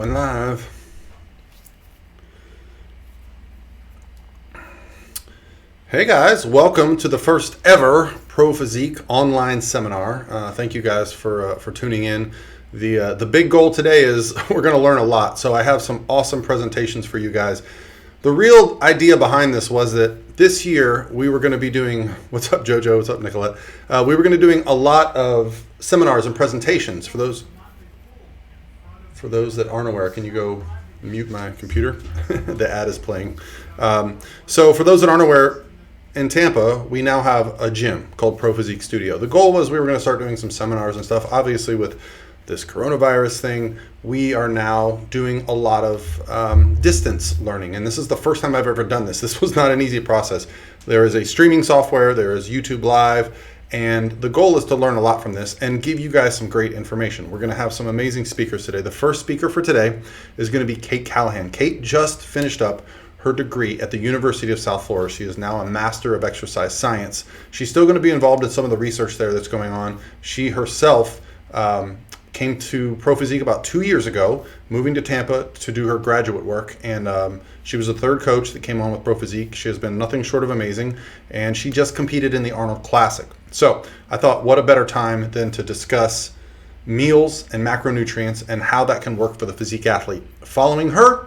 Going live. Hey guys, welcome to the first ever Pro Physique online seminar. Thank you guys for tuning in. The big goal today is we're going to learn a lot. So I have some awesome presentations for you guys. The real idea behind this was that this year we were going to be doing, what's up Jojo, what's up Nicolette? We were going to be doing a lot of seminars and presentations. For those that aren't aware, can you go mute my computer? The ad is playing. So for those that aren't aware, in Tampa, we now have a gym called Pro Physique Studio. The goal was we were going to start doing some seminars and stuff. Obviously, with this coronavirus thing, we are now doing a lot of distance learning. And this is the first time I've ever done this. This was not an easy process. There is a streaming software, there is YouTube Live, and the goal is to learn a lot from this and give you guys some great information. We're going to have some amazing speakers today. The first speaker for today is going to be Kait Callahan. Kait just finished up her degree at the University of South Florida. She is now a Master of Exercise Science. She's still going to be involved in some of the research there that's going on. She herself came to Pro Physique about 2 years ago, moving to Tampa to do her graduate work. And she was the third coach that came on with Pro Physique. She has been nothing short of amazing. And she just competed in the Arnold Classic. So I thought, what a better time than to discuss meals and macronutrients and how that can work for the physique athlete. Following her,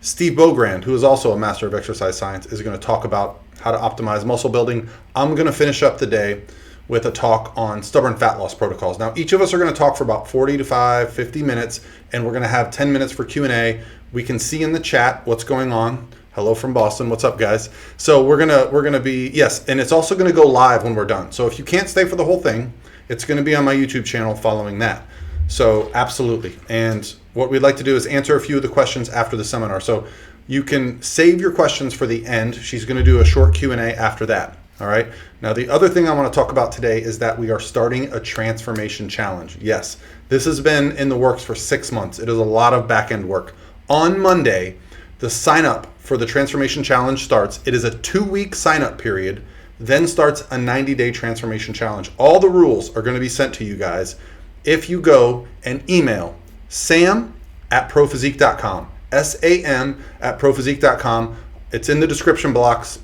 Steve Beaugrand, who is also a Master of Exercise Science, is going to talk about how to optimize muscle building. I'm going to finish up the day with a talk on stubborn fat loss protocols. Now, each of us are going to talk for about 50 minutes, and we're going to have 10 minutes for Q&A. We can see in the chat what's going on. Hello from Boston. What's up, guys? So we're gonna be, yes, and it's also going to go live when we're done. So if you can't stay for the whole thing, it's going to be on my YouTube channel following that. So absolutely. And what we'd like to do is answer a few of the questions after the seminar. So you can save your questions for the end. She's going to do a short Q&A after that. All right. Now, the other thing I want to talk about today is that we are starting a transformation challenge. Yes, this has been in the works for 6 months. It is a lot of back-end work. On Monday, the sign up for the transformation challenge starts. It is a 2-week sign up period, then starts a 90-day transformation challenge. All the rules are going to be sent to you guys if you go and email sam@prophysique.com, sam@prophysique.com. It's in the description box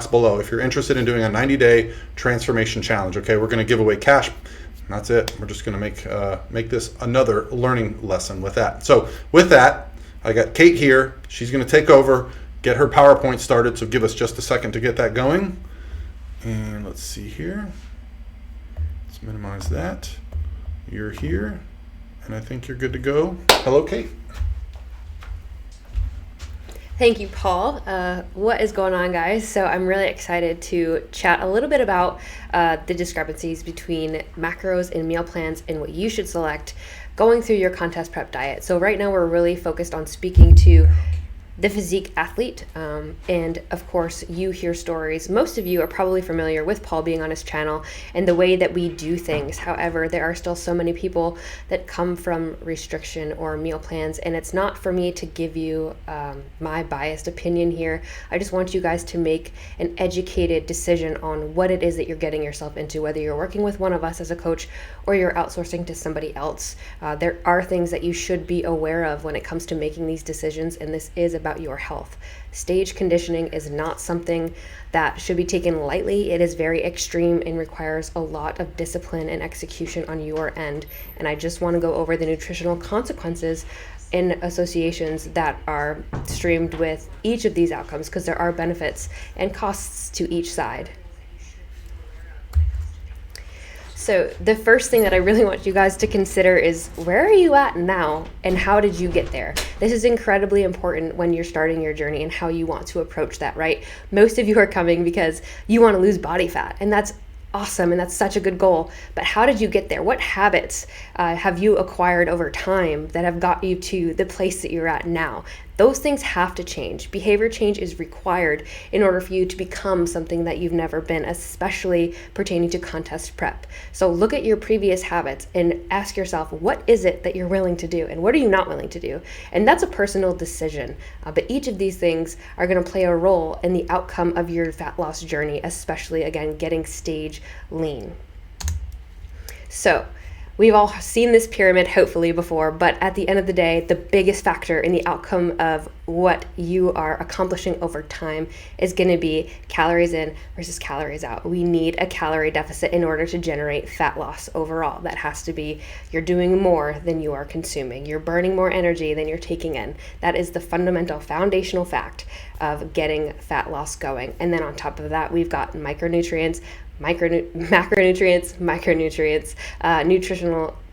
below if you're interested in doing a 90-day transformation challenge. Okay, we're going to give away cash. That's it. We're just going to make this another learning lesson with that. So with that, I got Kait here. She's going to take over, get her PowerPoint started. So give us just a second to get that going. And let's see here. Let's minimize that. You're here, and I think you're good to go. Hello, Kait. Thank you, Paul. What is going on, guys? So I'm really excited to chat a little bit about the discrepancies between macros and meal plans and what you should select going through your contest prep diet. So right now we're really focused on speaking to the physique athlete, and of course you hear stories. Most of you are probably familiar with Paul being on his channel and the way that we do things. However, there are still so many people that come from restriction or meal plans, and it's not for me to give you my biased opinion here. I just want you guys to make an educated decision on what it is that you're getting yourself into, whether you're working with one of us as a coach or you're outsourcing to somebody else. There are things that you should be aware of when it comes to making these decisions, and this is about your health. Stage conditioning is not something that should be taken lightly. It is very extreme and requires a lot of discipline and execution on your end. And I just want to go over the nutritional consequences and associations that are streamed with each of these outcomes, because there are benefits and costs to each side. So the first thing that I really want you guys to consider is, where are you at now and how did you get there? This is incredibly important when you're starting your journey and how you want to approach that, right? Most of you are coming because you want to lose body fat, and that's awesome, and that's such a good goal. But how did you get there? What habits have you acquired over time that have got you to the place that you're at now? Those things have to change. Behavior change is required in order for you to become something that you've never been, especially pertaining to contest prep. So look at your previous habits and ask yourself, what is it that you're willing to do and what are you not willing to do? And that's a personal decision. But each of these things are going to play a role in the outcome of your fat loss journey, especially, again, getting stage lean. So we've all seen this pyramid hopefully before, but at the end of the day, the biggest factor in the outcome of what you are accomplishing over time is going to be calories in versus calories out. We need a calorie deficit in order to generate fat loss overall. That has to be, you're doing more than you are consuming. You're burning more energy than you're taking in. That is the fundamental foundational fact of getting fat loss going. And then on top of that, we've got micronutrients, macronutrients, micronutrients,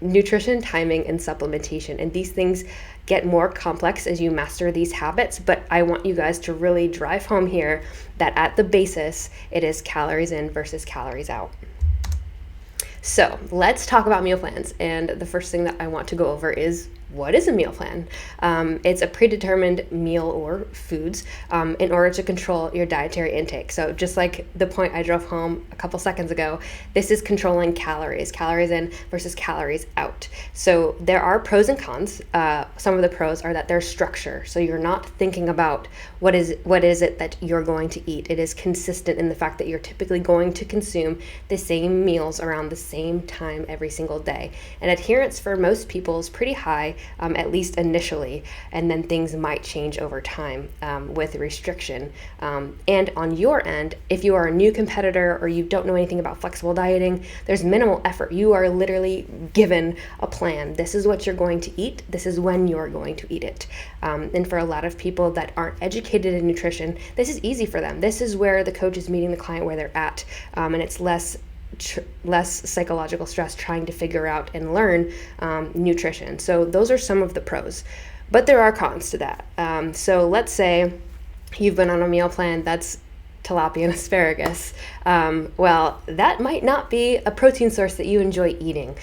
nutrition, timing, and supplementation. And these things get more complex as you master these habits, but I want you guys to really drive home here that at the basis, it is calories in versus calories out. So let's talk about meal plans. And the first thing that I want to go over is, what is a meal plan? It's a predetermined meal or foods in order to control your dietary intake. So just like the point I drove home a couple seconds ago, this is controlling calories in versus calories out. So there are pros and cons. Some of the pros are that there's structure. So you're not thinking about what is it that you're going to eat. It is consistent in the fact that you're typically going to consume the same meals around the same time every single day. And adherence for most people is pretty high, at least initially, and then things might change over time with restriction. And on your end, if you are a new competitor or you don't know anything about flexible dieting, there's minimal effort. You are literally given a plan. This is what you're going to eat. This is when you're going to eat it. And for a lot of people that aren't educated in nutrition, this is easy for them. This is where the coach is meeting the client where they're at, and it's less psychological stress trying to figure out and learn nutrition. So those are some of the pros, but there are cons to that. So let's say you've been on a meal plan that's tilapia and asparagus. Well, that might not be a protein source that you enjoy eating.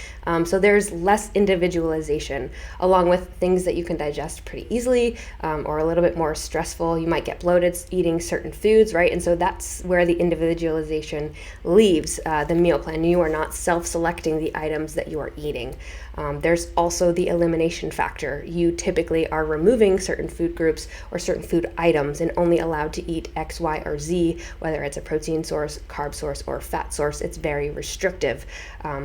So there's less individualization, along with things that you can digest pretty easily or a little bit more stressful. You might get bloated eating certain foods, right? And so that's where the individualization leaves the meal plan. You are not self-selecting the items that you are eating. There's also the elimination factor. You typically are removing certain food groups or certain food items and only allowed to eat X, Y, or Z, whether it's a protein source, carb source, or fat source. It's very restrictive.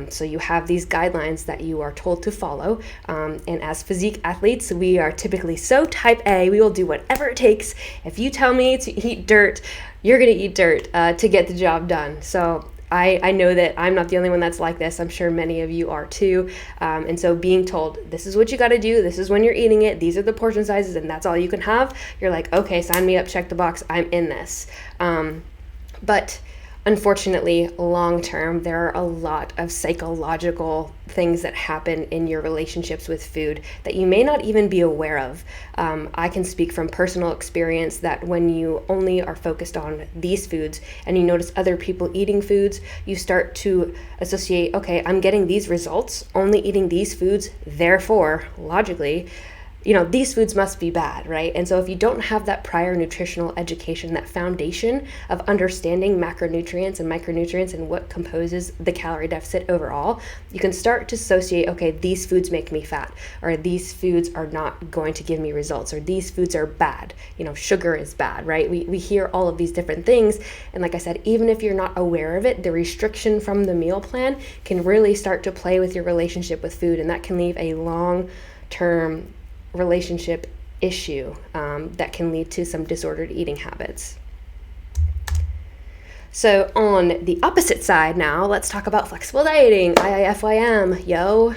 So you have these guidelines that you are told to follow. And as physique athletes, we are typically so type A, we will do whatever it takes. If you tell me to eat dirt, you're going to eat dirt to get the job done. So I know that I'm not the only one that's like this. I'm sure many of you are too. And so being told, this is what you got to do, this is when you're eating it, these are the portion sizes, and that's all you can have, you're like, okay, sign me up, check the box, I'm in this. But unfortunately, long term, there are a lot of psychological things that happen in your relationships with food that you may not even be aware of. I can speak from personal experience that when you only are focused on these foods and you notice other people eating foods, you start to associate, okay, I'm getting these results only eating these foods, therefore, logically, these foods must be bad, right? And so if you don't have that prior nutritional education, that foundation of understanding macronutrients and micronutrients and what composes the calorie deficit overall, you can start to associate, okay, these foods make me fat, or these foods are not going to give me results, or these foods are bad. Sugar is bad, right? We hear all of these different things. And like I said, even if you're not aware of it, the restriction from the meal plan can really start to play with your relationship with food. And that can leave a long-term relationship issue that can lead to some disordered eating habits. So on the opposite side now, let's talk about flexible dieting, IIFYM, yo.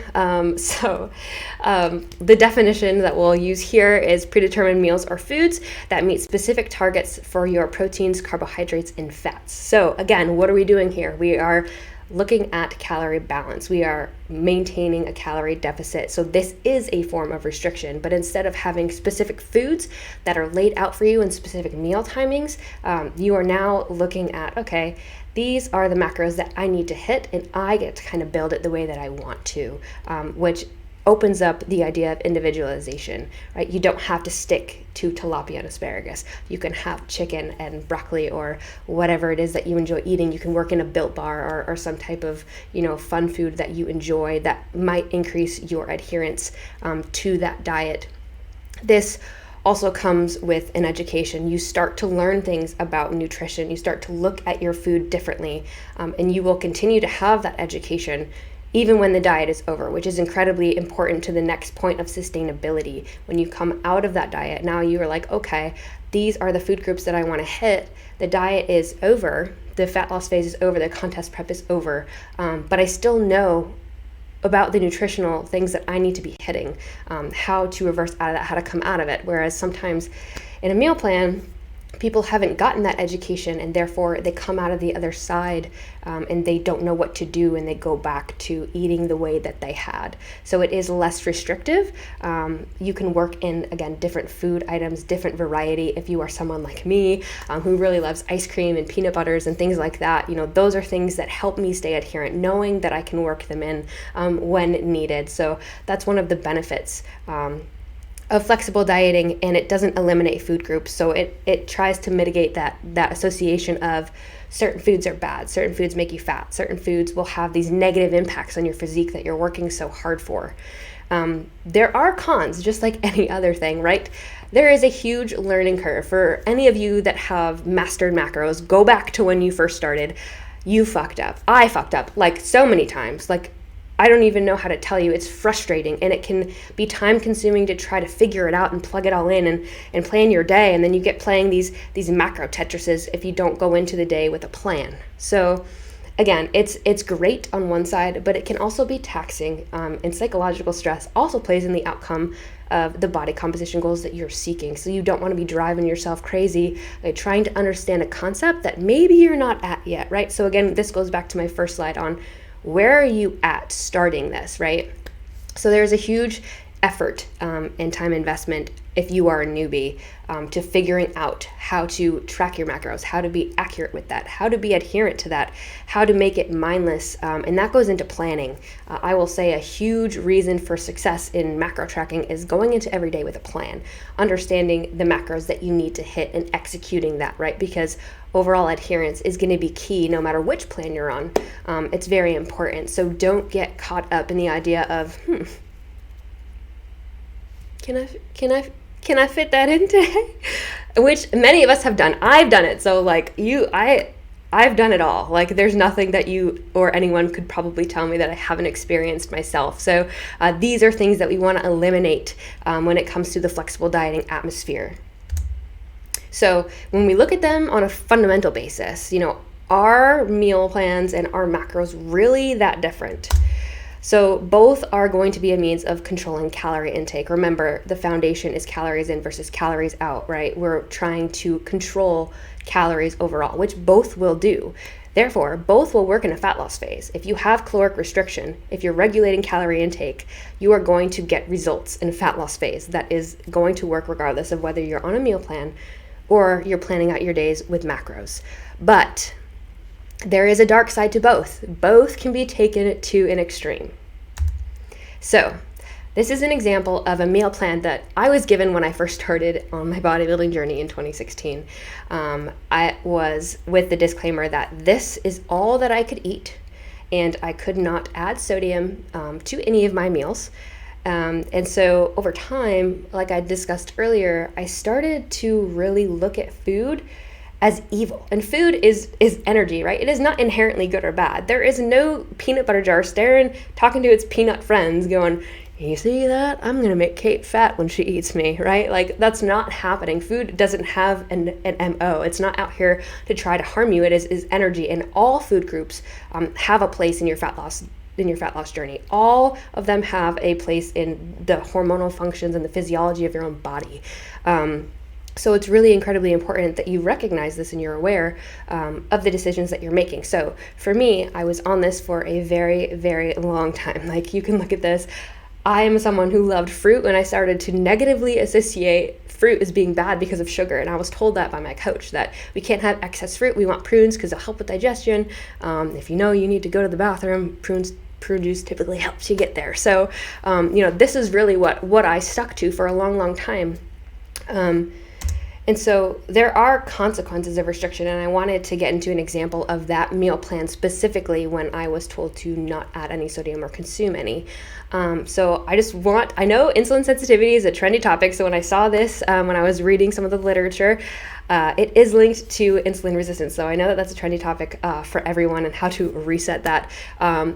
The definition that we'll use here is predetermined meals or foods that meet specific targets for your proteins, carbohydrates, and fats. So again, what are we doing here? We are looking at calorie balance. We are maintaining a calorie deficit. So this is a form of restriction, but instead of having specific foods that are laid out for you in specific meal timings, you are now looking at, okay, these are the macros that I need to hit, and I get to kind of build it the way that I want to, which opens up the idea of individualization, right? You don't have to stick to tilapia and asparagus. You can have chicken and broccoli or whatever it is that you enjoy eating. You can work in a Built Bar or some type of, fun food that you enjoy that might increase your adherence to that diet. This also comes with an education. You start to learn things about nutrition. You start to look at your food differently, and you will continue to have that education even when the diet is over, which is incredibly important to the next point of sustainability. When you come out of that diet, now you are like, okay, these are the food groups that I want to hit. The diet is over, the fat loss phase is over, the contest prep is over, but I still know about the nutritional things that I need to be hitting, how to reverse out of that, how to come out of it. Whereas sometimes in a meal plan, people haven't gotten that education, and therefore they come out of the other side and they don't know what to do, and they go back to eating the way that they had. So it is less restrictive. You can work in, again, different food items, different variety. If you are someone like me who really loves ice cream and peanut butters and things like that, those are things that help me stay adherent, knowing that I can work them in when needed. So that's one of the benefits of flexible dieting, and it doesn't eliminate food groups. So it tries to mitigate that association of certain foods are bad, certain foods make you fat, certain foods will have these negative impacts on your physique that you're working so hard for. There are cons, just like any other thing, right? There is a huge learning curve. For any of you that have mastered macros, go back to when you first started. You fucked up. I fucked up like so many times. Like, I don't even know how to tell you. It's frustrating, and it can be time consuming to try to figure it out and plug it all in and plan your day. And then you get playing these macro Tetrises if you don't go into the day with a plan. So again, it's great on one side, but it can also be taxing, and psychological stress also plays in the outcome of the body composition goals that you're seeking. So you don't want to be driving yourself crazy, like trying to understand a concept that maybe you're not at yet, right? So again, this goes back to my first slide on where are you at starting this, right? So there's a huge effort and time investment if you are a newbie to figuring out how to track your macros, how to be accurate with that, how to be adherent to that, how to make it mindless, and that goes into planning. I will say a huge reason for success in macro tracking is going into every day with a plan, understanding the macros that you need to hit and executing that, right? Because overall adherence is going to be key no matter which plan you're on. It's very important. So don't get caught up in the idea of, can I fit that in today? Which many of us have done. I've done it. So like I've done it all. Like there's nothing that you or anyone could probably tell me that I haven't experienced myself. So these are things that we want to eliminate when it comes to the flexible dieting atmosphere. So when we look at them on a fundamental basis, are meal plans and our macros really that different? So both are going to be a means of controlling calorie intake. Remember, the foundation is calories in versus calories out, right? We're trying to control calories overall, which both will do. Therefore, both will work in a fat loss phase. If you have caloric restriction, if you're regulating calorie intake, you are going to get results in a fat loss phase. That is going to work regardless of whether you're on a meal plan or you're planning out your days with macros. But there is a dark side to both. Both can be taken to an extreme. So this is an example of a meal plan that I was given when I first started on my bodybuilding journey in 2016. I was with the disclaimer that this is all that I could eat, and I could not add sodium to any of my meals. And so over time, like I discussed earlier, I started to really look at food as evil. And food is energy, right? It is not inherently good or bad. There is no peanut butter jar staring, talking to its peanut friends going, you see that? I'm going to make Kait fat when she eats me, right? Like that's not happening. Food doesn't have an MO. It's not out here to try to harm you. It is energy. And all food groups have a place in your fat loss journey. All of them have a place in the hormonal functions and the physiology of your own body. So it's really incredibly important that you recognize this and you're aware of the decisions that you're making. So for me, I was on this for a very, very long time. Like you can look at this. I am someone who loved fruit, and I started to negatively associate fruit as being bad because of sugar. And I was told that by my coach, that we can't have excess fruit. We want prunes because they'll help with digestion. If you need to go to the bathroom, prune juice typically helps you get there. So, this is really what I stuck to for a long, long time. And so there are consequences of restriction, and I wanted to get into an example of that meal plan specifically when I was told to not add any sodium or consume any. So I know insulin sensitivity is a trendy topic, so when I saw this, when I was reading some of the literature, It is linked to insulin resistance. So I know that that's a trendy topic for everyone and how to reset that.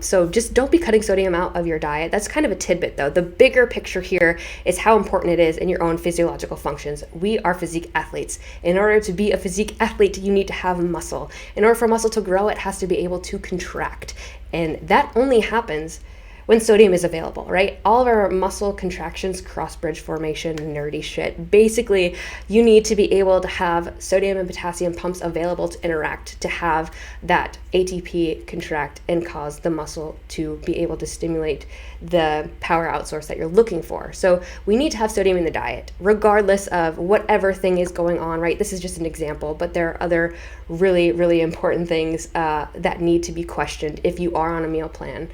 So just don't be cutting sodium out of your diet. That's kind of a tidbit though. The bigger picture here is how important it is in your own physiological functions. We are physique athletes. In order to be a physique athlete, you need to have muscle. In order for muscle to grow, it has to be able to contract. And that only happens when sodium is available, right? All of our muscle contractions, cross bridge formation, nerdy shit. Basically, you need to be able to have sodium and potassium pumps available to interact, to have that ATP contract and cause the muscle to be able to stimulate the power outsource that you're looking for. So we need to have sodium in the diet, regardless of whatever thing is going on, right? This is just an example, but there are other really, really important things that need to be questioned if you are on a meal plan.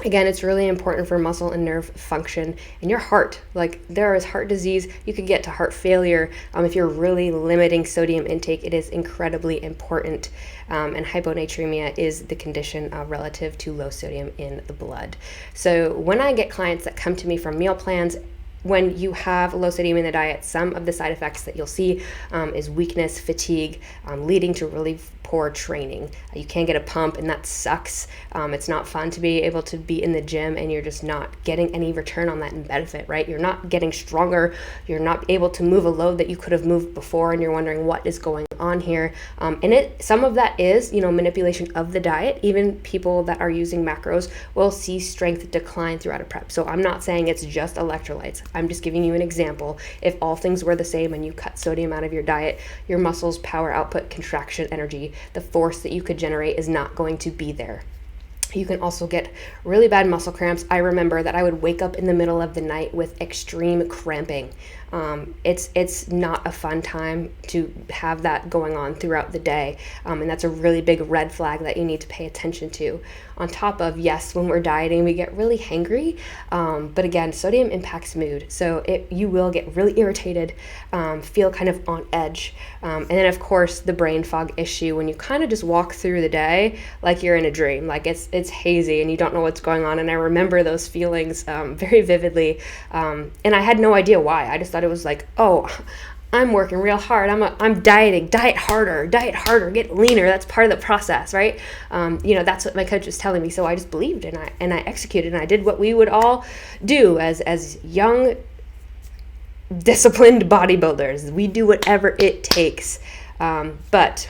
Again, it's really important for muscle and nerve function and your heart. Like, there is heart disease. You could get to heart failure if you're really limiting sodium intake. It is incredibly important. And hyponatremia is the condition relative to low sodium in the blood. So when I get clients that come to me from meal plans, when you have low sodium in the diet, some of the side effects that you'll see is weakness, fatigue, leading to really poor training. You can't get a pump, and that sucks. It's not fun to be able to be in the gym and you're just not getting any return on that and benefit, right? You're not getting stronger. You're not able to move a load that you could have moved before, and you're wondering what is going on here. And some of that is, manipulation of the diet. Even people that are using macros will see strength decline throughout a prep. So I'm not saying it's just electrolytes. I'm just giving you an example. If all things were the same and you cut sodium out of your diet, your muscles' power output, contraction, energy, the force that you could generate is not going to be there. You can also get really bad muscle cramps. I remember that I would wake up in the middle of the night with extreme cramping. It's not a fun time to have that going on throughout the day. And that's a really big red flag that you need to pay attention to. On top of, yes, when we're dieting, we get really hangry. But again, sodium impacts mood. So you will get really irritated, feel kind of on edge. And then of course, the brain fog issue, when you kind of just walk through the day like you're in a dream, like it's hazy and you don't know what's going on. And I remember those feelings very vividly. And I had no idea why. I just thought it was like, oh, I'm working real hard. I'm dieting, diet harder, get leaner. That's part of the process, right? That's what my coach was telling me. So I just believed and I executed and I did what we would all do as young, disciplined bodybuilders. We do whatever it takes. But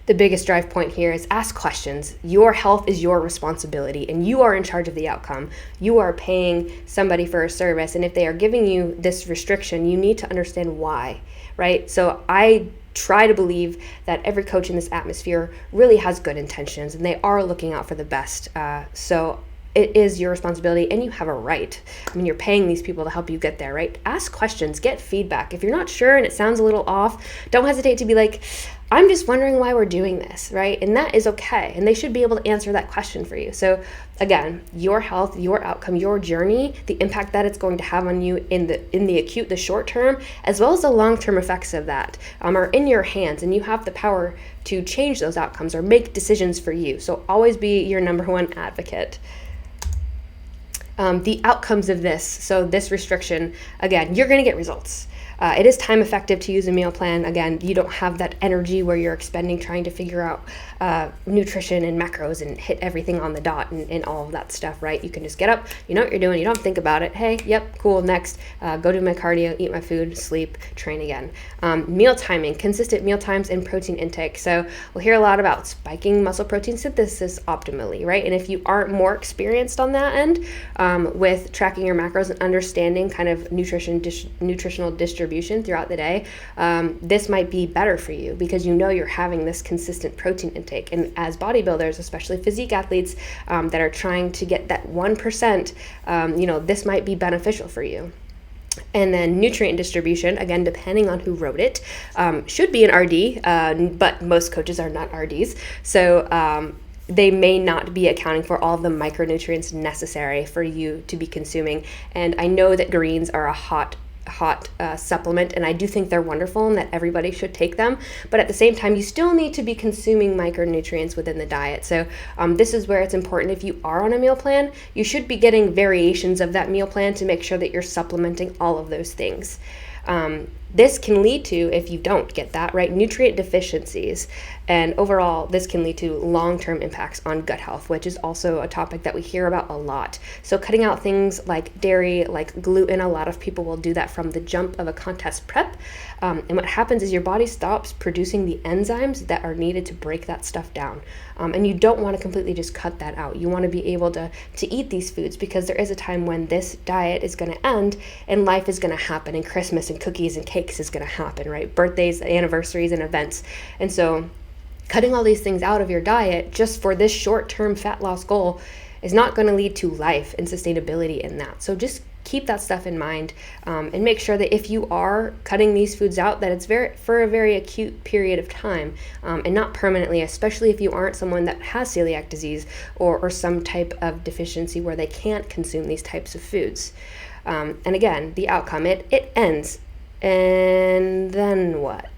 the biggest drive point here is ask questions. Your health is your responsibility and you are in charge of the outcome. You are paying somebody for a service, and if they are giving you this restriction, you need to understand why, right? So I try to believe that every coach in this atmosphere really has good intentions and they are looking out for the best. So it is your responsibility and you have a right. I mean, you're paying these people to help you get there, right? Ask questions, get feedback. If you're not sure and it sounds a little off, don't hesitate to be like, I'm just wondering why we're doing this, right? And that is okay. And they should be able to answer that question for you. So again, your health, your outcome, your journey, the impact that it's going to have on you in the acute, the short term, as well as the long-term effects of that are in your hands, and you have the power to change those outcomes or make decisions for you. So always be your number one advocate. The outcomes of this, so this restriction, again, you're going to get results. It is time effective to use a meal plan. Again, you don't have that energy where you're expending trying to figure out nutrition and macros and hit everything on the dot and all of that stuff, right? You can just get up, you know what you're doing, you don't think about it. Hey, yep, cool, next, go do my cardio, eat my food, sleep, train again. Meal timing, consistent meal times and protein intake. So we'll hear a lot about spiking muscle protein synthesis optimally, right? And if you aren't more experienced on that end with tracking your macros and understanding kind of nutritional distribution throughout the day, this might be better for you because you know you're having this consistent protein intake. And as bodybuilders, especially physique athletes that are trying to get that 1%, this might be beneficial for you. And then nutrient distribution, again, depending on who wrote it, should be an RD, but most coaches are not RDs. So they may not be accounting for all the micronutrients necessary for you to be consuming. And I know that greens are a hot hot supplement, and I do think they're wonderful and that everybody should take them. But at the same time, you still need to be consuming micronutrients within the diet. So this is where it's important. If you are on a meal plan, you should be getting variations of that meal plan to make sure that you're supplementing all of those things. This can lead to, if you don't get that, right, nutrient deficiencies. And overall, this can lead to long-term impacts on gut health, which is also a topic that we hear about a lot. So cutting out things like dairy, like gluten, a lot of people will do that from the jump of a contest prep. And what happens is your body stops producing the enzymes that are needed to break that stuff down. And you don't want to completely just cut that out. You want to be able to eat these foods, because there is a time when this diet is going to end and life is going to happen, and Christmas and cookies and cakes is going to happen, right? Birthdays, anniversaries, and events. And so cutting all these things out of your diet just for this short-term fat loss goal is not going to lead to life and sustainability in that. So just keep that stuff in mind, and make sure that if you are cutting these foods out, that it's for a very acute period of time, and not permanently, especially if you aren't someone that has celiac disease or some type of deficiency where they can't consume these types of foods. And again, the outcome, it ends. And then what?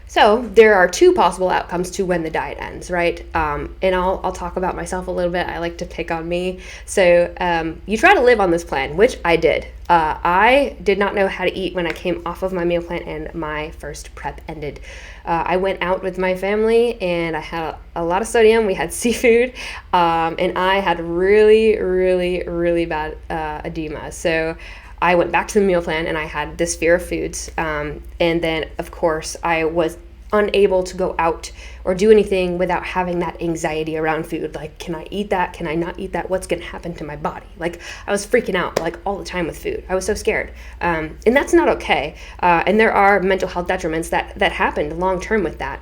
So there are two possible outcomes to when the diet ends, right? And I'll talk about myself a little bit. I like to pick on me. So you try to live on this plan, which I did. I did not know how to eat when I came off of my meal plan and my first prep ended. I went out with my family and I had a lot of sodium. We had seafood, and I had really, really, really bad edema. So I went back to the meal plan and I had this fear of foods. And then, of course, I was unable to go out or do anything without having that anxiety around food. Like, can I eat that? Can I not eat that? What's going to happen to my body? Like, I was freaking out like all the time with food. I was so scared. And that's not okay. And there are mental health detriments that happened long term with that.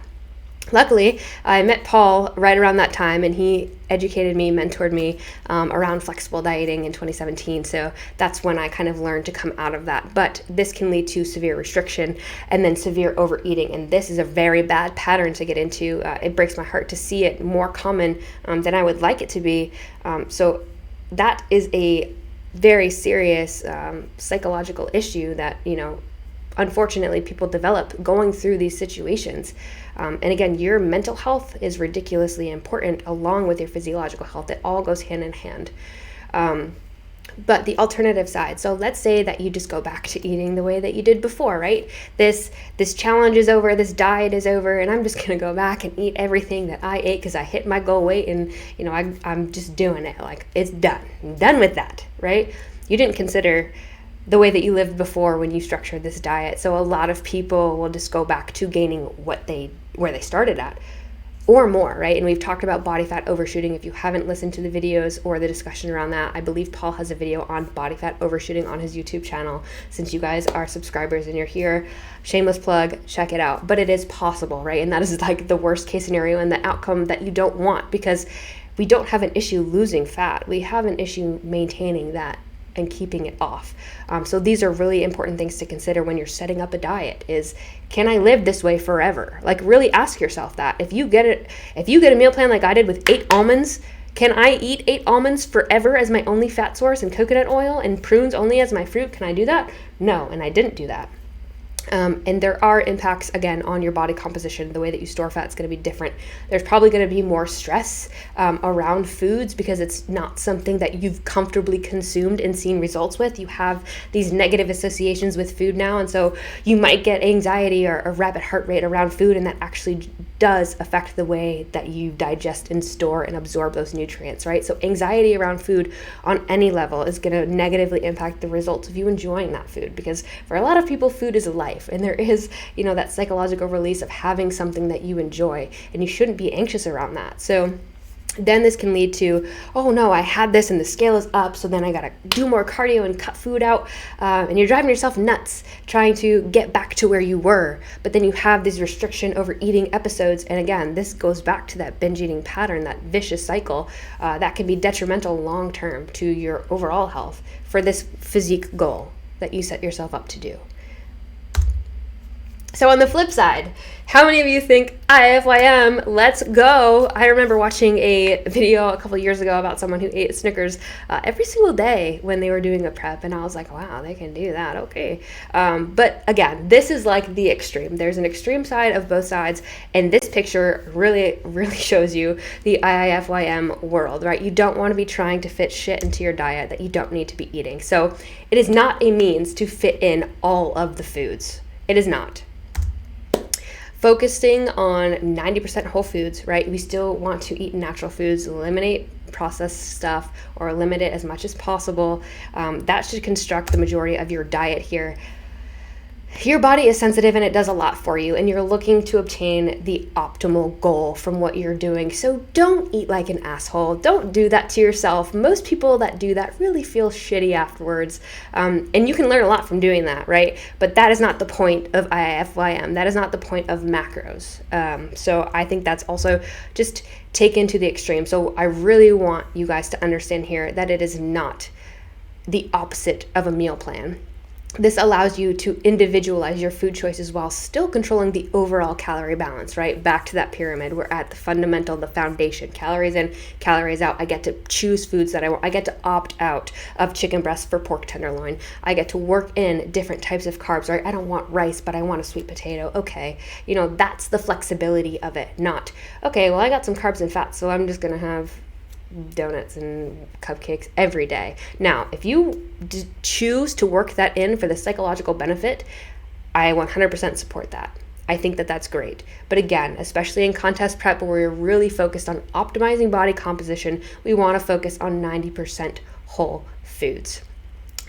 Luckily, I met Paul right around that time, and he educated me, mentored me around flexible dieting in 2017. So that's when I kind of learned to come out of that. But this can lead to severe restriction and then severe overeating. And this is a very bad pattern to get into. It breaks my heart to see it more common than I would like it to be. So that is a very serious psychological issue that, unfortunately people develop going through these situations. And again, your mental health is ridiculously important along with your physiological health. It all goes hand in hand. But the alternative side, so let's say that you just go back to eating the way that you did before, right? This challenge is over, this diet is over, and I'm just gonna go back and eat everything that I ate because I hit my goal weight, and I'm just doing it. Like, it's done. I'm done with that, right? You didn't consider the way that you lived before when you structured this diet. So a lot of people will just go back to gaining where they started at or more, right? And we've talked about body fat overshooting. If you haven't listened to the videos or the discussion around that, I believe Paul has a video on body fat overshooting on his YouTube channel. Since you guys are subscribers and you're here, shameless plug, check it out. But it is possible, right? And that is like the worst case scenario and the outcome that you don't want, because we don't have an issue losing fat. We have an issue maintaining that and keeping it off. So these are really important things to consider when you're setting up a diet is, can I live this way forever? Like, really ask yourself that. If you get a meal plan like I did with 8 almonds, can I eat 8 almonds forever as my only fat source and coconut oil and prunes only as my fruit? Can I do that? No, and I didn't do that. And there are impacts, again, on your body composition. The way that you store fat is going to be different. There's probably going to be more stress around foods because it's not something that you've comfortably consumed and seen results with. You have these negative associations with food now, and so you might get anxiety or a rapid heart rate around food, and that actually does affect the way that you digest and store and absorb those nutrients, right? So anxiety around food on any level is going to negatively impact the results of you enjoying that food, because for a lot of people, food is a life. And there is, that psychological release of having something that you enjoy, and you shouldn't be anxious around that. So then this can lead to, oh no, I had this and the scale is up, so then I gotta do more cardio and cut food out, and you're driving yourself nuts trying to get back to where you were. But then you have these restriction overeating episodes, and again, this goes back to that binge eating pattern, that vicious cycle that can be detrimental long term to your overall health for this physique goal that you set yourself up to do. So on the flip side, how many of you think IFYM, let's go? I remember watching a video a couple years ago about someone who ate Snickers every single day when they were doing a prep, and I was like, wow, they can do that, okay. But again, this is like the extreme. There's an extreme side of both sides, and this picture really, really shows you the IFYM world, right? You don't want to be trying to fit shit into your diet that you don't need to be eating. So it is not a means to fit in all of the foods. It is not. Focusing on 90% whole foods, right? We still want to eat natural foods, eliminate processed stuff, or limit it as much as possible. That should construct the majority of your diet here. Your body is sensitive and it does a lot for you, and you're looking to obtain the optimal goal from what you're doing. So don't eat like an asshole. Don't do that to yourself. Most people that do that really feel shitty afterwards. And you can learn a lot from doing that, right? But that is not the point of IFYM. That is not the point of macros. So I think that's also just taken to the extreme. So I really want you guys to understand here that it is not the opposite of a meal plan. This allows you to individualize your food choices while still controlling the overall calorie balance, right? Back to that pyramid. We're at the fundamental, the foundation. Calories in, calories out. I get to choose foods that I want. I get to opt out of chicken breast for pork tenderloin. I get to work in different types of carbs, right? I don't want rice, but I want a sweet potato. Okay. That's the flexibility of it. Not, okay, well, I got some carbs and fats, so I'm just going to have donuts and cupcakes every day. Now, if you choose to work that in for the psychological benefit, I 100% support that. I think that that's great. But again, especially in contest prep where we're really focused on optimizing body composition, we want to focus on 90% whole foods.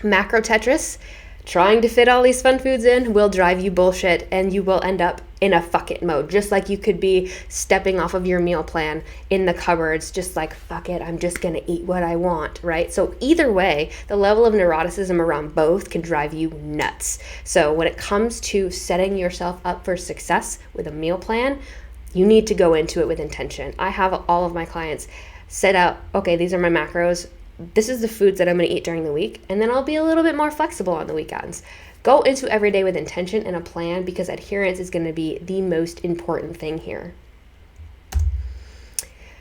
Macro Tetris, trying to fit all these fun foods in will drive you bullshit, and you will end up in a fuck it mode, just like you could be stepping off of your meal plan in the cupboards, just like, fuck it, I'm just gonna eat what I want, right? So either way, the level of neuroticism around both can drive you nuts. So when it comes to setting yourself up for success with a meal plan, you need to go into it with intention. I have all of my clients set out, okay, these are my macros, this is the foods that I'm going to eat during the week, and then I'll be a little bit more flexible on the weekends. Go into every day with intention and a plan, because adherence is going to be the most important thing here.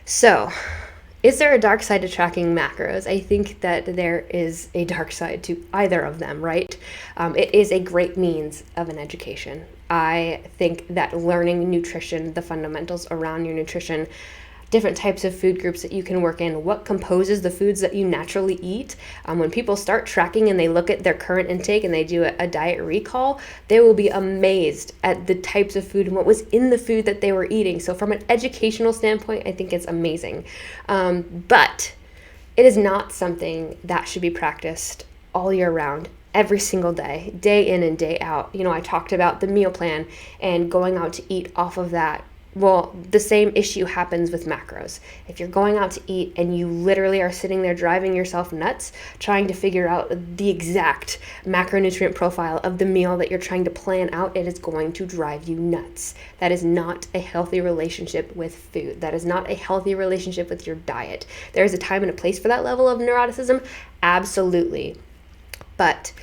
So, is there a dark side to tracking macros? I think that there is a dark side to either of them, right? It is a great means of an education. I think that learning nutrition, the fundamentals around your nutrition, different types of food groups that you can work in, what composes the foods that you naturally eat. When people start tracking and they look at their current intake and they do a diet recall, they will be amazed at the types of food and what was in the food that they were eating. So from an educational standpoint, I think it's amazing. But it is not something that should be practiced all year round, every single day, day in and day out. I talked about the meal plan and going out to eat off of that. Well, the same issue happens with macros. If you're going out to eat and you literally are sitting there driving yourself nuts, trying to figure out the exact macronutrient profile of the meal that you're trying to plan out, it is going to drive you nuts. That is not a healthy relationship with food. That is not a healthy relationship with your diet. There is a time and a place for that level of neuroticism, absolutely. But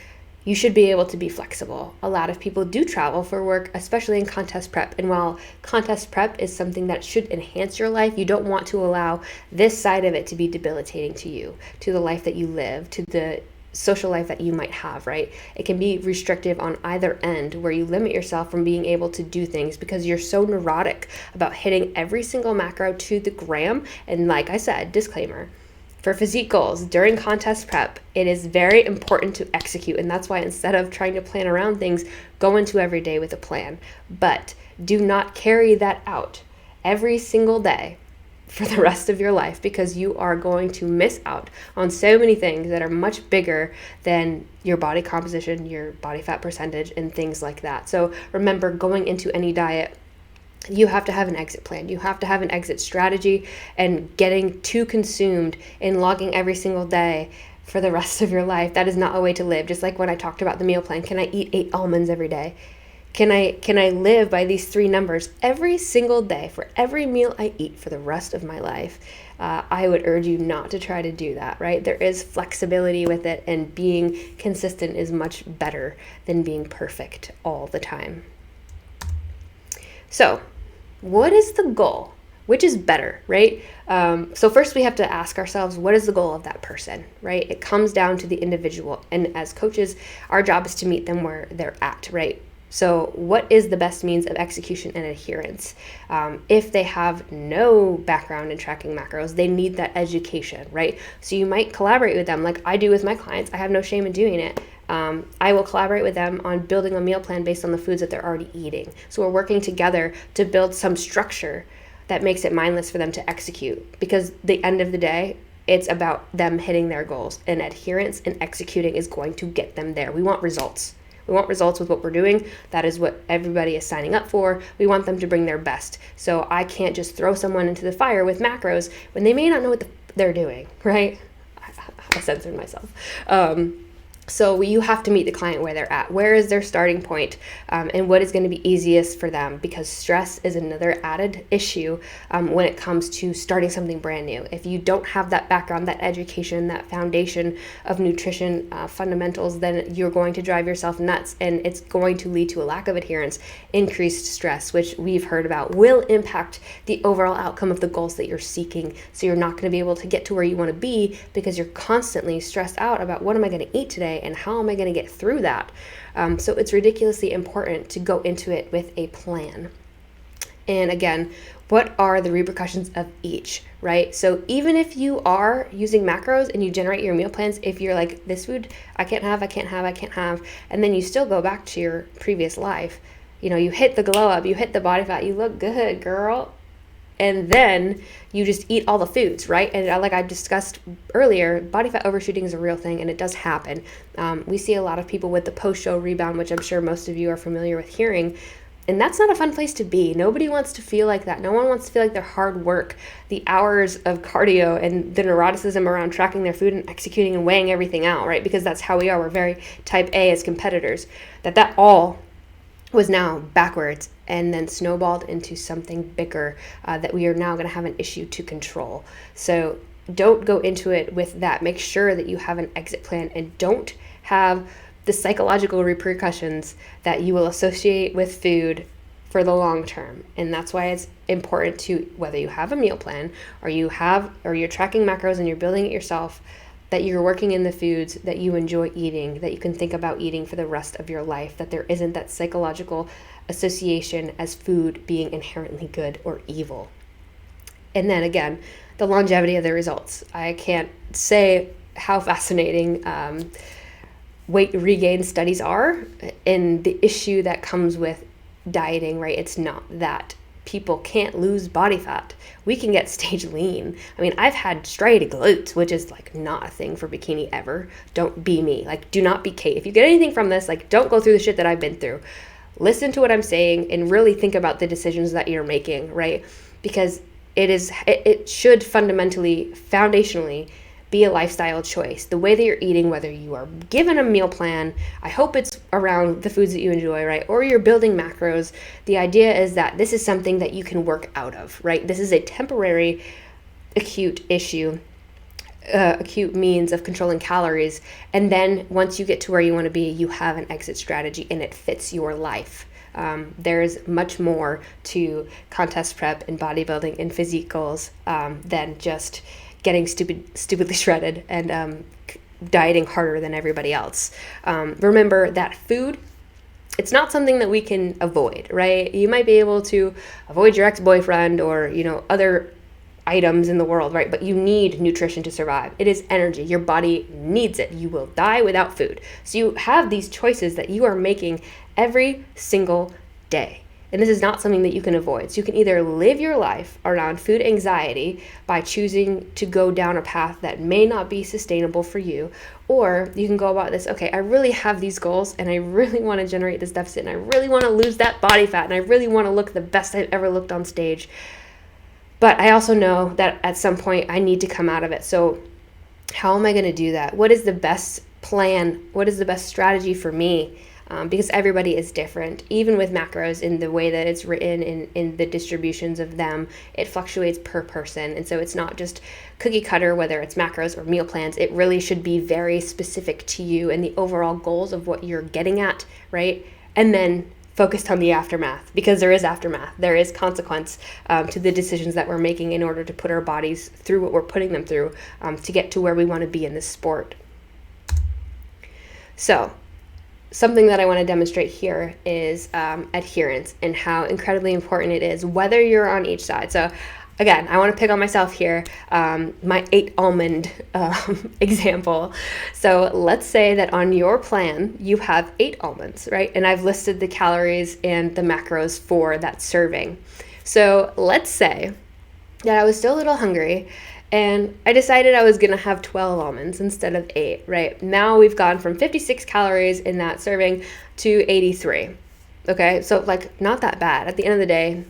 you should be able to be flexible. A lot of people do travel for work, especially in contest prep. And while contest prep is something that should enhance your life, you don't want to allow this side of it to be debilitating to you, to the life that you live, to the social life that you might have, right? It can be restrictive on either end, where you limit yourself from being able to do things because you're so neurotic about hitting every single macro to the gram. And like I said, disclaimer, for physique goals during contest prep, it is very important to execute. And that's why instead of trying to plan around things, go into every day with a plan. But do not carry that out every single day for the rest of your life, because you are going to miss out on so many things that are much bigger than your body composition, your body fat percentage, and things like that. So remember, going into any diet, you have to have an exit plan. You have to have an exit strategy, and getting too consumed in logging every single day for the rest of your life, that is not a way to live. Just like when I talked about the meal plan, can I eat 8 almonds every day? Can I live by these 3 numbers every single day for every meal I eat for the rest of my life? I would urge you not to try to do that, right? There is flexibility with it, and being consistent is much better than being perfect all the time. So what is the goal? Which is better, right? So first we have to ask ourselves, what is the goal of that person, right? It comes down to the individual. And as coaches, our job is to meet them where they're at, right? So what is the best means of execution and adherence? If they have no background in tracking macros, they need that education, right? So you might collaborate with them like I do with my clients. I have no shame in doing it. I will collaborate with them on building a meal plan based on the foods that they're already eating. So we're working together to build some structure that makes it mindless for them to execute, because the end of the day, it's about them hitting their goals, and adherence and executing is going to get them there. We want results. We want results with what we're doing. That is what everybody is signing up for. We want them to bring their best. So I can't just throw someone into the fire with macros when they may not know what they're doing, right? I censored myself. So you have to meet the client where they're at. Where is their starting point, and what is going to be easiest for them? Because stress is another added issue when it comes to starting something brand new. If you don't have that background, that education, that foundation of nutrition fundamentals, then you're going to drive yourself nuts, and it's going to lead to a lack of adherence, increased stress, which we've heard about will impact the overall outcome of the goals that you're seeking. So you're not going to be able to get to where you want to be because you're constantly stressed out about what am I going to eat today and how am I going to get through that. So it's ridiculously important to go into it with a plan. And again, what are the repercussions of each, right? So even if you are using macros and you generate your meal plans, if you're like, this food I can't have, and then you still go back to your previous life, you hit the glow up, you hit the body fat, you look good, girl. And then you just eat all the foods, right? And like I discussed earlier, body fat overshooting is a real thing, and it does happen. We see a lot of people with the post-show rebound, which I'm sure most of you are familiar with hearing. And that's not a fun place to be. Nobody wants to feel like that. No one wants to feel like their hard work, the hours of cardio, and the neuroticism around tracking their food and executing and weighing everything out, right? Because that's how we are. We're very type A as competitors. That all was now backwards and then snowballed into something bigger that we are now going to have an issue to control. So don't go into it with that. Make sure that you have an exit plan and don't have the psychological repercussions that you will associate with food for the long term. And that's why it's important to, whether you have a meal plan or you're tracking macros and you're building it yourself, that you're working in the foods that you enjoy eating, that you can think about eating for the rest of your life, that there isn't that psychological association as food being inherently good or evil. And then again, the longevity of the results. I can't say how fascinating weight regain studies are, and the issue that comes with dieting, right? It's not that people can't lose body fat. We can get stage lean. I mean, I've had striated glutes, which is like not a thing for bikini ever. Don't be me. Like, do not be Kait. If you get anything from this, like, don't go through the shit that I've been through. Listen to what I'm saying and really think about the decisions that you're making, right? Because it should fundamentally, foundationally be a lifestyle choice. The way that you're eating, whether you are given a meal plan, I hope it's around the foods that you enjoy, right? Or you're building macros. The idea is that this is something that you can work out of, right? This is a temporary acute issue, acute means of controlling calories. And then once you get to where you want to be, you have an exit strategy and it fits your life. There's much more to contest prep and bodybuilding and physique goals than just getting stupidly shredded and dieting harder than everybody else. Remember that food, it's not something that we can avoid, right? You might be able to avoid your ex-boyfriend or, other items in the world, right? But you need nutrition to survive. It is energy. Your body needs it. You will die without food. So you have these choices that you are making every single day. And this is not something that you can avoid. So you can either live your life around food anxiety by choosing to go down a path that may not be sustainable for you, or you can go about this, okay, I really have these goals and I really want to generate this deficit and I really want to lose that body fat and I really want to look the best I've ever looked on stage. But I also know that at some point I need to come out of it. So how am I going to do that? What is the best plan? What is the best strategy for me? Because everybody is different. Even with macros, in the way that it's written in the distributions of them, it fluctuates per person. And so it's not just cookie cutter, whether it's macros or meal plans. It really should be very specific to you and the overall goals of what you're getting at, right? And then focused on the aftermath, because there is aftermath. There is consequence to the decisions that we're making in order to put our bodies through what we're putting them through to get to where we want to be in this sport. So something that I want to demonstrate here is adherence and how incredibly important it is, whether you're on each side. So again, I want to pick on myself here, my 8 almond example. So let's say that on your plan, you have 8 almonds, right? And I've listed the calories and the macros for that serving. So let's say that I was still a little hungry and I decided I was going to have 12 almonds instead of 8, right? Now we've gone from 56 calories in that serving to 83. Okay, so like not that bad. At the end of the day,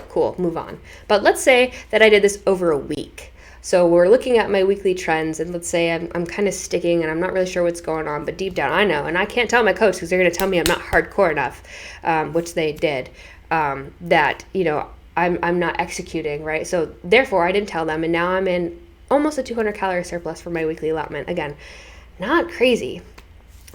cool, move on. But let's say that I did this over a week. So we're looking at my weekly trends, and let's say I'm kind of sticking and I'm not really sure what's going on, but deep down I know, and I can't tell my coach because they're going to tell me I'm not hardcore enough, which they did, that, you know, I'm not executing, right? So therefore I didn't tell them, and now I'm in almost a 200 calorie surplus for my weekly allotment. Again, not crazy.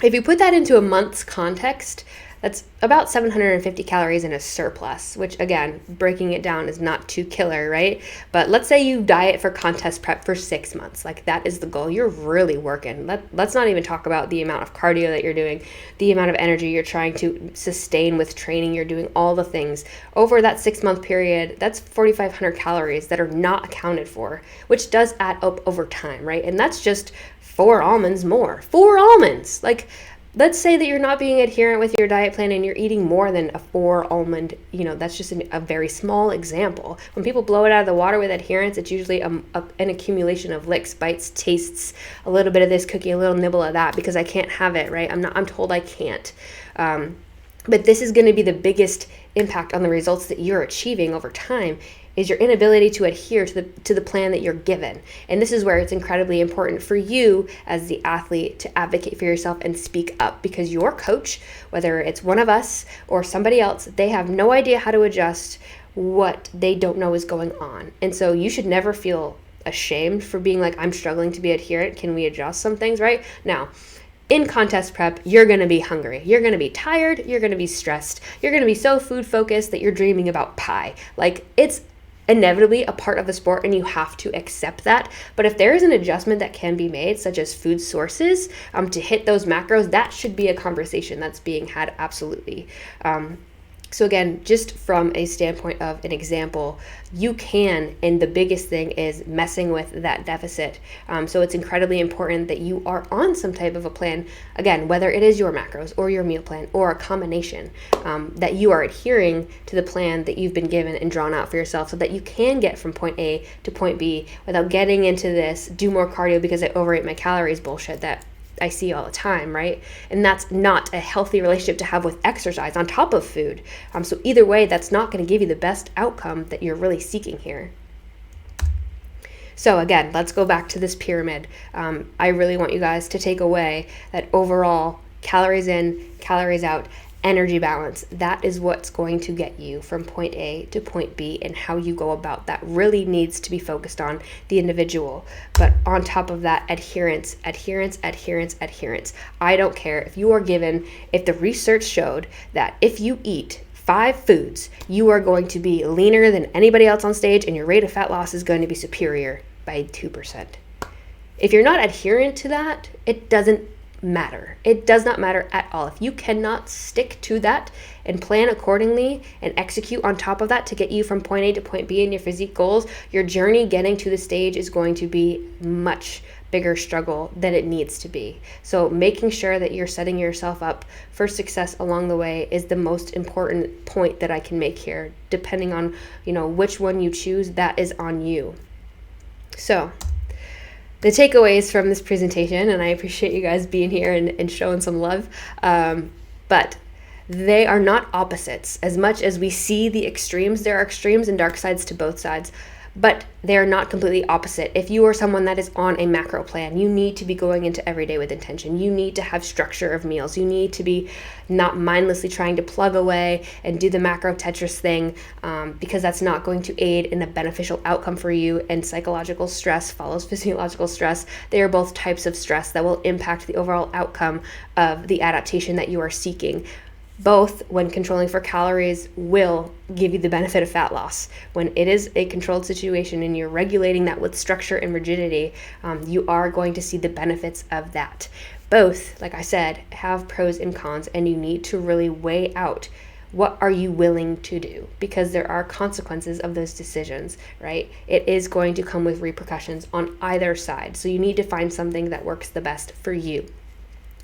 If you put that into a month's context, that's about 750 calories in a surplus, which again, breaking it down is not too killer, right? But let's say you diet for contest prep for 6 months. Like that is the goal. You're really working. Let's not even talk about the amount of cardio that you're doing, the amount of energy you're trying to sustain with training. You're doing all the things. Over that 6-month period, that's 4,500 calories that are not accounted for, which does add up over time, right? And that's just 4 almonds more. 4 almonds! Like, let's say that you're not being adherent with your diet plan and you're eating more than a 4 almond, you know, that's just a very small example. When people blow it out of the water with adherence, it's usually an accumulation of licks, bites, tastes, a little bit of this cookie, a little nibble of that, because I can't have it, right? I'm told I can't. But this is going to be the biggest impact on the results that you're achieving over time, is your inability to adhere to the plan that you're given. And this is where it's incredibly important for you as the athlete to advocate for yourself and speak up, because your coach, whether it's one of us or somebody else, they have no idea how to adjust what they don't know is going on. And so you should never feel ashamed for being like, I'm struggling to be adherent. Can we adjust some things, right? Now, in contest prep, you're going to be hungry. You're going to be tired. You're going to be stressed. You're going to be so food focused that you're dreaming about pie. Like, it's inevitably a part of the sport and you have to accept that. But if there is an adjustment that can be made, such as food sources, to hit those macros, that should be a conversation that's being had, absolutely. So again, just from a standpoint of an example, you can, and the biggest thing is messing with that deficit. So it's incredibly important that you are on some type of a plan, again, whether it is your macros or your meal plan or a combination, that you are adhering to the plan that you've been given and drawn out for yourself so that you can get from point A to point B without getting into this do more cardio because I overate my calories bullshit that I see all the time, right? And that's not a healthy relationship to have with exercise on top of food. So either way, that's not going to give you the best outcome that you're really seeking here. So again, let's go back to this pyramid. I really want you guys to take away that overall calories in, calories out, energy balance. That is what's going to get you from point A to point B, and how you go about that really needs to be focused on the individual. But on top of that, adherence. I don't care if you are given, if the research showed that if you eat 5 foods, you are going to be leaner than anybody else on stage and your rate of fat loss is going to be superior by 2%. If you're not adherent to that, it doesn't matter. It does not matter at all. If you cannot stick to that and plan accordingly and execute on top of that to get you from point A to point B in your physique goals, your journey getting to the stage is going to be much bigger struggle than it needs to be. So making sure that you're setting yourself up for success along the way is the most important point that I can make here. Depending on, which one you choose, that is on you. So the takeaways from this presentation, and I appreciate you guys being here and showing some love, but they are not opposites. As much as we see the extremes, there are extremes and dark sides to both sides, but they're not completely opposite. If you are someone that is on a macro plan, you need to be going into every day with intention. You need to have structure of meals. You need to be not mindlessly trying to plug away and do the macro Tetris thing, because that's not going to aid in a beneficial outcome for you. And psychological stress follows physiological stress. They are both types of stress that will impact the overall outcome of the adaptation that you are seeking. Both, when controlling for calories, will give you the benefit of fat loss. When it is a controlled situation and you're regulating that with structure and rigidity, you are going to see the benefits of that. Both, like I said, have pros and cons, and you need to really weigh out what are you willing to do, because there are consequences of those decisions, right? It is going to come with repercussions on either side. So you need to find something that works the best for you.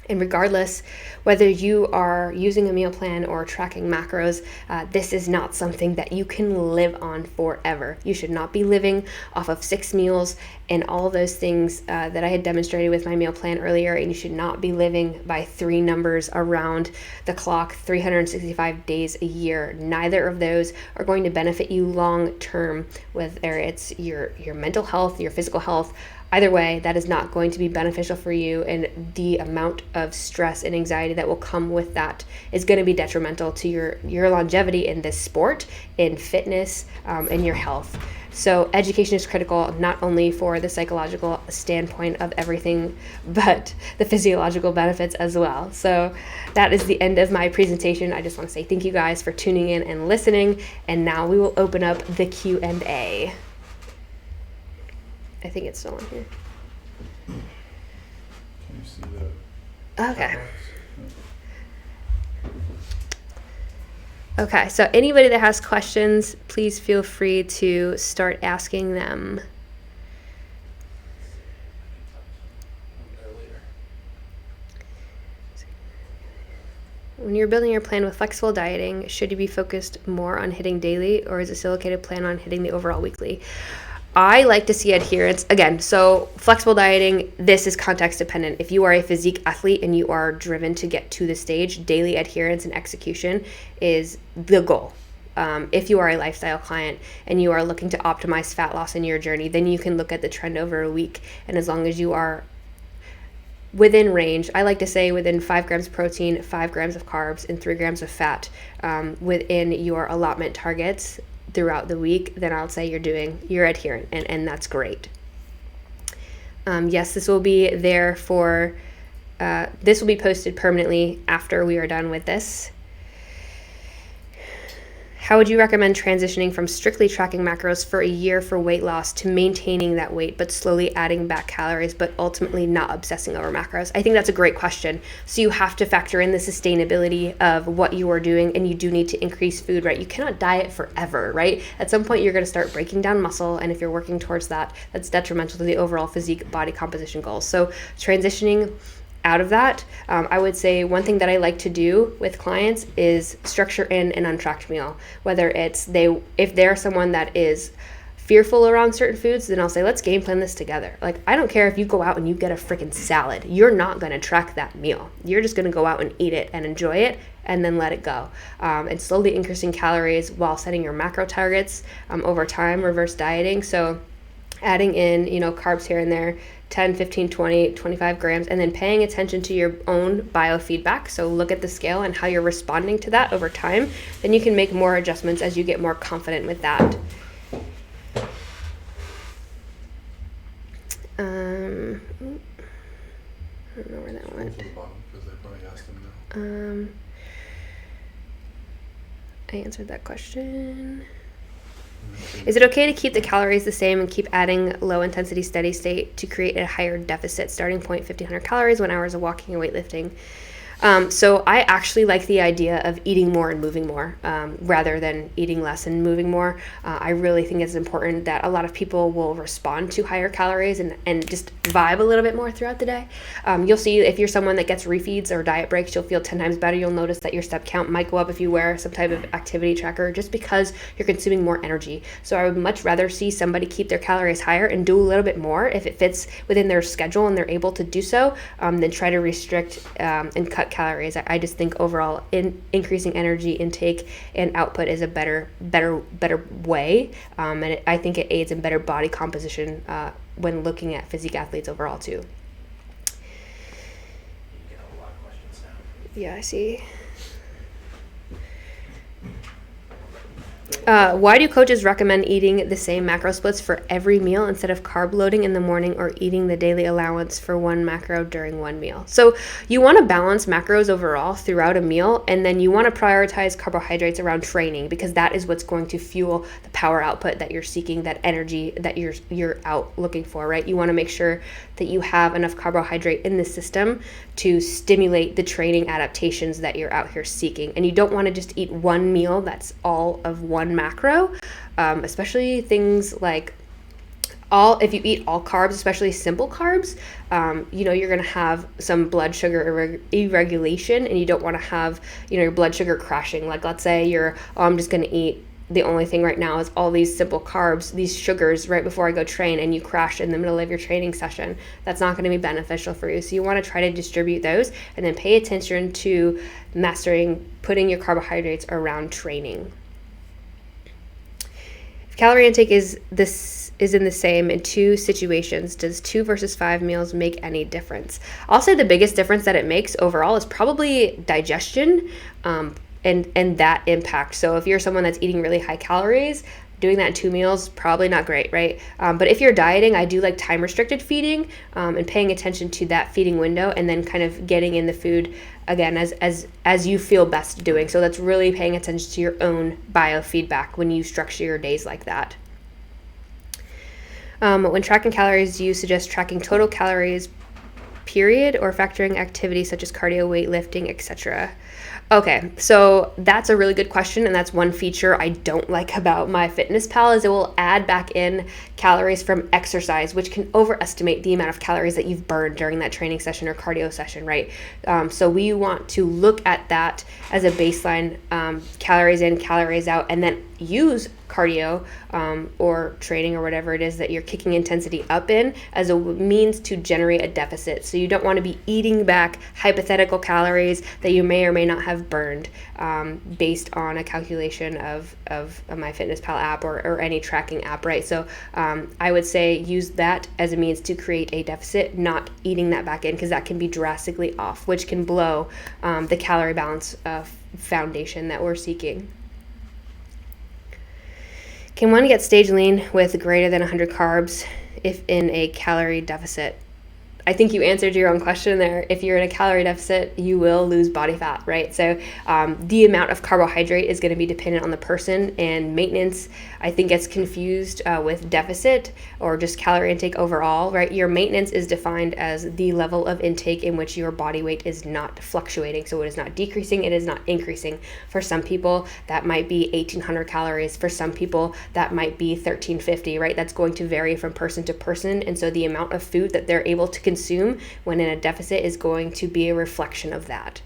And regardless, whether you are using a meal plan or tracking macros, this is not something that you can live on forever. You should not be living off of 6 meals and all those things that I had demonstrated with my meal plan earlier. And you should not be living by 3 numbers around the clock, 365 days a year. Neither of those are going to benefit you long term, whether it's your mental health, your physical health. Either way, that is not going to be beneficial for you, and the amount of stress and anxiety that will come with that is going to be detrimental to your longevity in this sport, in fitness, and your health. So education is critical, not only for the psychological standpoint of everything, but the physiological benefits as well. So that is the end of my presentation. I just want to say thank you guys for tuning in and listening, and now we will open up the Q&A. I think it's still on here. Can you see the... Okay. Okay, so anybody that has questions, please feel free to start asking them. When you're building your plan with flexible dieting, should you be focused more on hitting daily, or is a silicated plan on hitting the overall weekly? I like to see adherence. Again, so flexible dieting, this is context dependent. If you are a physique athlete and you are driven to get to the stage, daily adherence and execution is the goal. If you are a lifestyle client and you are looking to optimize fat loss in your journey, then you can look at the trend over a week. And as long as you are within range, I like to say within 5 grams of protein, 5 grams of carbs, and 3 grams of fat within your allotment targets throughout the week, then I'll say you're adherent, and that's great. Yes, this will be there for, this will be posted permanently after we are done with this. How would you recommend transitioning from strictly tracking macros for a year for weight loss to maintaining that weight, but slowly adding back calories, but ultimately not obsessing over macros? I think that's a great question. So you have to factor in the sustainability of what you are doing, and you do need to increase food, right? You cannot diet forever, right? At some point, you're going to start breaking down muscle, and if you're working towards that, that's detrimental to the overall physique body composition goals. So transitioning out of that, I would say one thing that I like to do with clients is structure in an untracked meal. Whether it's if they're someone that is fearful around certain foods, then I'll say, let's game plan this together. Like, I don't care if you go out and you get a freaking salad. You're not going to track that meal. You're just going to go out and eat it and enjoy it and then let it go. And slowly increasing calories while setting your macro targets over time, reverse dieting. So adding in, carbs here and there, 10, 15, 20, 25 grams, and then paying attention to your own biofeedback. So look at the scale and how you're responding to that over time. Then you can make more adjustments as you get more confident with that. I don't know where that went. I answered that question. Is it okay to keep the calories the same and keep adding low intensity steady state to create a higher deficit? Starting point 1,500 calories, 1 hours of walking and weightlifting. So I actually like the idea of eating more and moving more rather than eating less and moving more. I really think it's important that a lot of people will respond to higher calories and just vibe a little bit more throughout the day. You'll see if you're someone that gets refeeds or diet breaks, you'll feel 10 times better. You'll notice that your step count might go up if you wear some type of activity tracker, just because you're consuming more energy. So I would much rather see somebody keep their calories higher and do a little bit more if it fits within their schedule and they're able to do so, than try to restrict and cut calories. I just think overall increasing energy intake and output is a better way, and I think it aids in better body composition when looking at physique athletes overall too. Yeah, I see. Why do coaches recommend eating the same macro splits for every meal instead of carb loading in the morning or eating the daily allowance for one macro during one meal? So you want to balance macros overall throughout a meal, and then you want to prioritize carbohydrates around training, because that is what's going to fuel the power output that you're seeking, that energy that you're out looking for, right? You want to make sure that you have enough carbohydrate in the system to stimulate the training adaptations that you're out here seeking. And you don't want to just eat one meal that's all of one macro, especially things like if you eat all carbs, especially simple carbs, you're going to have some blood sugar irregulation, and you don't want to have, your blood sugar crashing. Like, let's say I'm just going to eat, the only thing right now is all these simple carbs, these sugars right before I go train, and you crash in the middle of your training session. That's not going to be beneficial for you. So you want to try to distribute those, and then pay attention to mastering putting your carbohydrates around training. If calorie intake is in the same in two situations, does 2 versus 5 meals make any difference? I'll say the biggest difference that it makes overall is probably digestion, and that impact. So if you're someone that's eating really high calories, doing that in 2 meals, probably not great, right? But if you're dieting, I do like time restricted feeding, and paying attention to that feeding window, and then kind of getting in the food again as you feel best doing. So that's really paying attention to your own biofeedback when you structure your days like that. When tracking calories, do you suggest tracking total calories, period, or factoring activities such as cardio, weightlifting, etc.? Okay, so that's a really good question, and that's one feature I don't like about MyFitnessPal is it will add back in calories from exercise, which can overestimate the amount of calories that you've burned during that training session or cardio session, right? So we want to look at that as a baseline, calories in, calories out, and then use cardio or training or whatever it is that you're kicking intensity up in as a means to generate a deficit. So you don't want to be eating back hypothetical calories that you may or may not have burned based on a calculation of a MyFitnessPal app or any tracking app, right? So I would say use that as a means to create a deficit, not eating that back in, because that can be drastically off, which can blow the calorie balance foundation that we're seeking. Can one get stage lean with greater than 100 carbs if in a calorie deficit? I think you answered your own question there. If you're in a calorie deficit, you will lose body fat, right? So the amount of carbohydrate is going to be dependent on the person, and maintenance, I think, gets confused with deficit or just calorie intake overall, right? Your maintenance is defined as the level of intake in which your body weight is not fluctuating. So it is not decreasing, it is not increasing. For some people, that might be 1,800 calories. For some people, that might be 1,350, right? That's going to vary from person to person. And so the amount of food that they're able to consume when in a deficit is going to be a reflection of that.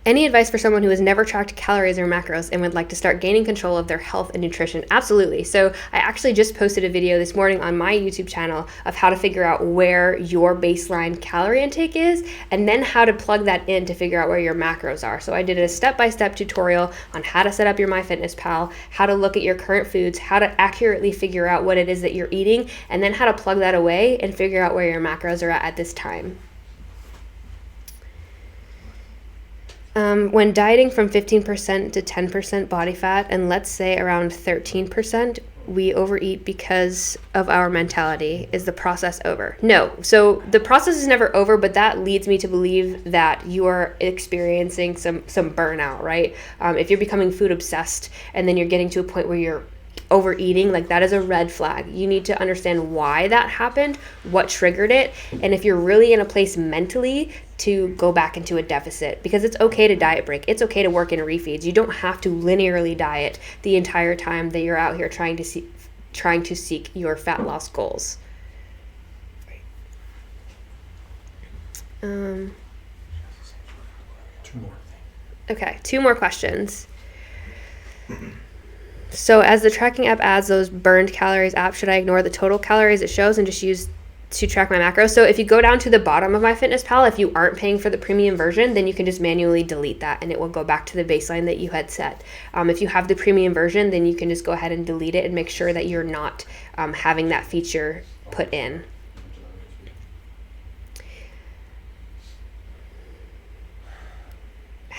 Any advice for someone who has never tracked calories or macros and would like to start gaining control of their health and nutrition? Absolutely. So I actually just posted a video this morning on my YouTube channel of how to figure out where your baseline calorie intake is, and then how to plug that in to figure out where your macros are. So I did a step-by-step tutorial on how to set up your MyFitnessPal, how to look at your current foods, how to accurately figure out what it is that you're eating, and then how to plug that away and figure out where your macros are at this time. When dieting from 15% to 10% body fat, and let's say around 13%, we overeat because of our mentality. Is the process over? No. So the process is never over, but that leads me to believe that you are experiencing some burnout, right? If you're becoming food obsessed and then you're getting to a point where you're overeating, like, that is a red flag. You need to understand why that happened, what triggered it, and if you're really in a place mentally to go back into a deficit, because it's okay to diet break. It's okay to work in refeeds. You don't have to linearly diet the entire time that you're out here trying to seek your fat loss goals. Two more. Okay, 2 more questions. So as the tracking app adds those burned calories app, should I ignore the total calories it shows and just use to track my macros? So if you go down to the bottom of MyFitnessPal, if you aren't paying for the premium version, then you can just manually delete that and it will go back to the baseline that you had set. If you have the premium version, then you can just go ahead and delete it and make sure that you're not having that feature put in.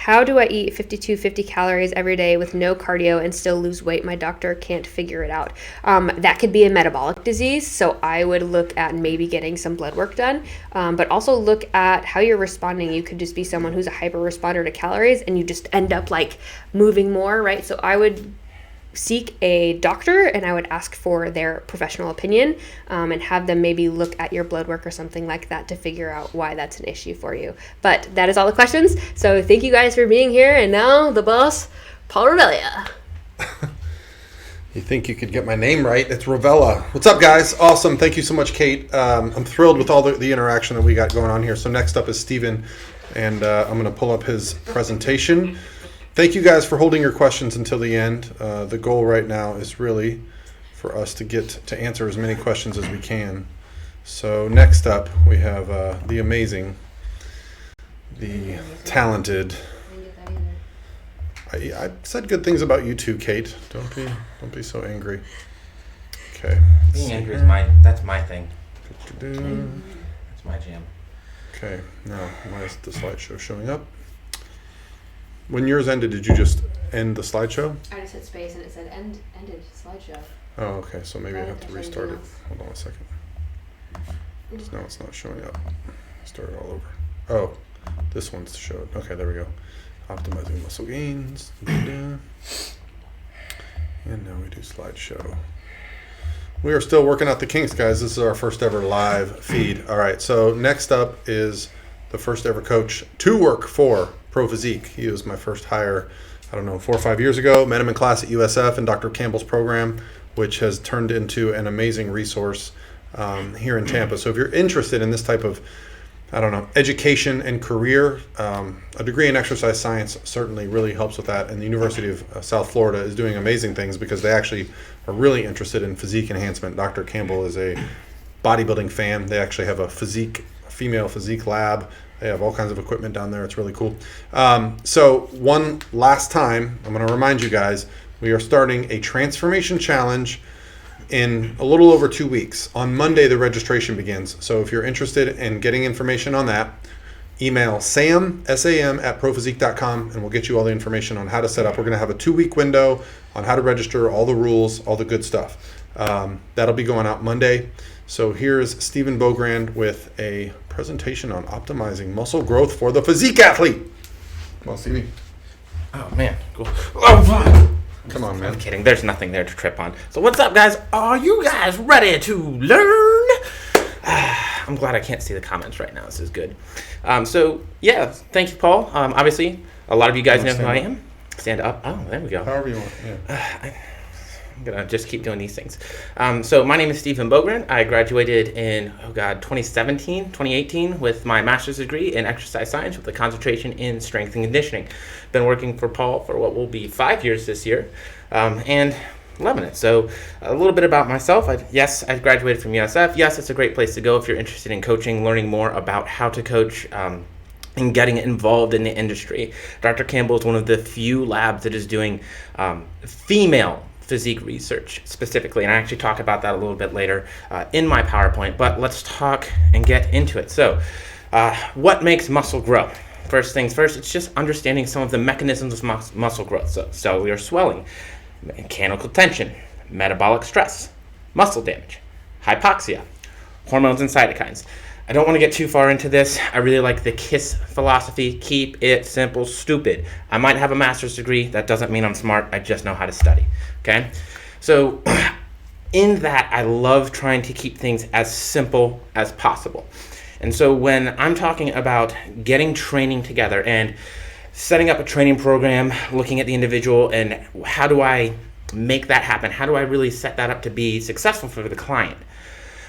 how do I eat 5250 calories every day with no cardio and still lose weight? My doctor can't figure it out. That could be a metabolic disease, so I would look at maybe getting some blood work done, but also look at how you're responding. You could just be someone who's a hyper responder to calories and you just end up like moving more, right? So I would seek a doctor and I would ask for their professional opinion, and have them maybe look at your blood work or something like that to figure out why that's an issue for you. But that is all the questions. So thank you guys for being here. And now the boss, Paul Revelia. You think you could get my name right? It's Revelia. What's up, guys? Awesome. Thank you so much, Kait. I'm thrilled with all the interaction that we got going on here. So next up is Steven, and I'm going to pull up his presentation. Thank you guys for holding your questions until the end. The goal right now is really for us to get to answer as many questions as we can. So next up, we have the amazing, the talented. I said good things about you too, Kait. Don't be so angry. Okay. Being angry is that's my thing. That's my jam. Okay. Now, why is the slideshow showing up? When yours ended, did you just end the slideshow? I just hit space and it said ended slideshow. Oh, okay. So maybe I have to restart it. Hold on a second. No, it's not showing up. Start it all over. Oh, this one's showed. Okay, there we go. Optimizing muscle gains. And now we do slideshow. We are still working out the kinks, guys. This is our first ever live feed. All right, so next up is the first ever coach to work for Pro Physique. He was my first hire, 4 or 5 years ago. Met him in class at USF and Dr. Campbell's program, which has turned into an amazing resource here in Tampa. So if you're interested in this type of, education and career, a degree in exercise science certainly really helps with that. And the University of South Florida is doing amazing things because they actually are really interested in physique enhancement. Dr. Campbell is a bodybuilding fan. They actually have a female physique lab. They have all kinds of equipment down there. It's really cool. So one last time, I'm going to remind you guys, we are starting a transformation challenge in a little over 2 weeks. On Monday, the registration begins. So if you're interested in getting information on that, email sam, S-A-M, at prophysique.com, and we'll get you all the information on how to set up. We're going to have a 2-week window on how to register, all the rules, all the good stuff. That'll be going out Monday. So here's Stephen Beaugrand with a presentation on optimizing muscle growth for the physique athlete. Come on, Stevie. Oh, man. Cool. Oh, come on, man. I'm kidding. There's nothing there to trip on. So what's up, guys? Are you guys ready to learn? I'm glad I can't see the comments right now. This is good. So, yeah, thank you, Paul. Obviously, a lot of you guys know who I am. Stand up. Oh, there we go. However you want, yeah. I'm going to just keep doing these things. So my name is Stephen Beaugrand. I graduated in, 2018 with my master's degree in exercise science with a concentration in strength and conditioning. Been working for Paul for what will be 5 years this year, and loving it. So a little bit about myself. I graduated from USF. Yes, it's a great place to go if you're interested in coaching, learning more about how to coach, and getting involved in the industry. Dr. Campbell is one of the few labs that is doing female physique research specifically, and I actually talk about that a little bit later in my PowerPoint, but let's talk and get into it. So what makes muscle grow? First things first, it's just understanding some of the mechanisms of muscle growth. So cellular swelling, mechanical tension, metabolic stress, muscle damage, hypoxia, hormones and cytokines. I don't want to get too far into this. I really like the KISS philosophy. Keep it simple, stupid. I might have a master's degree. That doesn't mean I'm smart. I just know how to study. Okay? So in that, I love trying to keep things as simple as possible. And so when I'm talking about getting training together and setting up a training program, looking at the individual and how do I make that happen? How do I really set that up to be successful for the client?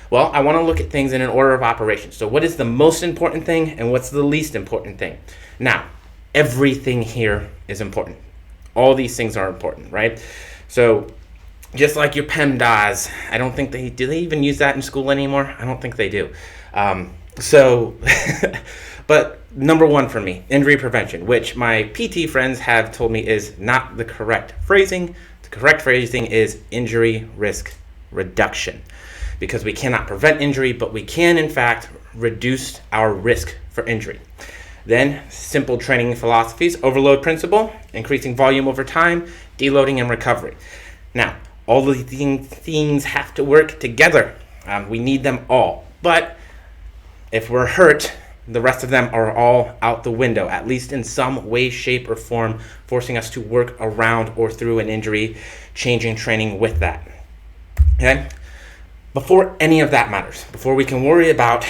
Well, I want to look at things in an order of operations. So what is the most important thing and what's the least important thing? Now, everything here is important. All these things are important, right? So just like your PEMDAS, I don't think do they even use that in school anymore? I don't think they do. But number one for me, injury prevention, which my PT friends have told me is not the correct phrasing. The correct phrasing is injury risk reduction, because we cannot prevent injury, but we can, in fact, reduce our risk for injury. Then simple training philosophies, overload principle, increasing volume over time, deloading and recovery. Now, all of these things have to work together. We need them all. But if we're hurt, the rest of them are all out the window, at least in some way, shape, or form, forcing us to work around or through an injury, changing training with that. Okay? Before any of that matters, before we can worry about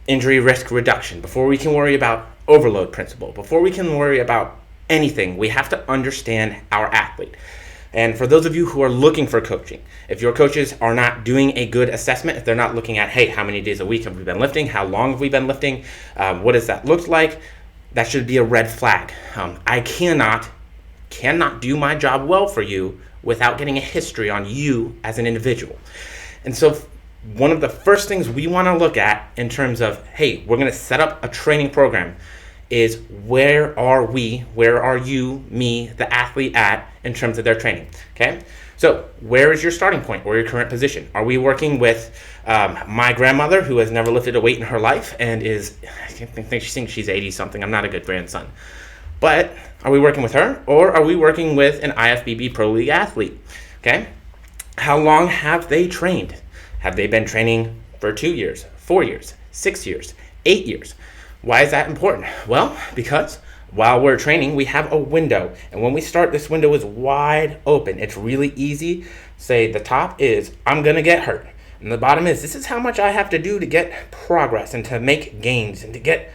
injury risk reduction, before we can worry about overload principle, before we can worry about anything, we have to understand our athlete. And for those of you who are looking for coaching, if your coaches are not doing a good assessment, if they're not looking at, hey, how many days a week have we been lifting? How long have we been lifting? What does that look like? That should be a red flag. I cannot do my job well for you without getting a history on you as an individual. And so one of the first things we want to look at in terms of, hey, we're going to set up a training program is where are you, me, the athlete at in terms of their training, okay? So where is your starting point or your current position? Are we working with my grandmother who has never lifted a weight in her life and I think she thinks she's 80 something. I'm not a good grandson. But are we working with her or are we working with an IFBB Pro League athlete, okay? How long have they trained? Have they been training for 2 years, 4 years, 6 years, 8 years? Why is that important? Well, because while we're training, we have a window. And when we start, this window is wide open. It's really easy. Say the top is, I'm going to get hurt. And the bottom is, this is how much I have to do to get progress and to make gains and to get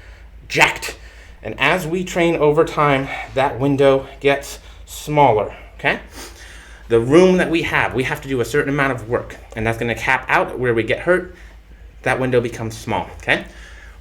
jacked. And as we train over time, that window gets smaller, okay? The room that we have to do a certain amount of work. And that's going to cap out where we get hurt. That window becomes small, okay?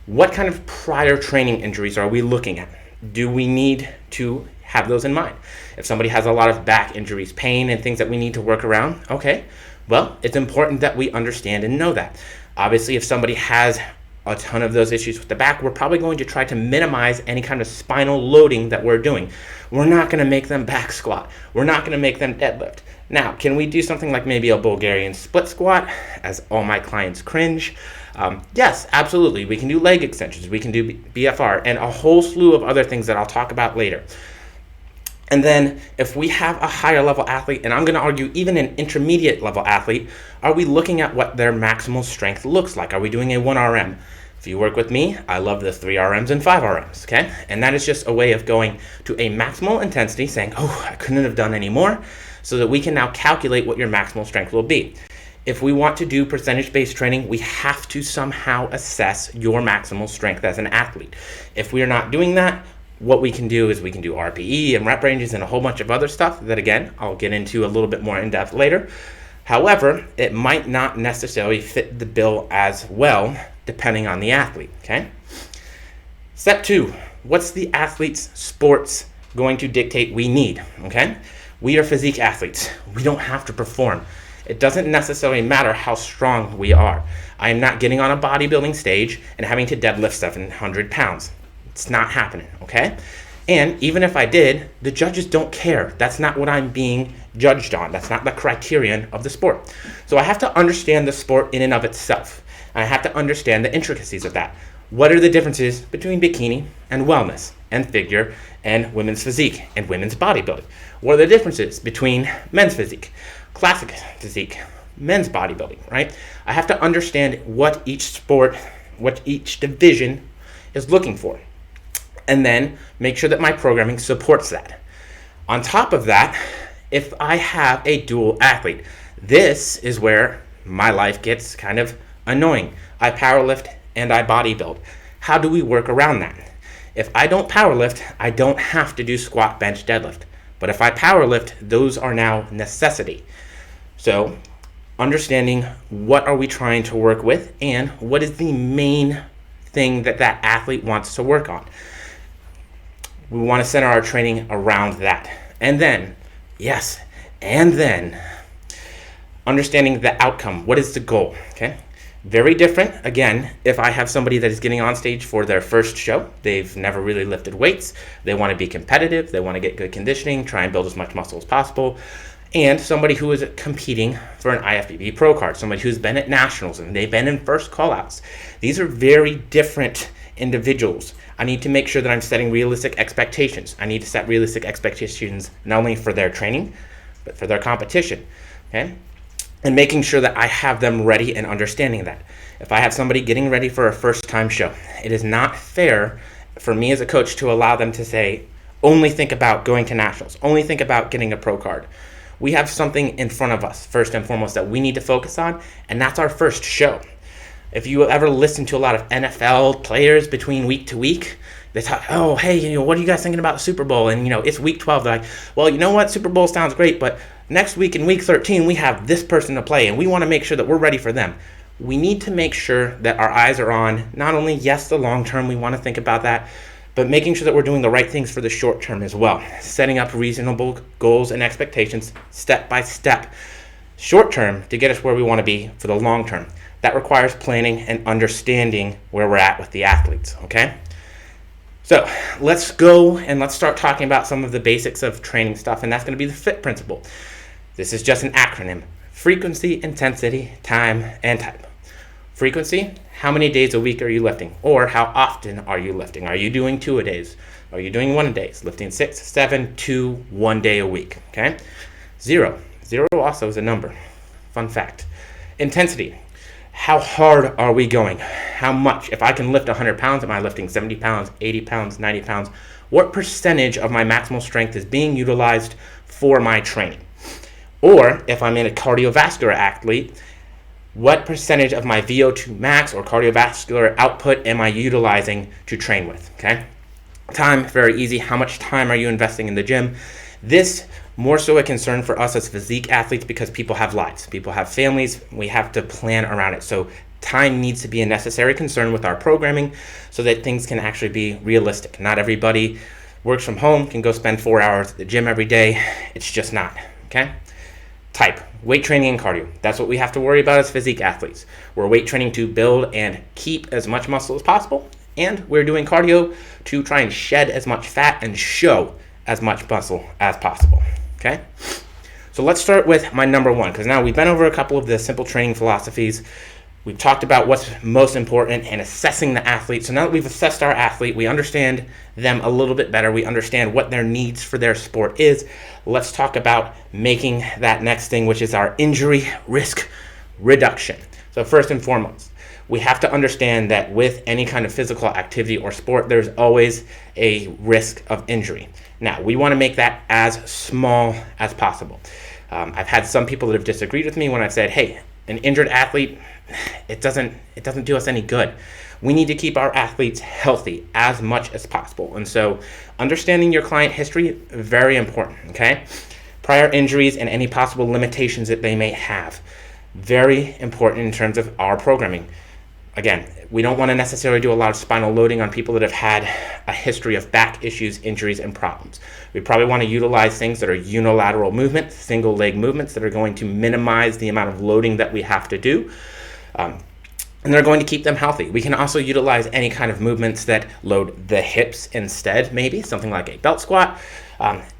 What kind of prior training injuries are we looking at? Do we need to have those in mind? If somebody has a lot of back injuries, pain, and things that we need to work around, okay, well, it's important that we understand and know that. Obviously, if somebody has a ton of those issues with the back, we're probably going to try to minimize any kind of spinal loading that we're doing. We're not going to make them back squat. We're not going to make them deadlift. Now, can we do something like maybe a Bulgarian split squat, as all my clients cringe? Yes, absolutely. We can do leg extensions. We can do BFR and a whole slew of other things that I'll talk about later. And then if we have a higher level athlete, and I'm going to argue even an intermediate level athlete, are we looking at what their maximal strength looks like? Are we doing a 1RM? If you work with me, I love the 3 RMs and 5 RMs, okay? And that is just a way of going to a maximal intensity, saying, oh, I couldn't have done any more, so that we can now calculate what your maximal strength will be. If we want to do percentage-based training, we have to somehow assess your maximal strength as an athlete. If we are not doing that, what we can do is we can do RPE and rep ranges and a whole bunch of other stuff that, again, I'll get into a little bit more in depth later. However, it might not necessarily fit the bill as well, depending on the athlete, okay? Step 2, what's the athlete's sports going to dictate we need, okay? We are physique athletes. We don't have to perform. It doesn't necessarily matter how strong we are. I am not getting on a bodybuilding stage and having to deadlift 700 pounds. It's not happening, okay? And even if I did, the judges don't care. That's not what I'm being judged on. That's not the criterion of the sport. So I have to understand the sport in and of itself. I have to understand the intricacies of that. What are the differences between bikini and wellness and figure and women's physique and women's bodybuilding? What are the differences between men's physique, classic physique, men's bodybuilding, right? I have to understand what each sport, what each division is looking for, and then make sure that my programming supports that. On top of that, if I have a dual athlete, this is where my life gets kind of annoying. I powerlift and I bodybuild. How do we work around that? If I don't powerlift, I don't have to do squat, bench, deadlift. But if I powerlift, those are now necessity. So understanding what are we trying to work with and what is the main thing that that athlete wants to work on. We want to center our training around that. And then, yes, and then understanding the outcome. What is the goal, okay? Very different, again, if I have somebody that is getting on stage for their first show, they've never really lifted weights, they want to be competitive, they want to get good conditioning, try and build as much muscle as possible, and somebody who is competing for an IFBB Pro card, somebody who's been at nationals and they've been in first callouts. These are very different individuals. I need to make sure that I'm setting realistic expectations. I need to set realistic expectations not only for their training, but for their competition, okay? And making sure that I have them ready and understanding that. If I have somebody getting ready for a first-time show, it is not fair for me as a coach to allow them to say, only think about going to nationals, only think about getting a pro card. We have something in front of us, first and foremost, that we need to focus on, and that's our first show. If you ever listen to a lot of NFL players between week to week, they talk, oh, hey, what are you guys thinking about the Super Bowl? And, it's week 12. They're like, well, you know what? Super Bowl sounds great, but next week in week 13, we have this person to play, and we want to make sure that we're ready for them. We need to make sure that our eyes are on not only, yes, the long term, we want to think about that, but making sure that we're doing the right things for the short term as well. Setting up reasonable goals and expectations step by step, short term, to get us where we want to be for the long term. That requires planning and understanding where we're at with the athletes, okay? So let's go and let's start talking about some of the basics of training stuff, and that's going to be the FIT principle. This is just an acronym: frequency, intensity, time, and type. Frequency, how many days a week are you lifting? Or how often are you lifting? Are you doing 2-a-days? Are you doing 1-a-days? Lifting 6, 7, 2, 1 day a week, okay? 0 also is a number. Fun fact. Intensity. How hard are we going? How much? If I can lift 100 pounds, am I lifting 70 pounds, 80 pounds, 90 pounds? What percentage of my maximal strength is being utilized for my training? Or if I'm in a cardiovascular athlete, what percentage of my VO2 max or cardiovascular output am I utilizing to train with, okay? Time, very easy. How much time are you investing in the gym? This more so a concern for us as physique athletes because people have lives, people have families, we have to plan around it. So time needs to be a necessary concern with our programming so that things can actually be realistic. Not everybody works from home, can go spend 4 hours at the gym every day. It's just not, okay? Type, weight training and cardio. That's what we have to worry about as physique athletes. We're weight training to build and keep as much muscle as possible, and we're doing cardio to try and shed as much fat and show as much muscle as possible. Okay, so let's start with my number one, because now we've been over a couple of the simple training philosophies. We've talked about what's most important and assessing the athlete. So now that we've assessed our athlete, we understand them a little bit better. We understand what their needs for their sport is. Let's talk about making that next thing, which is our injury risk reduction. So first and foremost, we have to understand that with any kind of physical activity or sport, there's always a risk of injury. Now, we want to make that as small as possible. I've had some people that have disagreed with me when I've said, hey, an injured athlete, it doesn't do us any good. We need to keep our athletes healthy as much as possible. And so understanding your client history, very important, okay? Prior injuries and any possible limitations that they may have, very important in terms of our programming. Again, we don't want to necessarily do a lot of spinal loading on people that have had a history of back issues, injuries, and problems. We probably want to utilize things that are unilateral movements, single leg movements that are going to minimize the amount of loading that we have to do. And they're going to keep them healthy. We can also utilize any kind of movements that load the hips instead, maybe something like a belt squat,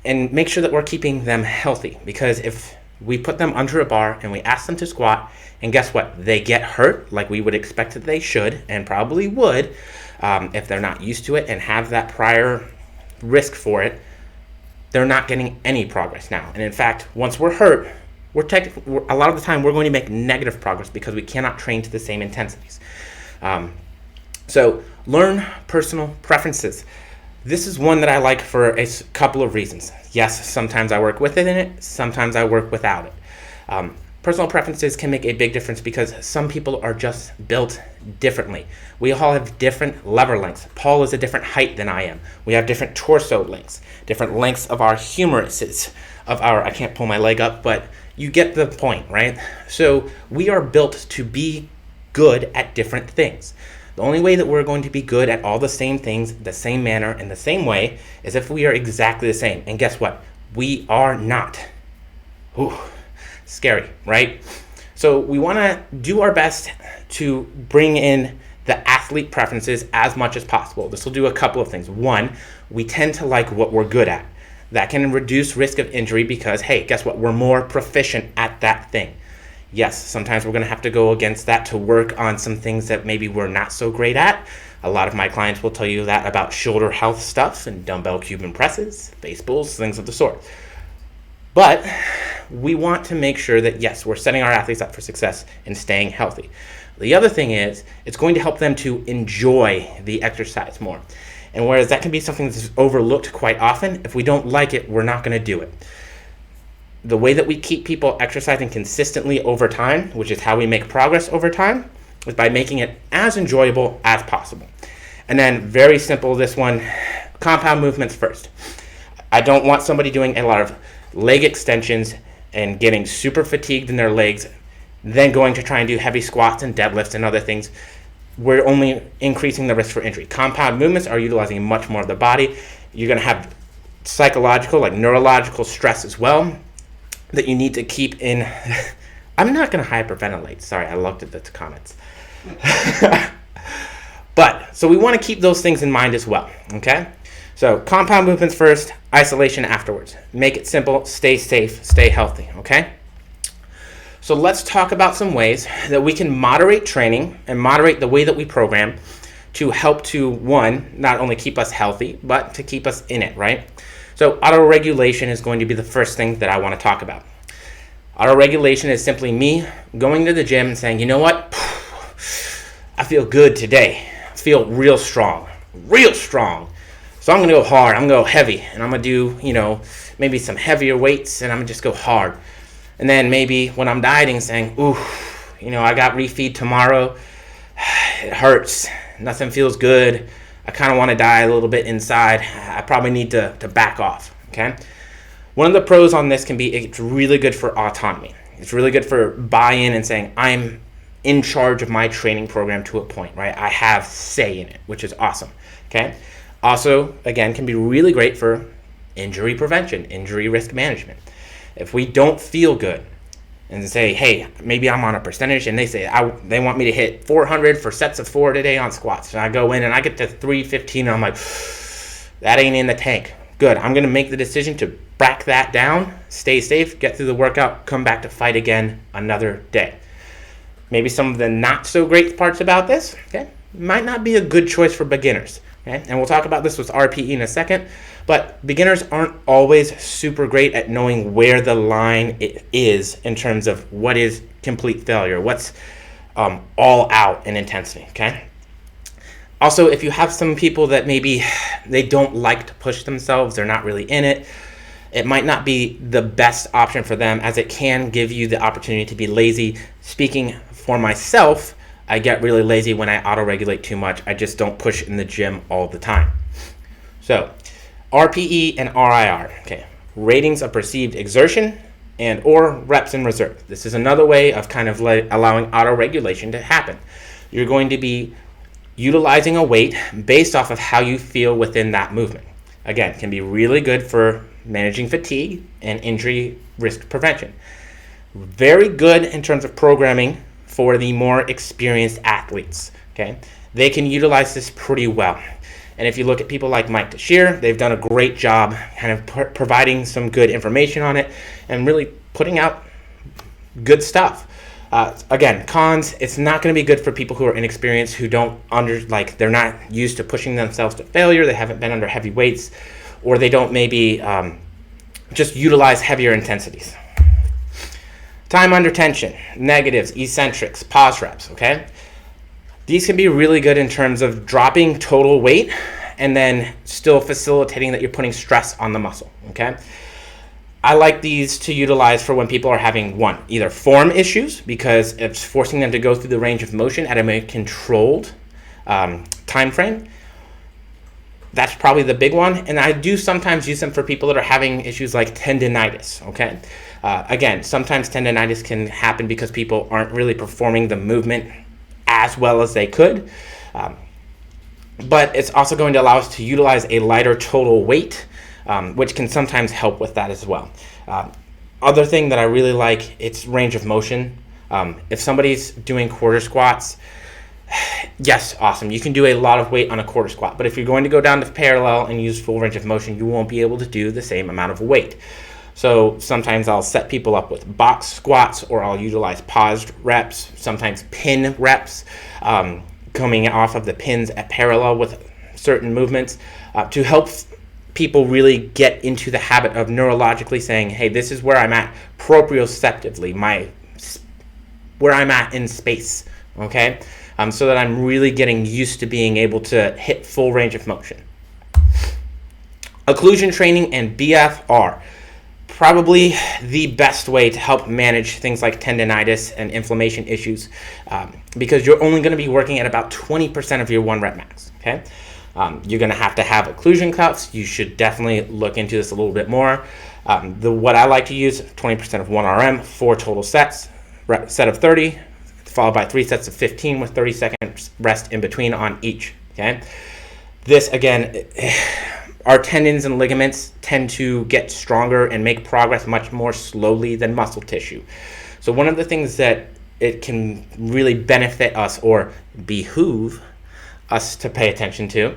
and make sure that we're keeping them healthy. Because if we put them under a bar and we ask them to squat, and guess what? They get hurt like we would expect that they should and probably would if they're not used to it and have that prior risk for it. They're not getting any progress now. And in fact, once we're hurt, a lot of the time we're going to make negative progress because we cannot train to the same intensities. So learn personal preferences. This is one that I like for a couple of reasons. Yes, sometimes I work with it in it, sometimes I work without it. Personal preferences can make a big difference because some people are just built differently. We all have different lever lengths. Paul is a different height than I am. We have different torso lengths, different lengths of our humeruses, I can't pull my leg up, but you get the point, right? So we are built to be good at different things. The only way that we're going to be good at all the same things, the same manner, and the same way is if we are exactly the same. And guess what? We are not. Ooh, scary, right? So we want to do our best to bring in the athlete preferences as much as possible. This will do a couple of things. One, we tend to like what we're good at. That can reduce risk of injury because, hey, guess what? We're more proficient at that thing. Yes, sometimes we're going to have to go against that to work on some things that maybe we're not so great at, A lot of my clients will tell you that about shoulder health stuff and dumbbell Cuban presses, face pulls, things of the sort. But we want to make sure that, yes, we're setting our athletes up for success and staying healthy. The other thing is, it's going to help them to enjoy the exercise more. And whereas that can be something that's overlooked quite often, if we don't like it, we're not going to do it. The way that we keep people exercising consistently over time, which is how we make progress over time, is by making it as enjoyable as possible. And then, very simple, this one, compound movements first. I don't want somebody doing a lot of leg extensions and getting super fatigued in their legs, then going to try and do heavy squats and deadlifts and other things. We're only increasing the risk for injury. Compound movements are utilizing much more of the body. You're going to have psychological, like neurological stress as well that you need to keep in. I'm not going to hyperventilate. Sorry, I looked at the comments. But, so we want to keep those things in mind as well, okay? So, compound movements first, isolation afterwards. Make it simple, stay safe, stay healthy, okay? So let's talk about some ways that we can moderate training and moderate the way that we program to help to, one, not only keep us healthy, but to keep us in it, right? So auto-regulation is going to be the first thing that I want to talk about. Auto-regulation is simply me going to the gym and saying, you know what? I feel good today. I feel real strong. So I'm going to go hard. I'm going to go heavy. And I'm going to do, maybe some heavier weights, and I'm going to just go hard. And then maybe when I'm dieting, saying, ooh, I got refeed tomorrow. It hurts. Nothing feels good. I kind of want to die a little bit inside. I probably need to back off, okay? One of the pros on this can be it's really good for autonomy. It's really good for buy-in and saying, I'm in charge of my training program to a point, right? I have say in it, which is awesome, okay? Also, again, can be really great for injury prevention, injury risk management. If we don't feel good and say, hey, maybe I'm on a percentage, and they say they want me to hit 400 for sets of 4 today on squats, and I go in and I get to 315, and I'm like, that ain't in the tank. Good, I'm going to make the decision to back that down, stay safe, get through the workout, come back to fight again another day. Maybe some of the not so great parts about this, okay, might not be a good choice for beginners. Okay? And we'll talk about this with RPE in a second, but beginners aren't always super great at knowing where the line is in terms of what is complete failure, what's all out in intensity, okay? Also, if you have some people that maybe they don't like to push themselves, they're not really in it, it might not be the best option for them, as it can give you the opportunity to be lazy. Speaking for myself, I get really lazy when I auto-regulate too much. I just don't push in the gym all the time. So, RPE and RIR, okay, ratings of perceived exertion and or reps in reserve. This is another way of kind of allowing auto-regulation to happen. You're going to be utilizing a weight based off of how you feel within that movement. Again, can be really good for managing fatigue and injury risk prevention. Very good in terms of programming for the more experienced athletes, okay? They can utilize this pretty well. And if you look at people like Mike Teixeira, they've done a great job kind of providing some good information on it and really putting out good stuff. Again, cons, it's not going to be good for people who are inexperienced, who they're not used to pushing themselves to failure, they haven't been under heavy weights, or they don't maybe just utilize heavier intensities. Time under tension, negatives, eccentrics, pause reps, okay? These can be really good in terms of dropping total weight and then still facilitating that you're putting stress on the muscle, okay? I like these to utilize for when people are having, one, either form issues, because it's forcing them to go through the range of motion at a more controlled time frame. That's probably the big one. And I do sometimes use them for people that are having issues like tendinitis, okay? Again, sometimes tendinitis can happen because people aren't really performing the movement as well as they could. But it's also going to allow us to utilize a lighter total weight, which can sometimes help with that as well. Other thing that I really like, it's range of motion. If somebody's doing quarter squats, yes, awesome. You can do a lot of weight on a quarter squat, but if you're going to go down to parallel and use full range of motion, you won't be able to do the same amount of weight. So sometimes I'll set people up with box squats, or I'll utilize paused reps, sometimes pin reps, coming off of the pins at parallel with certain movements to help people really get into the habit of neurologically saying, hey, this is where I'm at proprioceptively, where I'm at in space, okay? So that I'm really getting used to being able to hit full range of motion. Occlusion training and BF are probably the best way to help manage things like tendinitis and inflammation issues because you're only going to be working at about 20% of your 1 rep max, okay? You're going to have occlusion cuffs. You should definitely look into this a little bit more. What I like to use, 20% of 1 RM, 4 total sets, set of 30, followed by 3 sets of 15 with 30 seconds rest in between on each, okay? This, again, our tendons and ligaments tend to get stronger and make progress much more slowly than muscle tissue. So one of the things that it can really benefit us or behoove us to pay attention to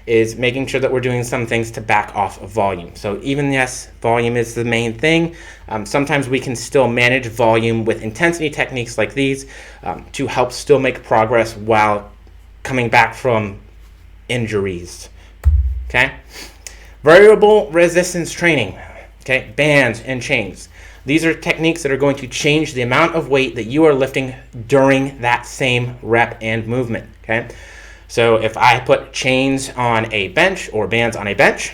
is making sure that we're doing some things to back off of volume. So even yes, volume is the main thing. Sometimes we can still manage volume with intensity techniques like these to help still make progress while coming back from injuries. Okay? Variable resistance training. Okay? Bands and chains. These are techniques that are going to change the amount of weight that you are lifting during that same rep and movement. Okay? So if I put chains on a bench or bands on a bench,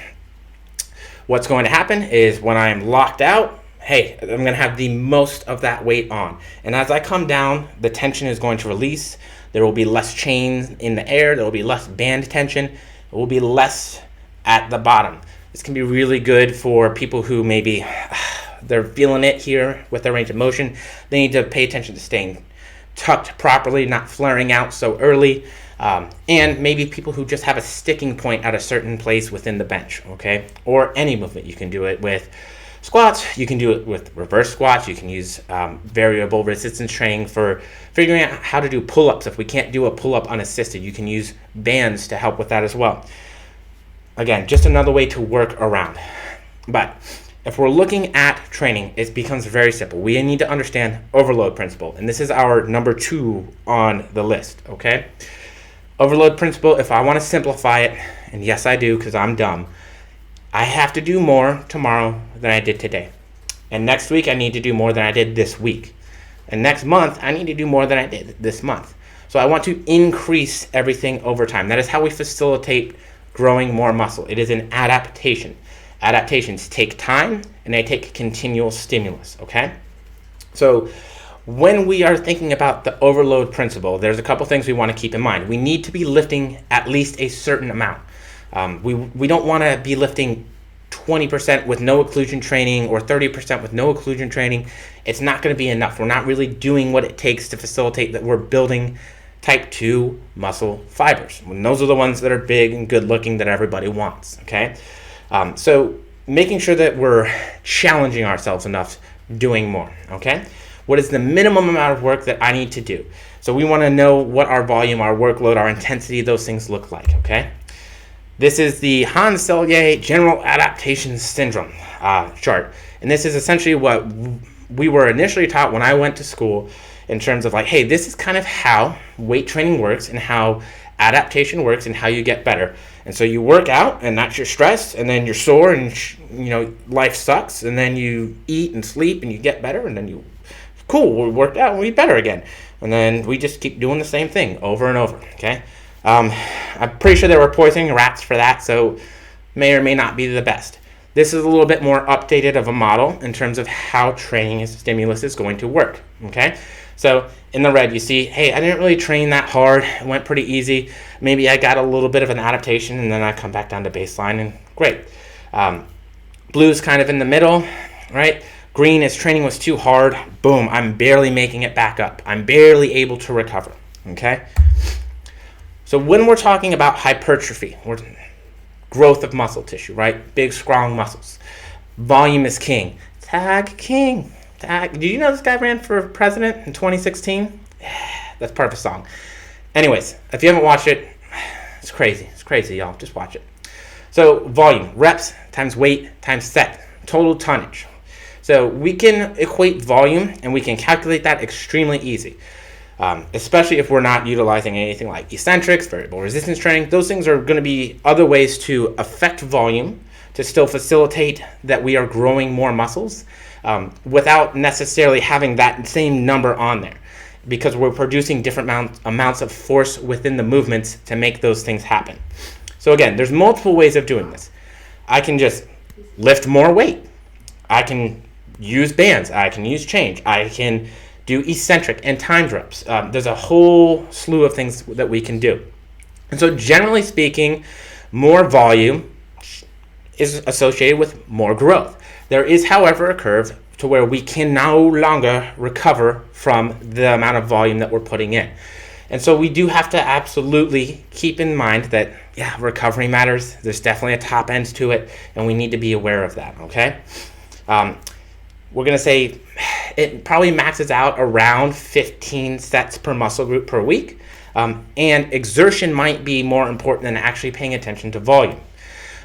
what's going to happen is when I'm locked out, hey, I'm going to have the most of that weight on. And as I come down, the tension is going to release. There will be less chains in the air. There will be less band tension. It will be less at the bottom. This can be really good for people who maybe they're feeling it here with their range of motion. They need to pay attention to staying tucked properly, not flaring out so early. And maybe people who just have a sticking point at a certain place within the bench, okay? Or any movement. You can do it with squats. You can do it with reverse squats. You can use variable resistance training for figuring out how to do pull-ups. If we can't do a pull-up unassisted, you can use bands to help with that as well. Again, just another way to work around. But if we're looking at training, it becomes very simple. We need to understand overload principle. And this is our number 2 on the list, okay? Overload principle, if I want to simplify it, and yes I do because I'm dumb, I have to do more tomorrow than I did today. And next week I need to do more than I did this week. And next month I need to do more than I did this month. So I want to increase everything over time. That is how we facilitate growing more muscle. It is an adaptation. Adaptations take time and they take continual stimulus, okay? So when we are thinking about the overload principle, there's a couple things we want to keep in mind. We need to be lifting at least a certain amount. We don't want to be lifting 20% with no occlusion training or 30% with no occlusion training. It's not going to be enough. We're not really doing what it takes to facilitate that we're building type 2 muscle fibers. And those are the ones that are big and good looking that everybody wants, okay? So making sure that we're challenging ourselves enough doing more, okay? What is the minimum amount of work that I need to do? So we want to know what our volume, our workload, our intensity, those things look like, okay? This is the Hans-Selye General Adaptation Syndrome chart. And this is essentially what we were initially taught when I went to school in terms of like, hey, this is kind of how weight training works and how adaptation works and how you get better. And so you work out and that's your stress, and then you're sore and life sucks, and then you eat and sleep and you get better, and then cool, we worked out and we better again. And then we just keep doing the same thing over and over, okay? I'm pretty sure they were poisoning rats for that, so may or may not be the best. This is a little bit more updated of a model in terms of how training as stimulus is going to work, okay? So in the red, you see, hey, I didn't really train that hard. It went pretty easy. Maybe I got a little bit of an adaptation, and then I come back down to baseline, and great. Blue's kind of in the middle, right? Green is training was too hard. Boom, I'm barely making it back up. I'm barely able to recover, okay? So when we're talking about hypertrophy, or growth of muscle tissue, right? Big, strong muscles. Volume is king. Tag king. Tag. Did you know this guy ran for president in 2016? That's part of a song. Anyways, if you haven't watched it, it's crazy. It's crazy, y'all. Just watch it. So volume, reps times weight times set, total tonnage. So we can equate volume and we can calculate that extremely easy. especially if we're not utilizing anything like eccentrics, variable resistance training. Those things are going to be other ways to affect volume to still facilitate that we are growing more muscles without necessarily having that same number on there, because we're producing different amounts of force within the movements to make those things happen. So again, there's multiple ways of doing this. I can just lift more weight. I can use bands. I can use change. I can do eccentric and timed reps. There's a whole slew of things that we can do. And so generally speaking, more volume is associated with more growth. There is, however, a curve to where we can no longer recover from the amount of volume that we're putting in. And so we do have to absolutely keep in mind that, recovery matters. There's definitely a top end to it, and we need to be aware of that, okay? We're going to say it probably maxes out around 15 sets per muscle group per week, and exertion might be more important than actually paying attention to volume.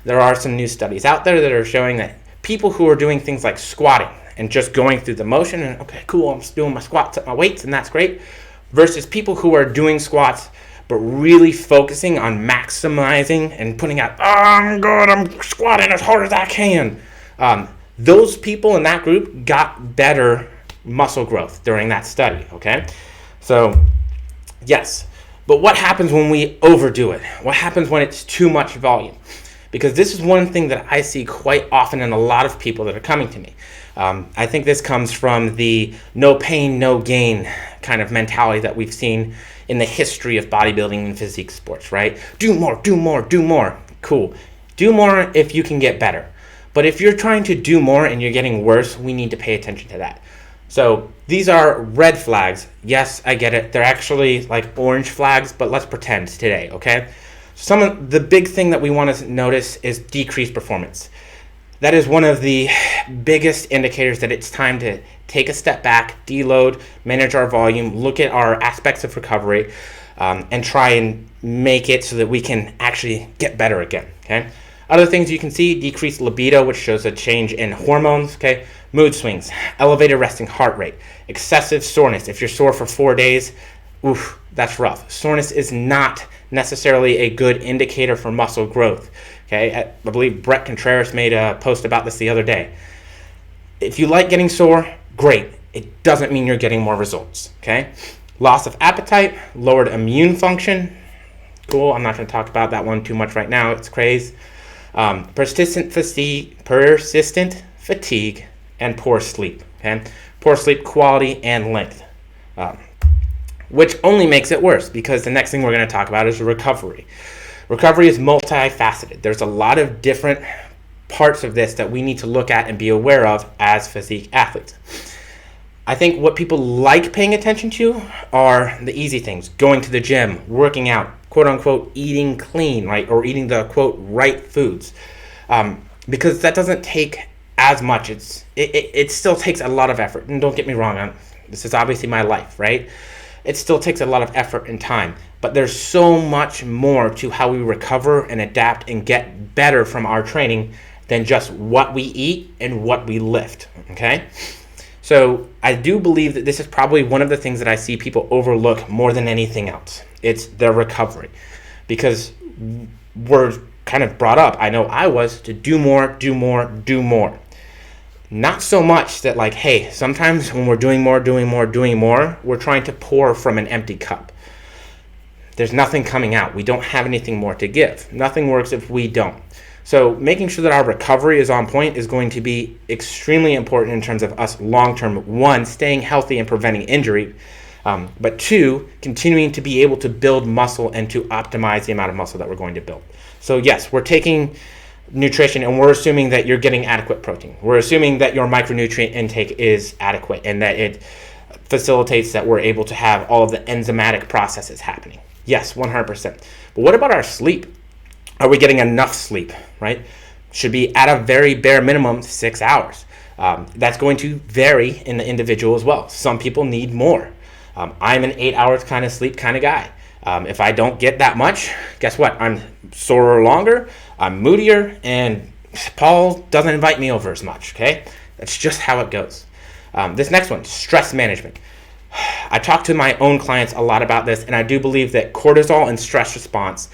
There are some new studies out there that are showing that people who are doing things like squatting and just going through the motion and, okay, cool, I'm just doing my squats at my weights and that's great, versus people who are doing squats but really focusing on maximizing and putting out, I'm good, I'm squatting as hard as I can. Those people in that group got better muscle growth during that study, okay? So, yes. But what happens when we overdo it? What happens when it's too much volume? Because this is one thing that I see quite often in a lot of people that are coming to me. I think this comes from the no pain, no gain kind of mentality that we've seen in the history of bodybuilding and physique sports, right? Do more, do more, do more. Cool. Do more if you can get better. But if you're trying to do more and you're getting worse, we need to pay attention to that. So these are red flags. Yes, I get it. They're actually like orange flags, but let's pretend today, okay? Some of the big thing that we want to notice is decreased performance. That is one of the biggest indicators that it's time to take a step back, deload, manage our volume, look at our aspects of recovery, and try and make it so that we can actually get better again, okay? Other things you can see, decreased libido, which shows a change in hormones, okay? Mood swings, elevated resting heart rate, excessive soreness. If you're sore for 4 days, oof, that's rough. Soreness is not necessarily a good indicator for muscle growth, okay? I believe Brett Contreras made a post about this the other day. If you like getting sore, great. It doesn't mean you're getting more results, okay? Loss of appetite, lowered immune function. Cool, I'm not going to talk about that one too much right now. It's crazy. Persistent fatigue, and poor sleep, okay? Poor sleep quality and length, which only makes it worse because the next thing we're going to talk about is recovery. Recovery is multifaceted. There's a lot of different parts of this that we need to look at and be aware of as physique athletes. I think what people like paying attention to are the easy things, going to the gym, working out, quote unquote, eating clean, right? Or eating the quote right foods. Because that doesn't take as much. It still takes a lot of effort. And don't get me wrong, this is obviously my life, right? It still takes a lot of effort and time. But there's so much more to how we recover and adapt and get better from our training than just what we eat and what we lift, okay? So I do believe that this is probably one of the things that I see people overlook more than anything else. It's their recovery. Because we're kind of brought up, I know I was, to do more, do more, do more. Not so much that like, hey, sometimes when we're doing more, we're trying to pour from an empty cup. There's nothing coming out. We don't have anything more to give. Nothing works if we don't. So making sure that our recovery is on point is going to be extremely important in terms of us long-term, one, staying healthy and preventing injury, but two, continuing to be able to build muscle and to optimize the amount of muscle that we're going to build. So yes, we're taking nutrition and we're assuming that you're getting adequate protein. We're assuming that your micronutrient intake is adequate and that it facilitates that we're able to have all of the enzymatic processes happening. Yes, 100%. But what about our sleep? Are we getting enough sleep, right? Should be at a very bare minimum 6 hours. That's going to vary in the individual as well. Some people need more. I'm an 8 hours kind of sleep kind of guy. If I don't get that much, guess what? I'm sorer longer, I'm moodier, and Paul doesn't invite me over as much, okay? That's just how it goes. This next one, stress management. I talk to my own clients a lot about this, and I do believe that cortisol and stress response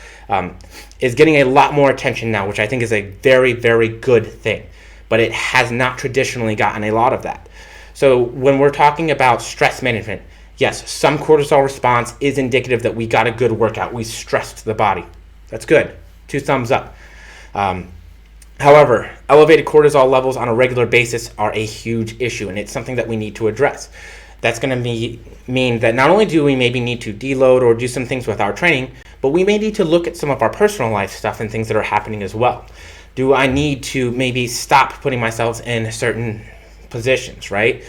is getting a lot more attention now, which I think is a very, very good thing. But it has not traditionally gotten a lot of that. So when we're talking about stress management, yes, some cortisol response is indicative that we got a good workout. We stressed the body. That's good. 2 thumbs up. However, elevated cortisol levels on a regular basis are a huge issue, and it's something that we need to address. That's going to mean that not only do we maybe need to deload or do some things with our training, but we may need to look at some of our personal life stuff and things that are happening as well. Do I need to maybe stop putting myself in certain positions, right?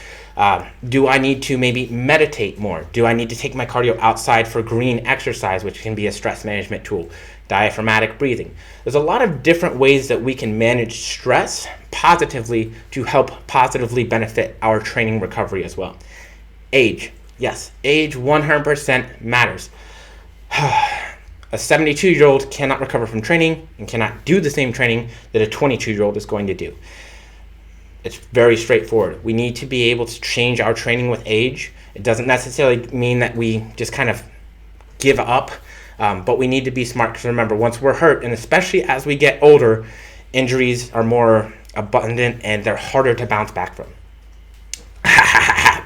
Do I need to maybe meditate more? Do I need to take my cardio outside for green exercise, which can be a stress management tool? Diaphragmatic breathing. There's a lot of different ways that we can manage stress positively to help positively benefit our training recovery as well. Age. Yes, age 100% matters. A 72-year-old cannot recover from training and cannot do the same training that a 22-year-old is going to do. It's very straightforward. We need to be able to change our training with age. It doesn't necessarily mean that we just kind of give up, but we need to be smart, because remember, once we're hurt, and especially as we get older, injuries are more abundant and they're harder to bounce back from.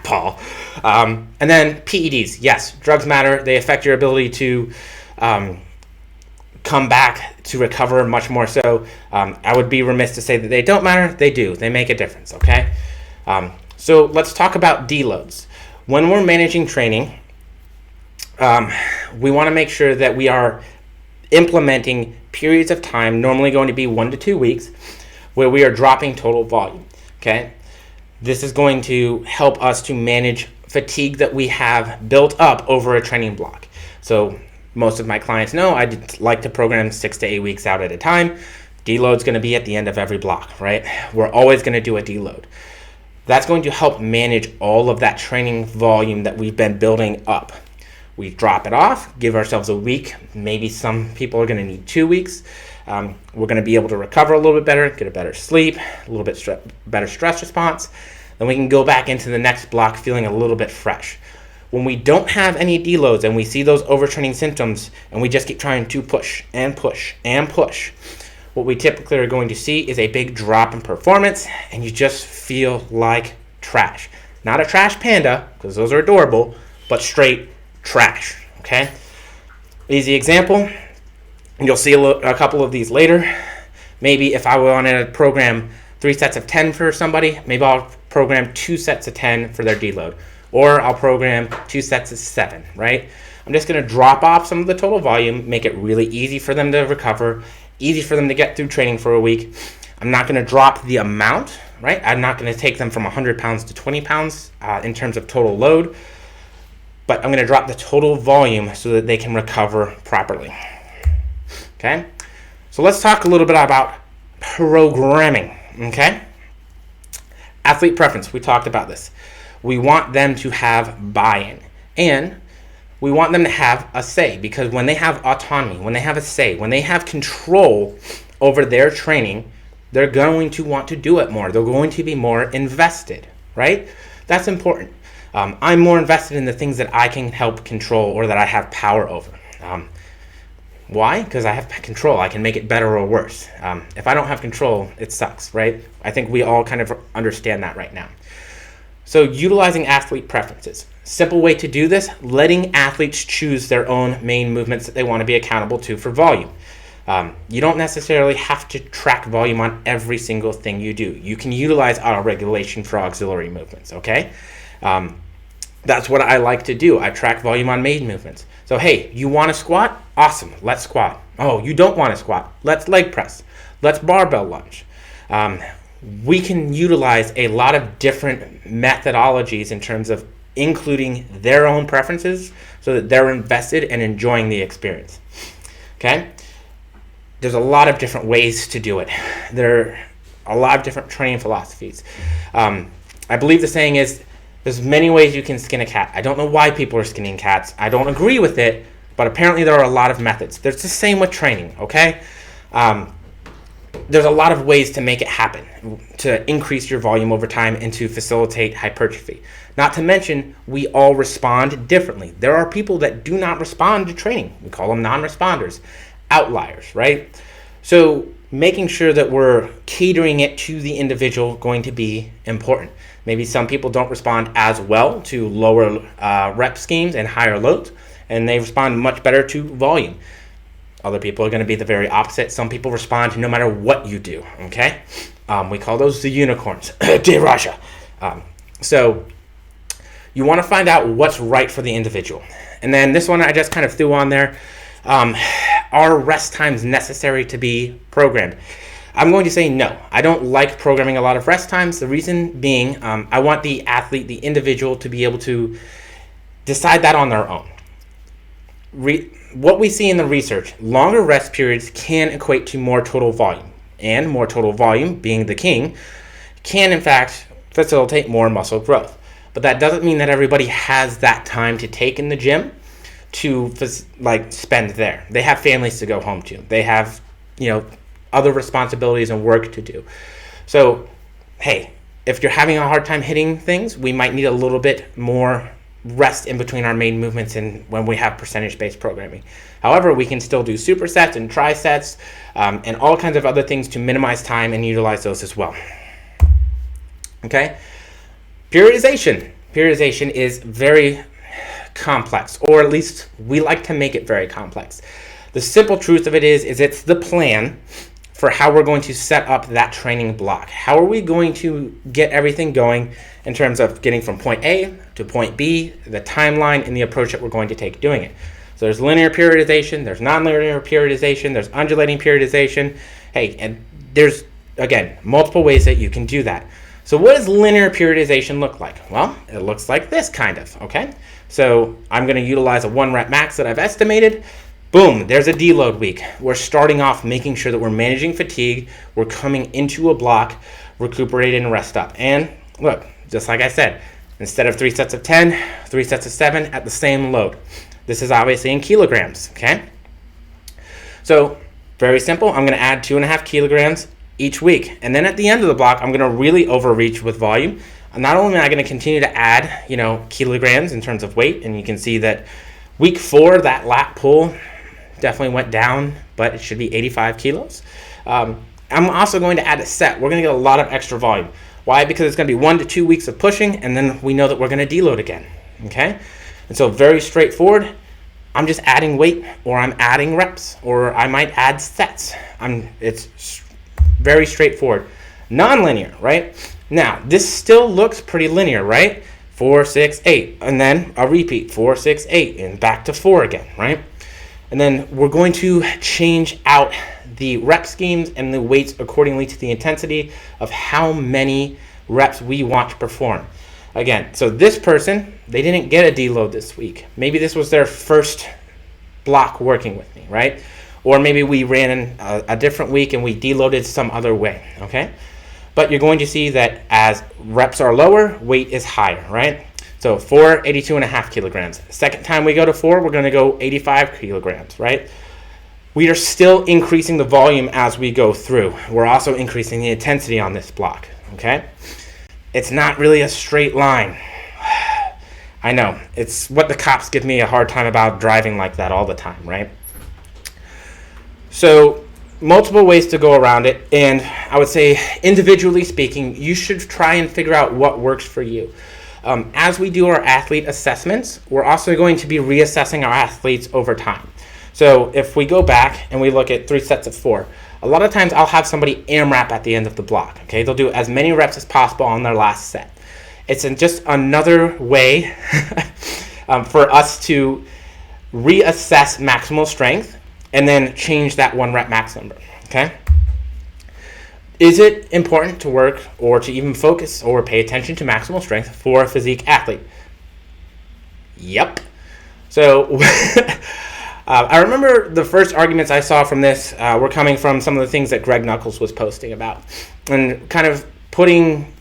Paul. And then PEDs. Yes, drugs matter. They affect your ability to come back, to recover much more so. I would be remiss to say that they don't matter. They do. They make a difference, okay? So let's talk about deloads. When we're managing training, we want to make sure that we are implementing periods of time, normally going to be 1 to 2 weeks, where we are dropping total volume, okay? This is going to help us to manage fatigue that we have built up over a training block. So most of my clients know I like to program 6 to 8 weeks out at a time. Deload's going to be at the end of every block, right? We're always going to do a deload. That's going to help manage all of that training volume that we've been building up. We drop it off, give ourselves a week. Maybe some people are going to need 2 weeks. We're going to be able to recover a little bit better, get a better sleep, a little bit better stress response. Then we can go back into the next block feeling a little bit fresh. When we don't have any deloads and we see those overtraining symptoms and we just keep trying to push and push and push, what we typically are going to see is a big drop in performance, and you just feel like trash. Not a trash panda, because those are adorable, but straight trash, okay? Easy example, and you'll see a couple of these later. Maybe if I want to program 3 sets of 10 for somebody, maybe I'll program 2 sets of 10 for their deload. Or I'll program 2 sets of 7, right? I'm just going to drop off some of the total volume, make it really easy for them to recover, easy for them to get through training for a week. I'm not going to drop the amount, right? I'm not going to take them from 100 pounds to 20 pounds in terms of total load, but I'm going to drop the total volume so that they can recover properly. Okay? So let's talk a little bit about programming, okay? Athlete preference, we talked about this. We want them to have buy-in, and we want them to have a say, because when they have autonomy, when they have a say, when they have control over their training, they're going to want to do it more. They're going to be more invested, right? That's important. I'm more invested in the things that I can help control or that I have power over. Why? Because I have control. I can make it better or worse. If I don't have control, it sucks, right? I think we all kind of understand that right now. So utilizing athlete preferences. Simple way to do this, letting athletes choose their own main movements that they want to be accountable to for volume. You don't necessarily have to track volume on every single thing you do. You can utilize auto-regulation for auxiliary movements, okay? That's what I like to do. I track volume on main movements. So hey, you want to squat? Awesome, let's squat. Oh, you don't want to squat? Let's leg press. Let's barbell lunge. We can utilize a lot of different methodologies in terms of including their own preferences so that they're invested and enjoying the experience. Okay? There's a lot of different ways to do it. There are a lot of different training philosophies. I believe the saying is, there's many ways you can skin a cat. I don't know why people are skinning cats. I don't agree with it, but apparently there are a lot of methods. There's the same with training, okay? there's a lot of ways to make it happen, to increase your volume over time and to facilitate hypertrophy. Not to mention, we all respond differently. There are people that do not respond to training. We call them non-responders, outliers, right? So making sure that we're catering it to the individual going to be important. Maybe some people don't respond as well to lower rep schemes and higher loads, and they respond much better to volume. Other people are going to be the very opposite. Some people respond to no matter what you do, okay? We call those the unicorns. De Raja. So you want to find out what's right for the individual. And then this one I just kind of threw on there. Are rest times necessary to be programmed? I'm going to say no. I don't like programming a lot of rest times. The reason being, I want the athlete, the individual, to be able to decide that on their own. What we see in the research, longer rest periods can equate to more total volume. And more total volume, being the king, can in fact facilitate more muscle growth. But that doesn't mean that everybody has that time to take in the gym to spend there. They have families to go home to. They have, other responsibilities and work to do. So, hey, if you're having a hard time hitting things, we might need a little bit more rest in between our main movements and when we have percentage-based programming. However, we can still do supersets and trisets and all kinds of other things to minimize time and utilize those as well. Okay? Periodization. Periodization is very complex, or at least we like to make it very complex. The simple truth of it is it's the plan for how we're going to set up that training block. How are we going to get everything going in terms of getting from point A to point B, the timeline and the approach that we're going to take doing it. So there's linear periodization, there's nonlinear periodization, there's undulating periodization. Hey, and there's, again, multiple ways that you can do that. So what does linear periodization look like? Well, it looks like this kind of, okay? So I'm going to utilize a 1 rep max that I've estimated. Boom, there's a deload week. We're starting off making sure that we're managing fatigue. We're coming into a block, recuperate and rest up. And look, just like I said, instead of 3 sets of 10, 3 sets of 7 at the same load. This is obviously in kilograms, okay? So very simple. I'm going to add 2.5 kilograms each week. And then at the end of the block, I'm going to really overreach with volume. Not only am I going to continue to add, kilograms in terms of weight, and you can see that week 4, that lat pull definitely went down, but it should be 85 kilos. I'm also going to add a set. We're going to get a lot of extra volume. Why? Because it's going to be 1 to 2 weeks of pushing, and then we know that we're going to deload again, okay? And so very straightforward. I'm just adding weight, or I'm adding reps, or I might add sets. It's very straightforward. Non-linear, right? Now, this still looks pretty linear, right? 4, 6, 8, and then a repeat, 4, 6, 8, and back to 4 again, right? And then we're going to change out the rep schemes and the weights accordingly to the intensity of how many reps we want to perform. Again, so this person, they didn't get a deload this week. Maybe this was their first block working with me, right? Or maybe we ran a different week and we deloaded some other way, okay? But you're going to see that as reps are lower, weight is higher, right? So 4, 82.5 kilograms. Second time we go to 4, we're going to go 85 kilograms, right? We are still increasing the volume as we go through. We're also increasing the intensity on this block, okay? It's not really a straight line. I know. It's what the cops give me a hard time about, driving like that all the time, right? So multiple ways to go around it, and I would say individually speaking, you should try and figure out what works for you. As we do our athlete assessments, we're also going to be reassessing our athletes over time. So if we go back and we look at 3 sets of 4, a lot of times I'll have somebody AMRAP at the end of the block, okay? They'll do as many reps as possible on their last set. It's just another way for us to reassess maximal strength and then change that 1 rep max number, okay? Is it important to work or to even focus or pay attention to maximal strength for a physique athlete? Yep. So I remember the first arguments I saw from this were coming from some of the things that Greg Nuckols was posting about and kind of putting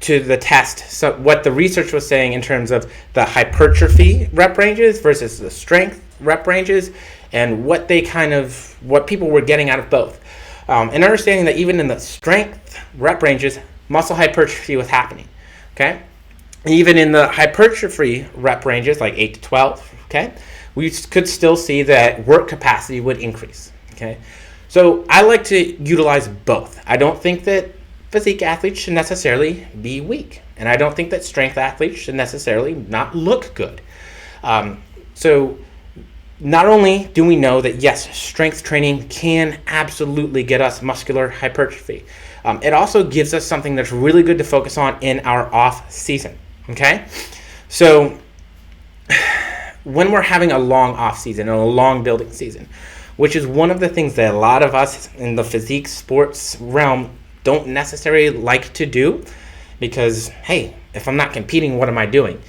to the test what the research was saying in terms of the hypertrophy rep ranges versus the strength rep ranges and what people were getting out of both. and understanding that even in the strength rep ranges, muscle hypertrophy was happening, okay? Even in the hypertrophy rep ranges, like 8 to 12, okay, we could still see that work capacity would increase, okay? So I like to utilize both. I don't think that physique athletes should necessarily be weak, and I don't think that strength athletes should necessarily not look good. So not only do we know that, yes, strength training can absolutely get us muscular hypertrophy, it also gives us something that's really good to focus on in our off season, okay? So when we're having a long off season and a long building season, which is one of the things that a lot of us in the physique sports realm don't necessarily like to do, because, hey, if I'm not competing, what am I doing?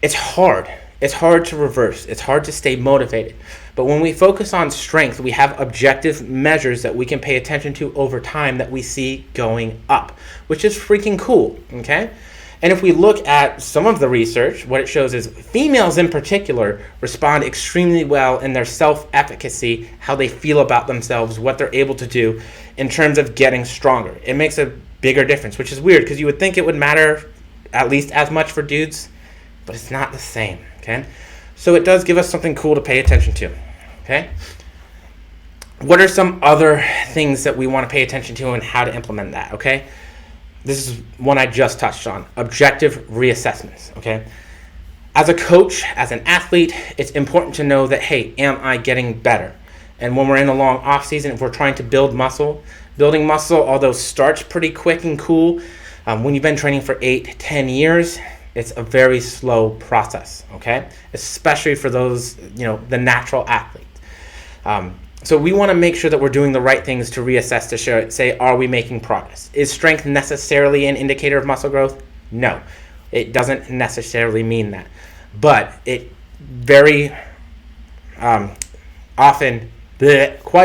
It's hard. It's hard to reverse. It's hard to stay motivated. But when we focus on strength, we have objective measures that we can pay attention to over time that we see going up, which is freaking cool, okay? And if we look at some of the research, what it shows is females in particular respond extremely well in their self-efficacy, how they feel about themselves, what they're able to do in terms of getting stronger. It makes a bigger difference, which is weird because you would think it would matter at least as much for dudes, but it's not the same, okay? So it does give us something cool to pay attention to, okay? What are some other things that we want to pay attention to and how to implement that, okay? This is one I just touched on, objective reassessments, okay? As a coach, as an athlete, it's important to know that, hey, am I getting better? And when we're in a long off season, if we're trying to build muscle, building muscle, although starts pretty quick and cool, when you've been training for 8, 10 years, it's a very slow process, okay? Especially for those, the natural athlete. So we want to make sure that we're doing the right things to reassess to say, are we making progress? Is strength necessarily an indicator of muscle growth? No, it doesn't necessarily mean that. But it very quite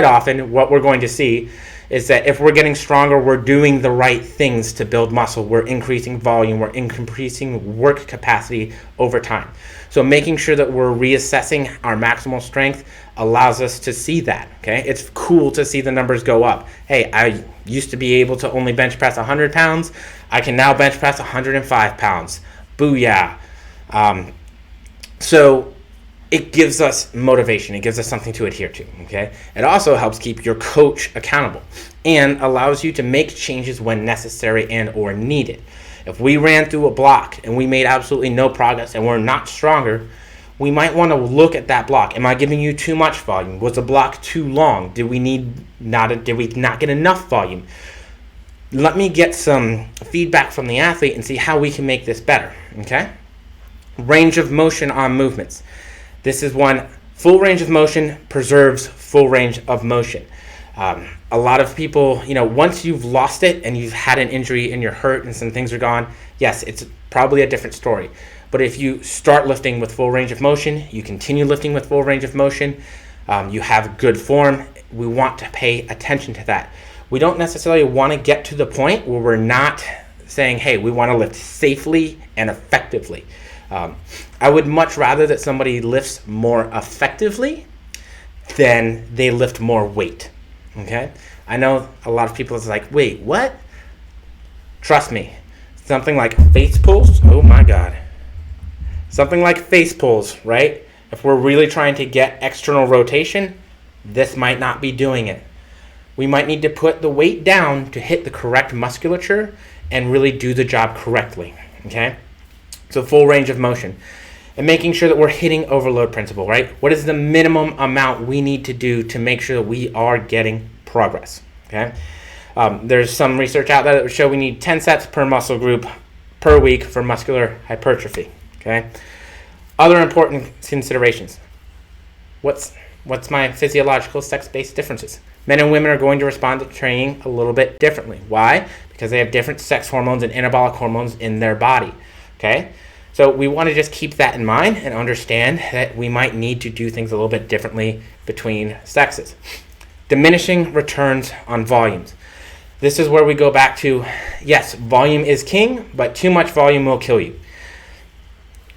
often, what we're going to see is that if we're getting stronger, we're doing the right things to build muscle. We're increasing volume. We're increasing work capacity over time. So making sure that we're reassessing our maximal strength allows us to see that, okay? It's cool to see the numbers go up. Hey, I used to be able to only bench press 100 pounds. I can now bench press 105 pounds. Booyah. So it gives us motivation. It gives us something to adhere to, okay? It also helps keep your coach accountable and allows you to make changes when necessary and or needed. If we ran through a block and we made absolutely no progress and we're not stronger, we might want to look at that block. Am I giving you too much volume? Was the block too long? Did we not get enough volume? Let me get some feedback from the athlete and see how we can make this better, okay? Range of motion on movements. This is one, full range of motion preserves full range of motion. A lot of people, once you've lost it and you've had an injury and you're hurt and some things are gone, yes, it's probably a different story. But if you start lifting with full range of motion, you continue lifting with full range of motion, you have good form, we want to pay attention to that. We don't necessarily want to get to the point where we're not saying, hey, we want to lift safely and effectively. I would much rather that somebody lifts more effectively than they lift more weight. Okay? I know a lot of people is like, wait, what? Trust me, something like face pulls, oh my God. Something like face pulls, right? If we're really trying to get external rotation, this might not be doing it. We might need to put the weight down to hit the correct musculature and really do the job correctly, okay? So full range of motion. And making sure that we're hitting overload principle, right? What is the minimum amount we need to do to make sure that we are getting progress, okay? There's some research out there that would show we need 10 sets per muscle group per week for muscular hypertrophy, okay? Other important considerations. What's my physiological sex-based differences? Men and women are going to respond to training a little bit differently. Why? Because they have different sex hormones and anabolic hormones in their body, okay? So we want to just keep that in mind and understand that we might need to do things a little bit differently between sexes. Diminishing returns on volumes. This is where we go back to, yes, volume is king, but too much volume will kill you.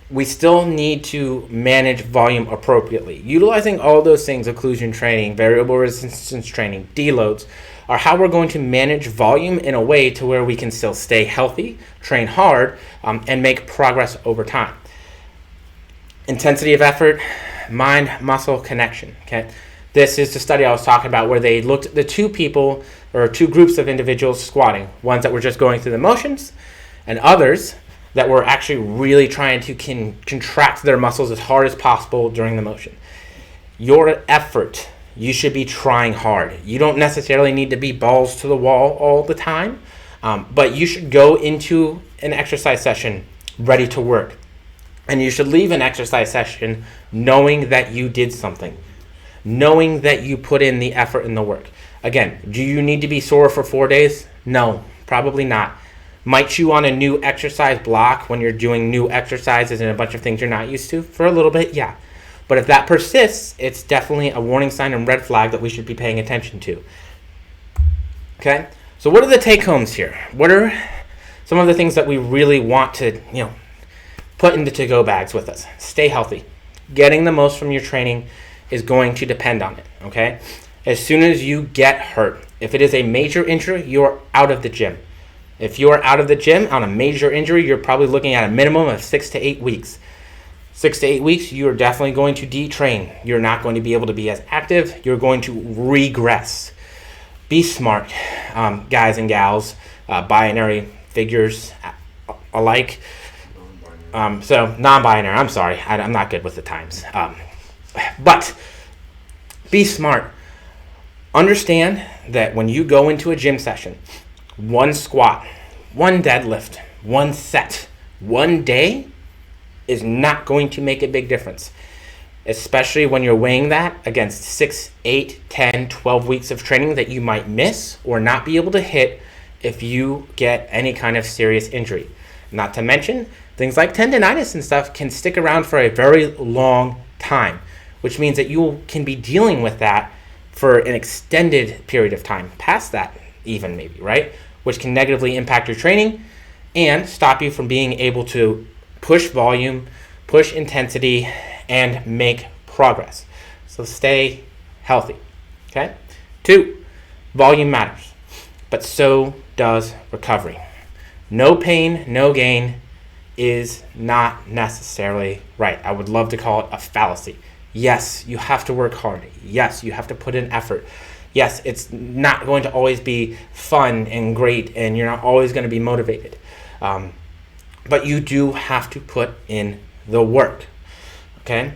we still need to manage volume appropriately. Utilizing all those things, occlusion training, variable resistance training, deloads, are how we're going to manage volume in a way to where we can still stay healthy, train hard, and make progress over time. Intensity of effort, mind-muscle connection, okay? This is the study I was talking about where they looked at the two people or two groups of individuals squatting, ones that were just going through the motions and others that were actually really trying to contract their muscles as hard as possible during the motion. Your effort, you should be trying hard. You don't necessarily need to be balls to the wall all the time, but you should go into an exercise session ready to work. And you should leave an exercise session knowing that you did something, knowing that you put in the effort and the work. Again, do you need to be sore for 4 days? No, probably not. Might you on a new exercise block when you're doing new exercises and a bunch of things you're not used to? For a little bit, yeah. But if that persists, it's definitely a warning sign and red flag that we should be paying attention to. Okay? So what are the take-homes here? What are some of the things that we really want to, put into to-go bags with us? Stay healthy. Getting the most from your training is going to depend on it, okay? As soon as you get hurt, if it is a major injury, you're out of the gym. If you are out of the gym on a major injury, you're probably looking at a minimum of 6 to 8 weeks. 6 to 8 weeks, you're definitely going to detrain. You're not going to be able to be as active. You're going to regress. Be smart, guys and gals, binary figures alike. So non-binary, I'm sorry, I'm not good with the times. But be smart. Understand that when you go into a gym session, one squat, one deadlift, one set, one day is not going to make a big difference, especially when you're weighing that against 6, 8, 10, 12 weeks of training that you might miss or not be able to hit if you get any kind of serious injury. Not to mention, things like tendonitis and stuff can stick around for a very long time, which means that you can be dealing with that for an extended period of time, past that even maybe, right? Which can negatively impact your training and stop you from being able to push volume, push intensity, and make progress. So stay healthy, okay? 2, volume matters, but so does recovery. No pain, no gain is not necessarily right. I would love to call it a fallacy. Yes, you have to work hard. Yes, you have to put in effort. Yes, it's not going to always be fun and great, and you're not always going to be motivated. But you do have to put in the work, okay?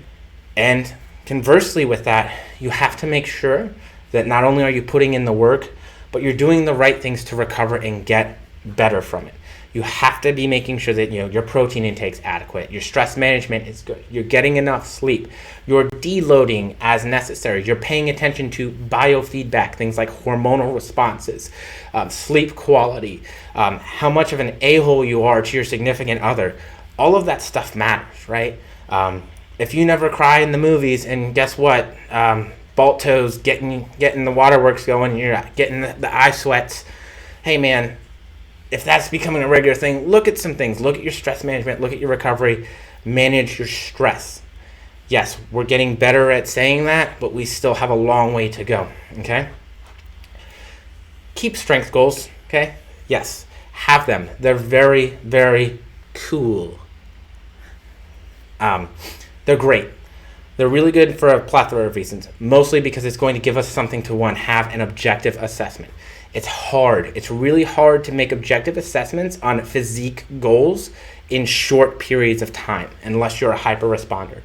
And conversely with that, you have to make sure that not only are you putting in the work, but you're doing the right things to recover and get better from it. You have to be making sure that your protein intake's adequate, your stress management is good, you're getting enough sleep, you're deloading as necessary, you're paying attention to biofeedback, things like hormonal responses, sleep quality, how much of an a-hole you are to your significant other. All of that stuff matters, right? If you never cry in the movies, and guess what? Balto's getting the waterworks going, you're getting the eye sweats. Hey man, if that's becoming a regular thing, look at some things. Look at your stress management. Look at your recovery. Manage your stress. Yes, we're getting better at saying that, but we still have a long way to go, okay? Keep strength goals, okay? Yes, have them. They're very, very cool. They're great. They're really good for a plethora of reasons, mostly because it's going to give us something to, one, have an objective assessment. It's hard. It's really hard to make objective assessments on physique goals in short periods of time, unless you're a hyper responder.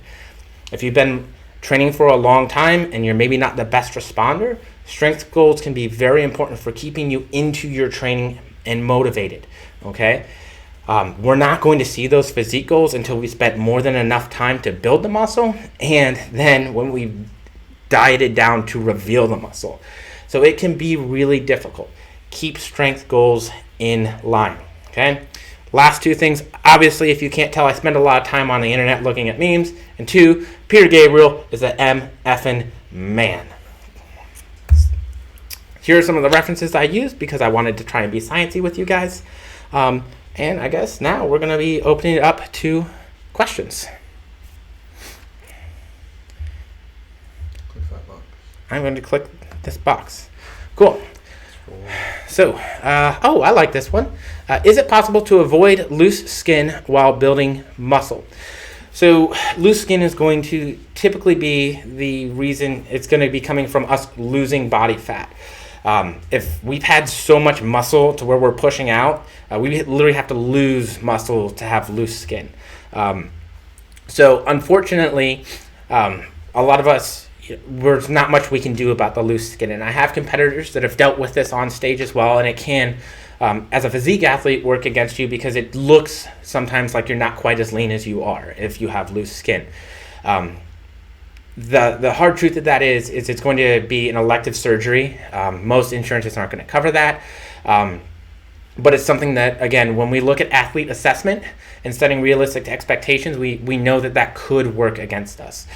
If you've been training for a long time and you're maybe not the best responder, strength goals can be very important for keeping you into your training and motivated, okay? We're not going to see those physique goals until we spent more than enough time to build the muscle, and then when we dieted down to reveal the muscle. So it can be really difficult. Keep strength goals in line, okay? Last 2 things. Obviously, if you can't tell, I spend a lot of time on the internet looking at memes. And 2, Peter Gabriel is a MFing man. Here are some of the references I used because I wanted to try and be sciencey with you guys. And I guess now we're going to be opening it up to questions? Click that box. I'm going to click this box. Cool. So, I like this one. Is it possible to avoid loose skin while building muscle? So loose skin is going to typically be the reason it's going to be coming from us losing body fat. If we've had so much muscle to where we're pushing out, we literally have to lose muscle to have loose skin. So unfortunately, a lot of us, there's not much we can do about the loose skin. And I have competitors that have dealt with this on stage as well, and it can, as a physique athlete, work against you because it looks sometimes like you're not quite as lean as you are if you have loose skin. The hard truth of that is it's going to be an elective surgery. Most insurances aren't going to cover that. But it's something that, again, when we look at athlete assessment and setting realistic expectations, we know that could work against us.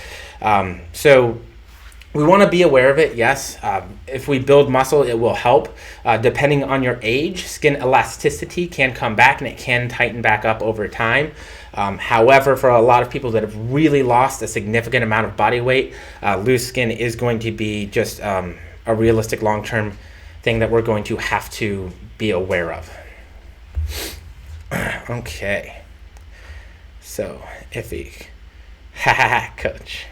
So we want to be aware of it, yes. If we build muscle, it will help. Depending on your age, skin elasticity can come back and it can tighten back up over time. However, for a lot of people that have really lost a significant amount of body weight, loose skin is going to be just a realistic long-term thing that we're going to have to be aware of. Okay. So, Iffy. Coach.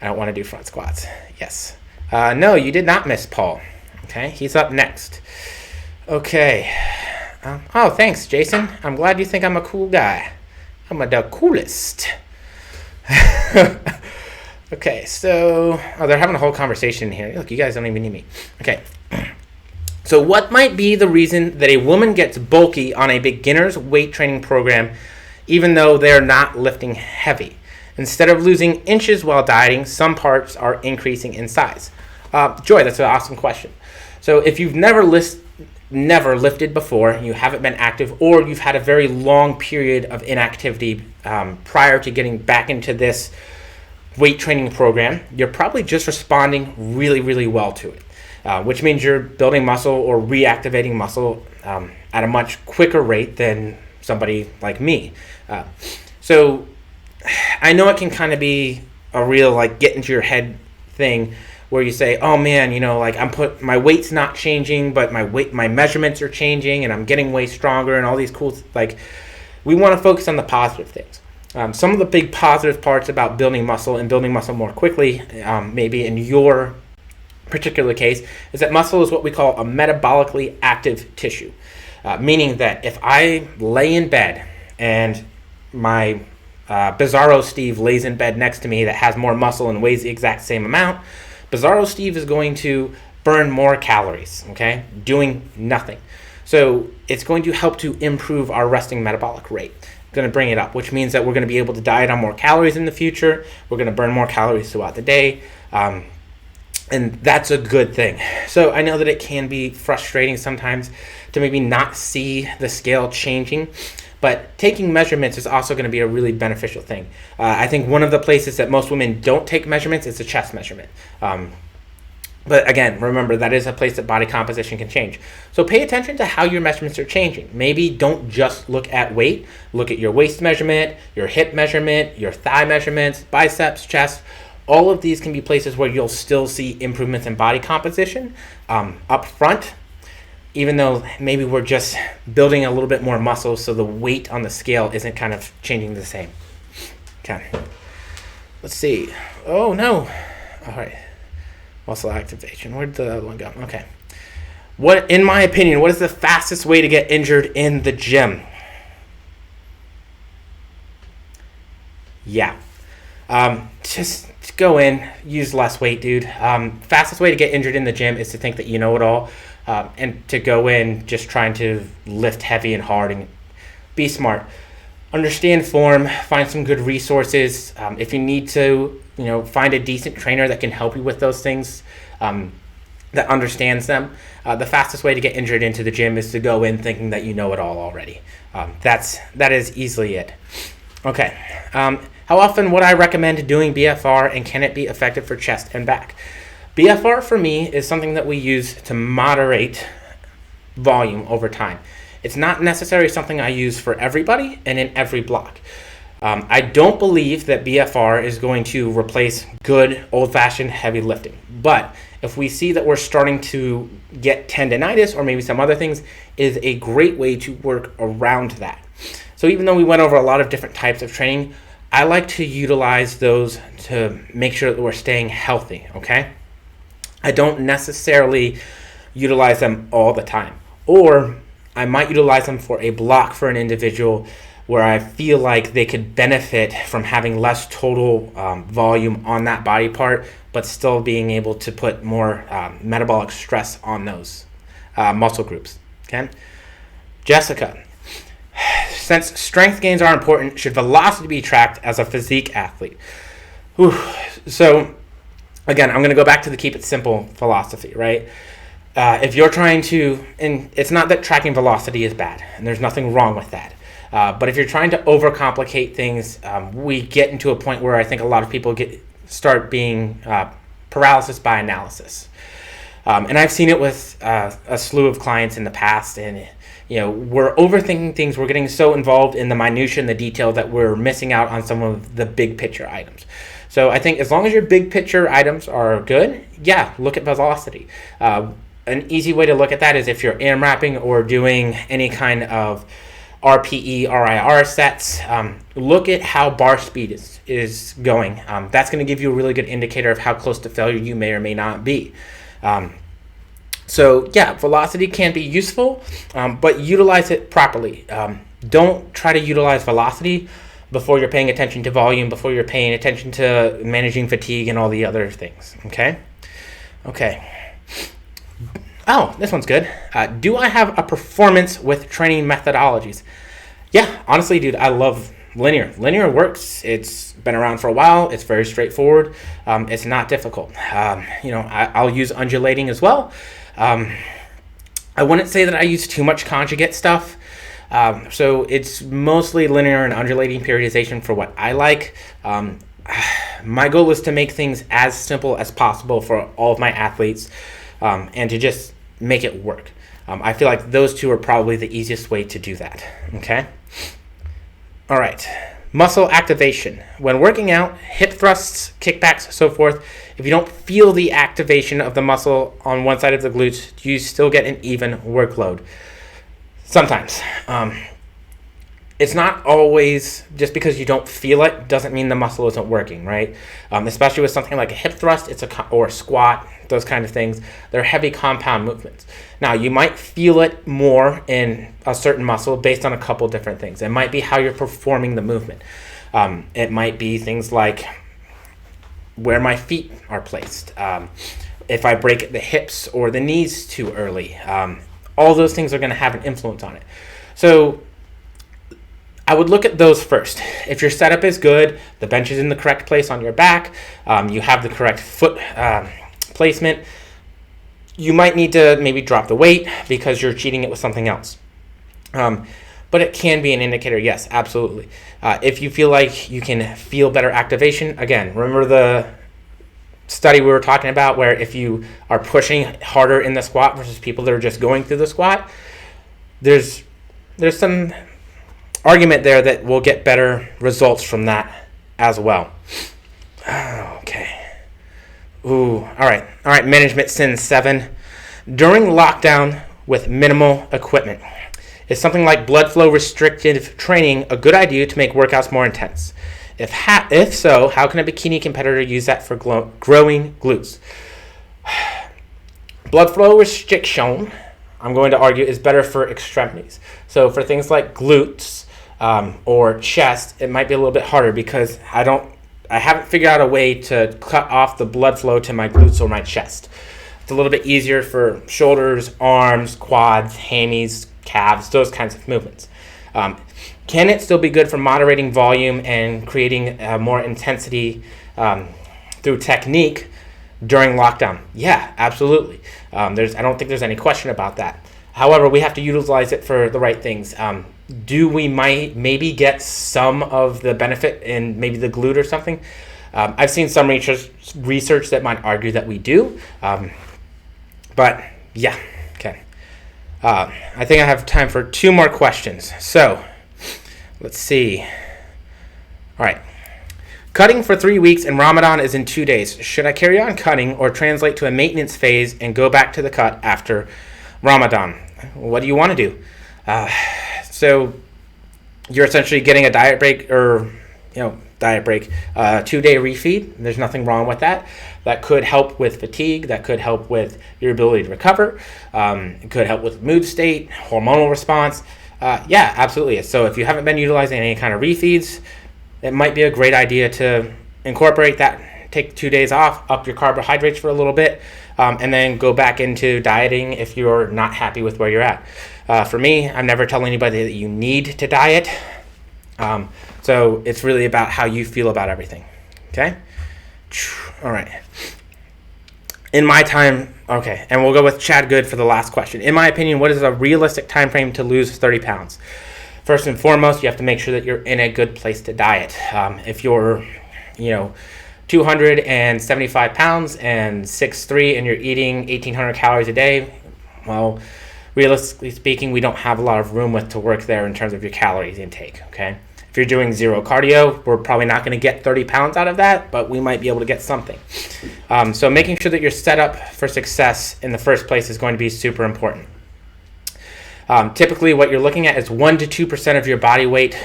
I don't want to do front squats. Yes. No, you did not miss Paul. Okay, he's up next. Okay. Thanks, Jason. I'm glad you think I'm a cool guy. I'm the coolest. Okay, so... they're having a whole conversation here. Look, you guys don't even need me. Okay. So what might be the reason that a woman gets bulky on a beginner's weight training program even though they're not lifting heavy? Instead of losing inches while dieting, some parts are increasing in size. Joy, that's an awesome question. So if you've never lifted before, you haven't been active, or you've had a very long period of inactivity prior to getting back into this weight training program, you're probably just responding really, really well to it, which means you're building muscle or reactivating muscle at a much quicker rate than somebody like me. So I know it can kind of be a real get into your head thing where you say, oh man, my weight's not changing, but my measurements are changing and I'm getting way stronger and all these cool, we want to focus on the positive things. Some of the big positive parts about building muscle and building muscle more quickly, maybe in your particular case, is that muscle is what we call a metabolically active tissue. Meaning that if I lay in bed and my Bizarro Steve lays in bed next to me that has more muscle and weighs the exact same amount, Bizarro Steve is going to burn more calories, okay, doing nothing. So it's going to help to improve our resting metabolic rate. It's going to bring it up, which means that we're going to be able to diet on more calories in the future. We're going to burn more calories throughout the day. And that's a good thing. So I know that it can be frustrating sometimes to maybe not see the scale changing, but taking measurements is also going to be a really beneficial thing. I think one of the places that most women don't take measurements is a chest measurement. But again, remember, that is a place that body composition can change. So pay attention to how your measurements are changing. Maybe don't just look at weight. Look at your waist measurement, your hip measurement, your thigh measurements, biceps, chest. All of these can be places where you'll still see improvements in body composition up front, even though maybe we're just building a little bit more muscle so the weight on the scale isn't kind of changing the same. Okay. Let's see. Oh, no. All right. Muscle activation. Where'd the other one go? Okay. What, in my opinion, what is the fastest way to get injured in the gym? Yeah. Just go in, use less weight, dude. Fastest way to get injured in the gym is to think that you know it all, and to go in just trying to lift heavy and hard and be smart. Understand form, find some good resources. If you need to, find a decent trainer that can help you with those things, that understands them. The fastest way to get injured into the gym is to go in thinking that you know it all already. That is easily it. Okay. How often would I recommend doing BFR, and can it be effective for chest and back? BFR for me is something that we use to moderate volume over time. It's not necessarily something I use for everybody and in every block. I don't believe that BFR is going to replace good old-fashioned heavy lifting. But if we see that we're starting to get tendonitis or maybe some other things, is a great way to work around that. So even though we went over a lot of different types of training, I like to utilize those to make sure that we're staying healthy, okay? I don't necessarily utilize them all the time. Or I might utilize them for a block for an individual where I feel like they could benefit from having less total volume on that body part, but still being able to put more metabolic stress on those muscle groups. Okay, Jessica, since strength gains are important, should velocity be tracked as a physique athlete? Whew. So again, I'm going to go back to the keep it simple philosophy, right? If you're trying to, and it's not that tracking velocity is bad, and there's nothing wrong with that. But if you're trying to overcomplicate things, we get into a point where I think a lot of people start being paralysis by analysis. And I've seen it with a slew of clients in the past, and we're overthinking things. We're getting so involved in the minutia and the detail that we're missing out on some of the big picture items. So I think as long as your big picture items are good, yeah, look at velocity. An easy way to look at that is if you're AMRAPing or doing any kind of RPE, RIR sets, look at how bar speed is going. That's going to give you a really good indicator of how close to failure you may or may not be. So yeah, velocity can be useful, but utilize it properly. Don't try to utilize velocity before you're paying attention to volume, before you're paying attention to managing fatigue and all the other things, okay? Okay. Oh, this one's good. Do I have a performance with training methodologies? Yeah, honestly, dude, I love linear. Linear works. It's been around for a while. It's very straightforward. It's not difficult. I'll use undulating as well. I wouldn't say that I use too much conjugate stuff. So it's mostly linear and undulating periodization for what I like. My goal is to make things as simple as possible for all of my athletes. And to just make it work. I feel like those two are probably the easiest way to do that, okay? All right, muscle activation. When working out, hip thrusts, kickbacks, so forth, if you don't feel the activation of the muscle on one side of the glutes, do you still get an even workload? Sometimes. It's not always, just because you don't feel it doesn't mean the muscle isn't working, right? Especially with something like a hip thrust, or a squat, those kind of things. They're heavy compound movements. Now, you might feel it more in a certain muscle based on a couple different things. It might be how you're performing the movement. It might be things like where my feet are placed. If I break the hips or the knees too early. All those things are going to have an influence on it. So I would look at those first. If your setup is good, the bench is in the correct place on your back, you have the correct foot placement, you might need to maybe drop the weight because you're cheating it with something else. But it can be an indicator, yes, absolutely. If you feel like you can feel better activation, again, remember the study we were talking about where if you are pushing harder in the squat versus people that are just going through the squat, there's some argument there that we'll get better results from that as well. Okay. Ooh, all right, management sin 7. During lockdown with minimal equipment, is something like blood flow restrictive training a good idea to make workouts more intense? If so, how can a bikini competitor use that for growing glutes? Blood flow restriction, I'm going to argue, is better for extremities. So for things like glutes or chest, it might be a little bit harder because I haven't figured out a way to cut off the blood flow to my glutes or my chest. It's a little bit easier for shoulders, arms, quads, hammies, calves, those kinds of movements. Can it still be good for moderating volume and creating more intensity through technique during lockdown? Yeah, absolutely. I don't think there's any question about that. However, we have to utilize it for the right things. Do we maybe get some of the benefit in maybe the glute or something? I've seen some research that might argue that we do. But yeah, okay. I think I have time for 2 more questions. So let's see. All right. Cutting for 3 weeks and Ramadan is in 2 days. Should I carry on cutting or translate to a maintenance phase and go back to the cut after Ramadan? What do you want to do? So you're essentially getting a diet break 2-day refeed. There's nothing wrong with that. That could help with fatigue. That could help with your ability to recover. It could help with mood state, hormonal response. Yeah, absolutely. So if you haven't been utilizing any kind of refeeds, it might be a great idea to incorporate that. Take 2 days off, up your carbohydrates for a little bit, and then go back into dieting if you're not happy with where you're at. For me, I'm never telling anybody that you need to diet. So it's really about how you feel about everything. Okay? All right. In my time, okay, and we'll go with Chad Good for the last question. In my opinion, what is a realistic time frame to lose 30 pounds? First and foremost, you have to make sure that you're in a good place to diet. If you're, 275 pounds and 6'3", and you're eating 1,800 calories a day, well, realistically speaking, we don't have a lot of room to work there in terms of your calories intake, okay? If you're doing zero cardio, we're probably not going to get 30 pounds out of that, but we might be able to get something. So making sure that you're set up for success in the first place is going to be super important. Typically, what you're looking at is 1 to 2% of your body weight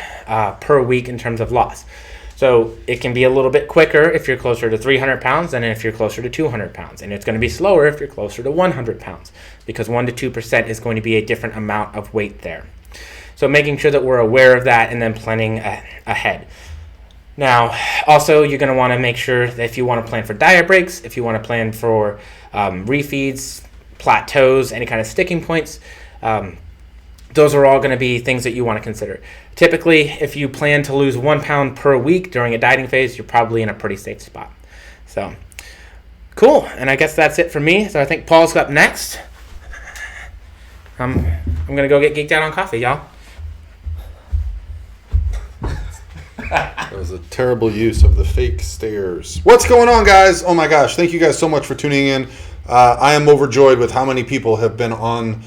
per week in terms of loss. So it can be a little bit quicker if you're closer to 300 pounds than if you're closer to 200 pounds. And it's going to be slower if you're closer to 100 pounds because 1 to 2% is going to be a different amount of weight there. So making sure that we're aware of that and then planning ahead. Now, also, you're going to want to make sure that if you want to plan for diet breaks, if you want to plan for refeeds, plateaus, any kind of sticking points, those are all going to be things that you want to consider. Typically, if you plan to lose 1 pound per week during a dieting phase, you're probably in a pretty safe spot. So, cool. And I guess that's it for me. So I think Paul's up next. I'm going to go get geeked out on coffee, y'all. That was a terrible use of the fake stairs. What's going on, guys? Oh my gosh, thank you guys so much for tuning in. I am overjoyed with how many people have been on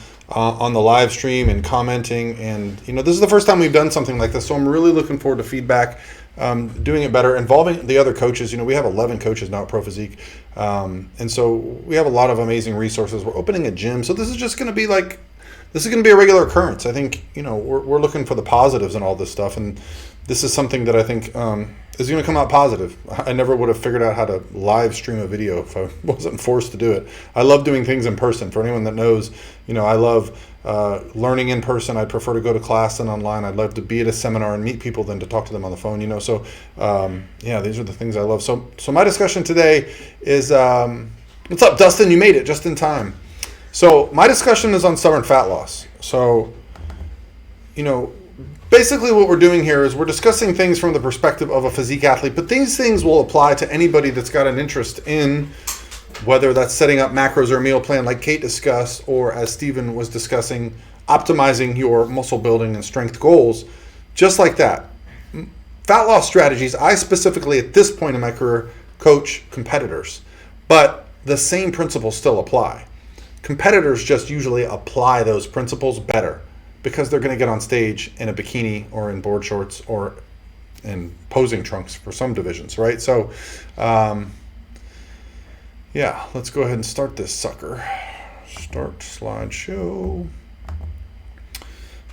the live stream and commenting, and this is the first time we've done something like this, so I'm really looking forward to feedback, doing it better, involving the other coaches. We have 11 coaches now at Pro Physique, and so we have a lot of amazing resources. We're opening a gym, so this is just going to be a regular occurrence. I think we're looking for the positives in all this stuff, and this is something that I think is going to come out positive. I never would have figured out how to live stream a video if I wasn't forced to do it. I love doing things in person. For anyone that knows, I love learning in person. I'd prefer to go to class than online. I'd love to be at a seminar and meet people than to talk to them on the phone. So these are the things I love. So my discussion today is, what's up, Dustin? You made it just in time. So my discussion is on stubborn fat loss. So, basically what we're doing here is we're discussing things from the perspective of a physique athlete, but these things will apply to anybody that's got an interest in whether that's setting up macros or a meal plan like Kait discussed, or as Steven was discussing, optimizing your muscle building and strength goals, just like that. Fat loss strategies, I specifically at this point in my career coach competitors, but the same principles still apply. Competitors just usually apply those principles better, because they're going to get on stage in a bikini or in board shorts or in posing trunks for some divisions, right? So, let's go ahead and start this sucker. Start slideshow.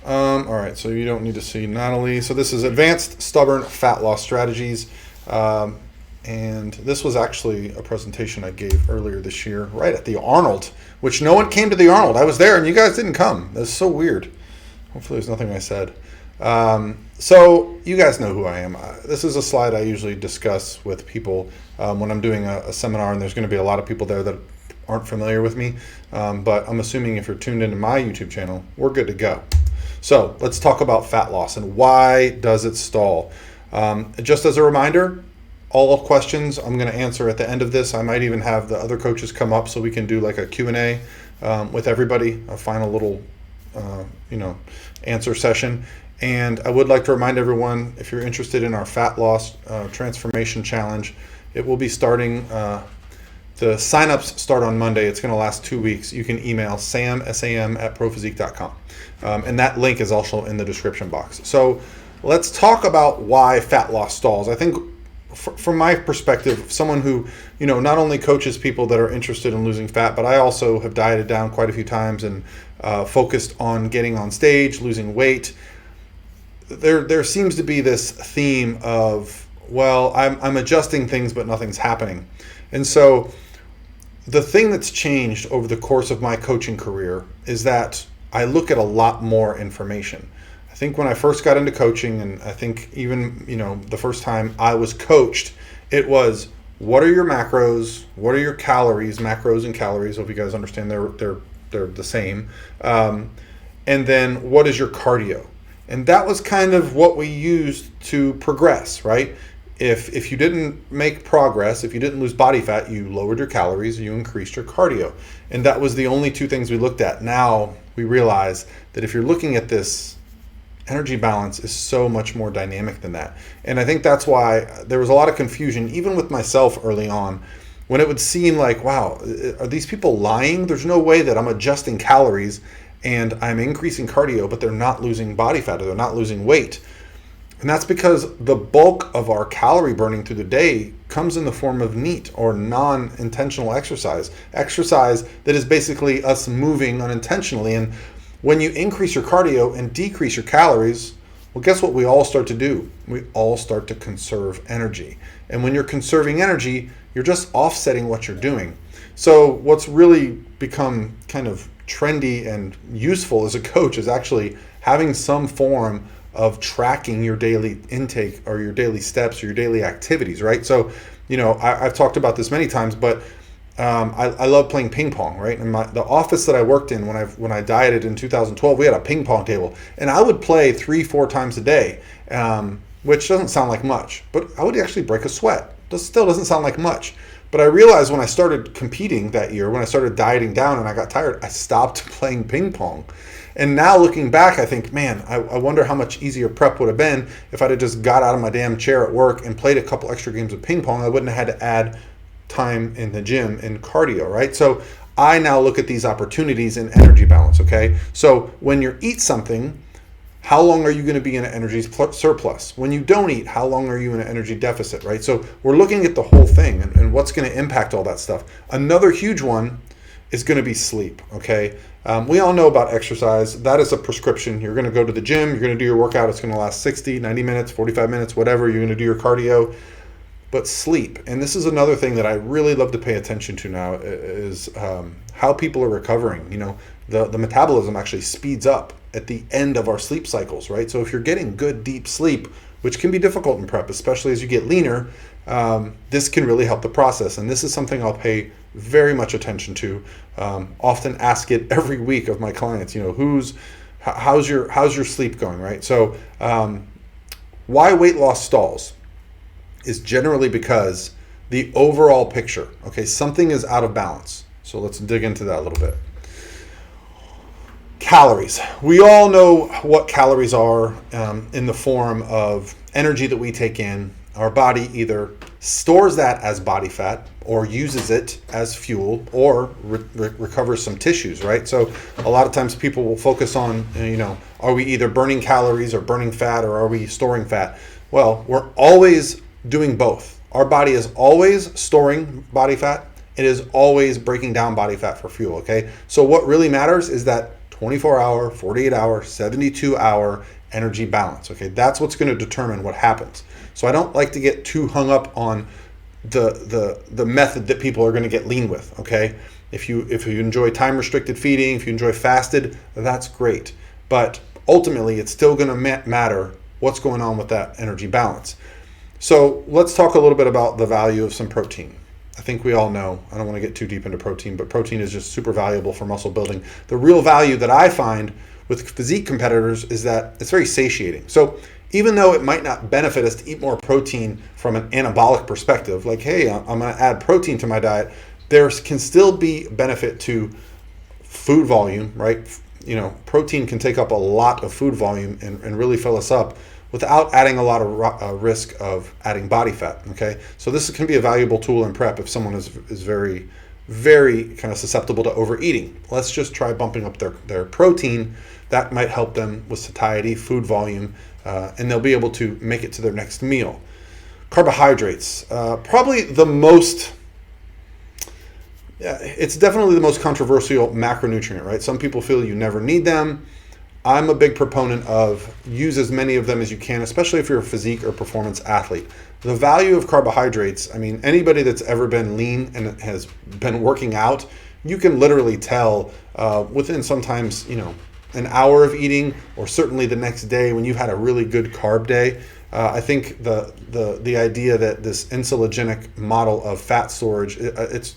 All right, so you don't need to see Natalie. So this is Advanced Stubborn Fat Loss Strategies. And this was actually a presentation I gave earlier this year, right at the Arnold, which no one came to the Arnold. I was there and you guys didn't come. That's so weird. Hopefully there's nothing I said. So you guys know who I am. This is a slide I usually discuss with people when I'm doing a seminar, and there's going to be a lot of people there that aren't familiar with me. But I'm assuming if you're tuned into my YouTube channel, we're good to go. So let's talk about fat loss and why does it stall. Just as a reminder, all questions I'm going to answer at the end of this. I might even have the other coaches come up so we can do like a Q&A with everybody, a final little answer session. And I would like to remind everyone, if you're interested in our fat loss transformation challenge, it will be starting, the signups start on Monday. It's going to last 2 weeks. You can email sam@prophysique.com. And that link is also in the description box. So let's talk about why fat loss stalls. I think from my perspective, someone who, not only coaches people that are interested in losing fat, but I also have dieted down quite a few times and focused on getting on stage, losing weight. There seems to be this theme of, well, I'm adjusting things, but nothing's happening. And so the thing that's changed over the course of my coaching career is that I look at a lot more information. I think when I first got into coaching, and I think even, the first time I was coached, it was, what are your macros? What are your calories? Macros and calories, if you guys understand, they're the same. And then what is your cardio? And that was kind of what we used to progress, right? If you didn't make progress, if you didn't lose body fat, you lowered your calories, you increased your cardio. And that was the only two things we looked at. Now we realize that if you're looking at this, energy balance is so much more dynamic than that. And I think that's why there was a lot of confusion, even with myself early on, when it would seem like, wow, are these people lying? There's no way that I'm adjusting calories and I'm increasing cardio, but they're not losing body fat or they're not losing weight. And that's because the bulk of our calorie burning through the day comes in the form of NEAT, or non-intentional exercise that is basically us moving unintentionally. And when you increase your cardio and decrease your calories, well, guess what we all start to do? We all start to conserve energy. And when you're conserving energy, you're just offsetting what you're doing. So what's really become kind of trendy and useful as a coach is actually having some form of tracking your daily intake or your daily steps or your daily activities, right? So, I've talked about this many times, but I love playing ping pong, right? In the office that I worked in when I dieted in 2012, we had a ping pong table, and I would play 3-4 times a day, which doesn't sound like much, but I would actually break a sweat. This still doesn't sound like much. But I realized when I started competing that year, when I started dieting down and I got tired, I stopped playing ping pong. And now looking back, I think, man, I wonder how much easier prep would have been if I'd have just got out of my damn chair at work and played a couple extra games of ping pong. I wouldn't have had to add time in the gym and cardio, right? So I now look at these opportunities in energy balance, okay? So when you eat something, how long are you going to be in an energy surplus? When you don't eat, how long are you in an energy deficit, right? So we're looking at the whole thing and what's going to impact all that stuff. Another huge one is going to be sleep, okay? We all know about exercise. That is a prescription. You're going to go to the gym, you're going to do your workout. It's going to last 60, 90 minutes, 45 minutes, whatever. You're going to do your cardio. But sleep, and this is another thing that I really love to pay attention to now, is how people are recovering. The metabolism actually speeds up at the end of our sleep cycles, right? So if you're getting good deep sleep, which can be difficult in prep, especially as you get leaner, this can really help the process. And this is something I'll pay very much attention to. Often ask it every week of my clients. How's your sleep going, right? So why weight loss stalls is generally because the overall picture, okay, something is out of balance. So let's dig into that a little bit. Calories. We all know what calories are in the form of energy that we take in. Our body either stores that as body fat or uses it as fuel or recovers some tissues, right? So a lot of times people will focus on, are we either burning calories or burning fat, or are we storing fat? Well, we're always doing both. Our body is always storing body fat. It is always breaking down body fat for fuel, okay? So what really matters is that 24-hour, 48-hour, 72-hour energy balance, okay? That's what's going to determine what happens. So I don't like to get too hung up on the method that people are going to get lean with, okay? If you enjoy time-restricted feeding, if you enjoy fasted, that's great. But ultimately, it's still going to matter what's going on with that energy balance. So let's talk a little bit about the value of some protein. I think we all know, I don't want to get too deep into protein, but protein is just super valuable for muscle building. The real value that I find with physique competitors is that it's very satiating. So even though it might not benefit us to eat more protein from an anabolic perspective, like, hey, I'm going to add protein to my diet, there can still be benefit to food volume, right? Protein can take up a lot of food volume and really fill us up without adding a lot of risk of adding body fat, okay? So this can be a valuable tool in prep if someone is very very kind of susceptible to overeating. Let's just try bumping up their protein. That might help them with satiety, food volume, and they'll be able to make it to their next meal. Carbohydrates, probably the most, it's definitely the most controversial macronutrient, right? Some people feel you never need them. I'm a big proponent of use as many of them as you can, especially if you're a physique or performance athlete. The value of carbohydrates, I mean, anybody that's ever been lean and has been working out, you can literally tell within sometimes, an hour of eating, or certainly the next day when you've had a really good carb day. I think the idea that this insulinogenic model of fat storage, it's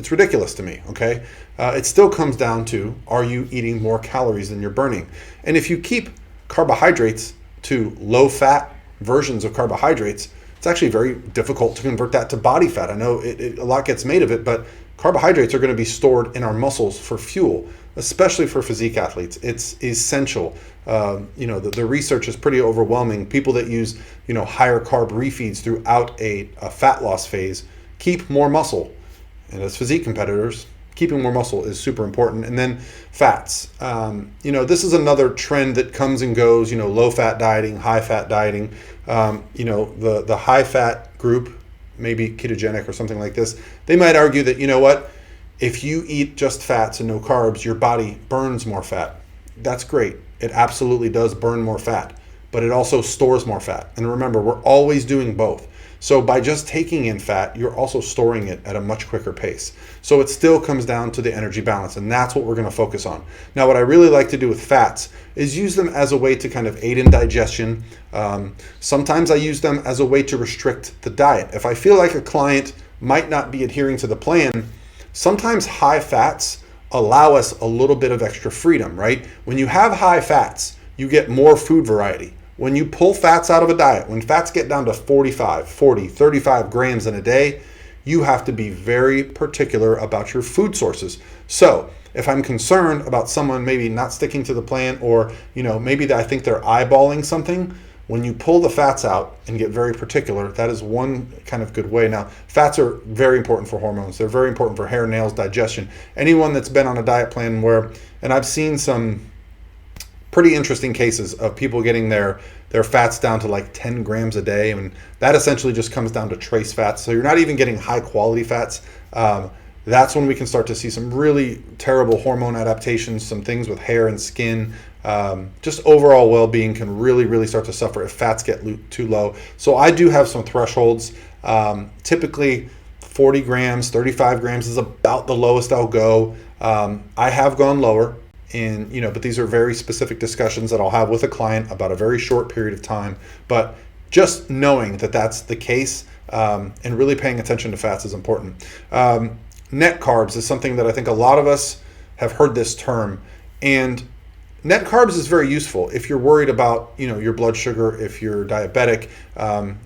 ridiculous to me, okay? It still comes down to, are you eating more calories than you're burning? And if you keep carbohydrates to low-fat versions of carbohydrates, it's actually very difficult to convert that to body fat. I know a lot gets made of it, but carbohydrates are going to be stored in our muscles for fuel, especially for physique athletes. It's essential. The research is pretty overwhelming. People that use, higher carb refeeds throughout a fat loss phase keep more muscle. And as physique competitors, keeping more muscle is super important. And then fats. This is another trend that comes and goes, low-fat dieting, high-fat dieting. The high-fat group, maybe ketogenic or something like this, they might argue that, if you eat just fats and no carbs, your body burns more fat. That's great. It absolutely does burn more fat, but it also stores more fat. And remember, we're always doing both. So by just taking in fat, you're also storing it at a much quicker pace. So it still comes down to the energy balance, and that's what we're going to focus on. Now, what I really like to do with fats is use them as a way to kind of aid in digestion. Sometimes I use them as a way to restrict the diet. If I feel like a client might not be adhering to the plan, sometimes high fats allow us a little bit of extra freedom, right? When you have high fats, you get more food variety. When you pull fats out of a diet, when fats get down to 45, 40, 35 grams in a day, you have to be very particular about your food sources. So if I'm concerned about someone maybe not sticking to the plan, or maybe I think they're eyeballing something, when you pull the fats out and get very particular, that is one kind of good way. Now, fats are very important for hormones. They're very important for hair, nails, digestion. Anyone that's been on a diet plan and I've seen some pretty interesting cases of people getting their fats down to like 10 grams a day, and that essentially just comes down to trace fats. So you're not even getting high quality fats. That's when we can start to see some really terrible hormone adaptations, some things with hair and skin. Just overall well-being can really, really start to suffer if fats get too low. So I do have some thresholds. Typically 40 grams, 35 grams is about the lowest I'll go. I have gone lower, but these are very specific discussions that I'll have with a client about a very short period of time. But just knowing that that's the case, and really paying attention to fats is important. Net carbs is something that I think a lot of us have heard this term, and net carbs is very useful if you're worried about your blood sugar. If you're diabetic,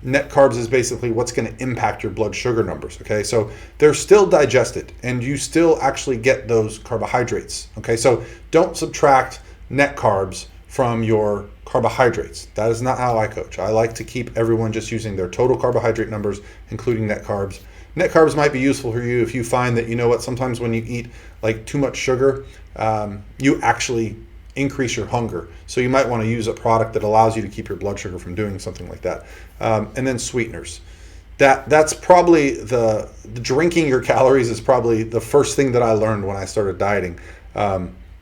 net carbs is basically what's going to impact your blood sugar numbers. Okay, so they're still digested, and you still actually get those carbohydrates. Okay, so don't subtract net carbs from your carbohydrates. That is not how I coach. I like to keep everyone just using their total carbohydrate numbers, including net carbs. Net carbs might be useful for you if you find that sometimes when you eat like too much sugar, you actually increase your hunger. So you might want to use a product that allows you to keep your blood sugar from doing something like that. And then sweeteners. That's probably the drinking your calories is probably the first thing that I learned when I started dieting.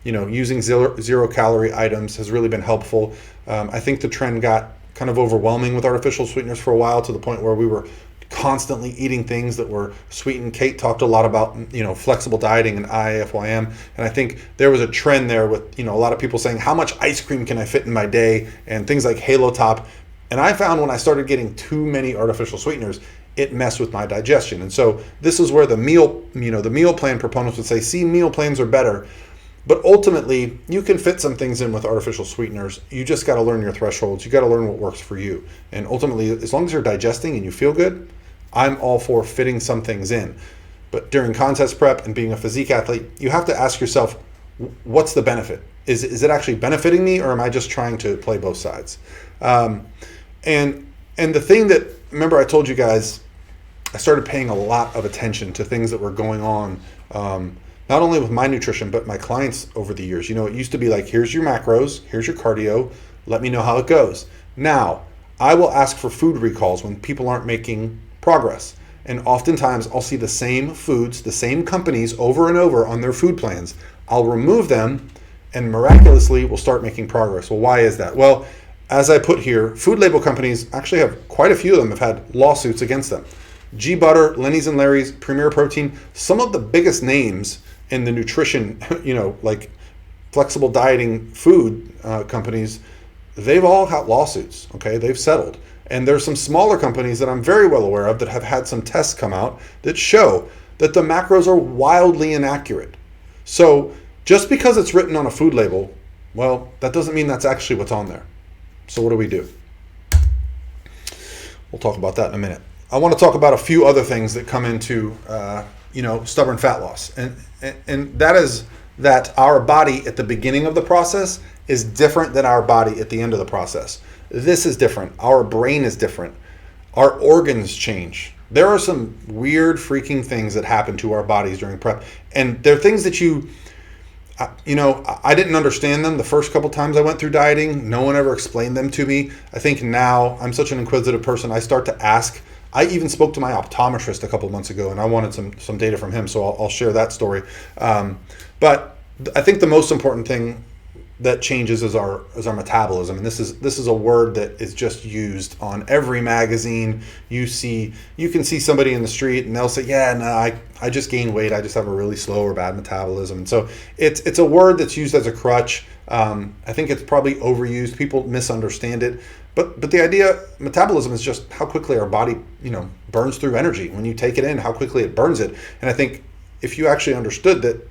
Using zero calorie items has really been helpful. I think the trend got kind of overwhelming with artificial sweeteners for a while, to the point where we were constantly eating things that were sweetened. Kait talked a lot about flexible dieting and IFYM, and I think there was a trend there with a lot of people saying, how much ice cream can I fit in my day, and things like Halo Top. And I found when I started getting too many artificial sweeteners, it messed with my digestion. And so this is where the meal plan proponents would say, see, meal plans are better. But ultimately, you can fit some things in with artificial sweeteners. You just got to learn your thresholds. You got to learn what works for you. And ultimately, as long as you're digesting and you feel good, I'm all for fitting some things in. But during contest prep and being a physique athlete, you have to ask yourself, what's the benefit? Is it actually benefiting me, or am I just trying to play both sides? And the thing that, remember I told you guys, I started paying a lot of attention to things that were going on Not only with my nutrition, but my clients over the years. You know, it used to be like, here's your macros, here's your cardio, let me know how it goes. Now, I will ask for food recalls when people aren't making progress. And oftentimes I'll see the same foods, the same companies over and over on their food plans. I'll remove them and miraculously will start making progress. Well, why is that? Well, as I put here, food label companies actually have quite a few of them have had lawsuits against them. G Butter, Lenny's and Larry's, Premier Protein, some of the biggest names in the nutrition, like flexible dieting food companies, they've all got lawsuits, okay? They've settled. And there's some smaller companies that I'm very well aware of that have had some tests come out that show that the macros are wildly inaccurate. So just because it's written on a food label, well, that doesn't mean that's actually what's on there. So what do we do? We'll talk about that in a minute. I want to talk about a few other things that come into, stubborn fat loss. And that is that our body at the beginning of the process is different than our body at the end of the process. This is different. Our brain is different. Our organs change. There are some weird freaking things that happen to our bodies during prep. And they're things that I didn't understand them the first couple times I went through dieting. No one ever explained them to me. I think now I'm such an inquisitive person. I start to ask. I even spoke to my optometrist a couple months ago, and I wanted some data from him, so I'll share that story. But I think the most important thing that changes is our metabolism, and this is a word that is just used on every magazine you can see somebody in the street and they'll say, yeah, no, I just gained weight, I just have a really slow or bad metabolism. And so it's a word that's used as a crutch. I think it's probably overused. People misunderstand it, but the idea, metabolism, is just how quickly our body burns through energy when you take it in, how quickly it burns it. And I think if you actually understood that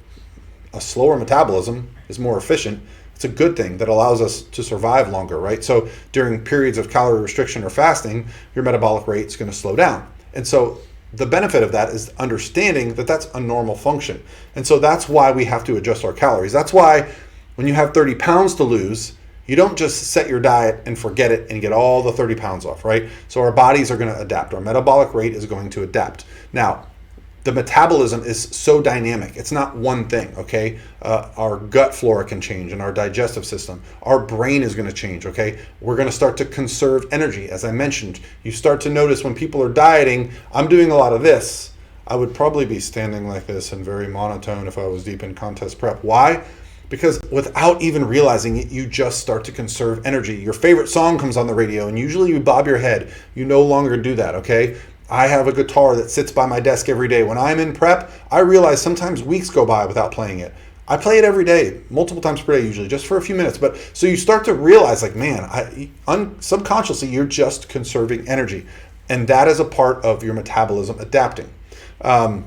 a slower metabolism is more efficient, it's a good thing that allows us to survive longer, right? So during periods of calorie restriction or fasting, your metabolic rate is going to slow down. And so the benefit of that is understanding that that's a normal function. And so that's why we have to adjust our calories. That's why when you have 30 pounds to lose, you don't just set your diet and forget it and get all the 30 pounds off, right? So our bodies are going to adapt. Our metabolic rate is going to adapt. Now, the metabolism is so dynamic. It's not one thing, okay? Our gut flora can change and our digestive system. Our brain is going to change, okay? We're going to start to conserve energy. As I mentioned, you start to notice when people are dieting, I'm doing a lot of this. I would probably be standing like this and very monotone if I was deep in contest prep. Why? Because without even realizing it, you just start to conserve energy. Your favorite song comes on the radio and usually you bob your head. You no longer do that, okay? I have a guitar that sits by my desk every day. When I'm in prep, I realize sometimes weeks go by without playing it. I play it every day, multiple times per day usually, just for a few minutes. But so you start to realize, like, man, subconsciously you're just conserving energy. And that is a part of your metabolism adapting. I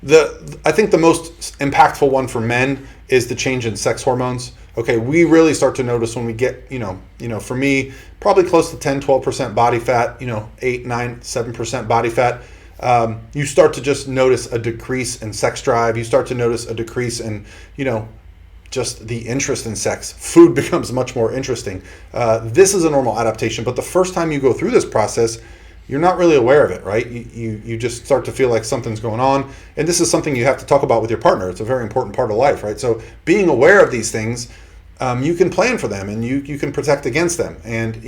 think the most impactful one for men is the change in sex hormones. Okay, we really start to notice when we get, for me, probably close to 10, 12% body fat, 8, 9, 7% body fat. You start to just notice a decrease in sex drive. You start to notice a decrease in, just the interest in sex. Food becomes much more interesting. This is a normal adaptation, but the first time you go through this process, you're not really aware of it, right? You just start to feel like something's going on. And this is something you have to talk about with your partner. It's a very important part of life, right? So being aware of these things, you can plan for them and you can protect against them. And,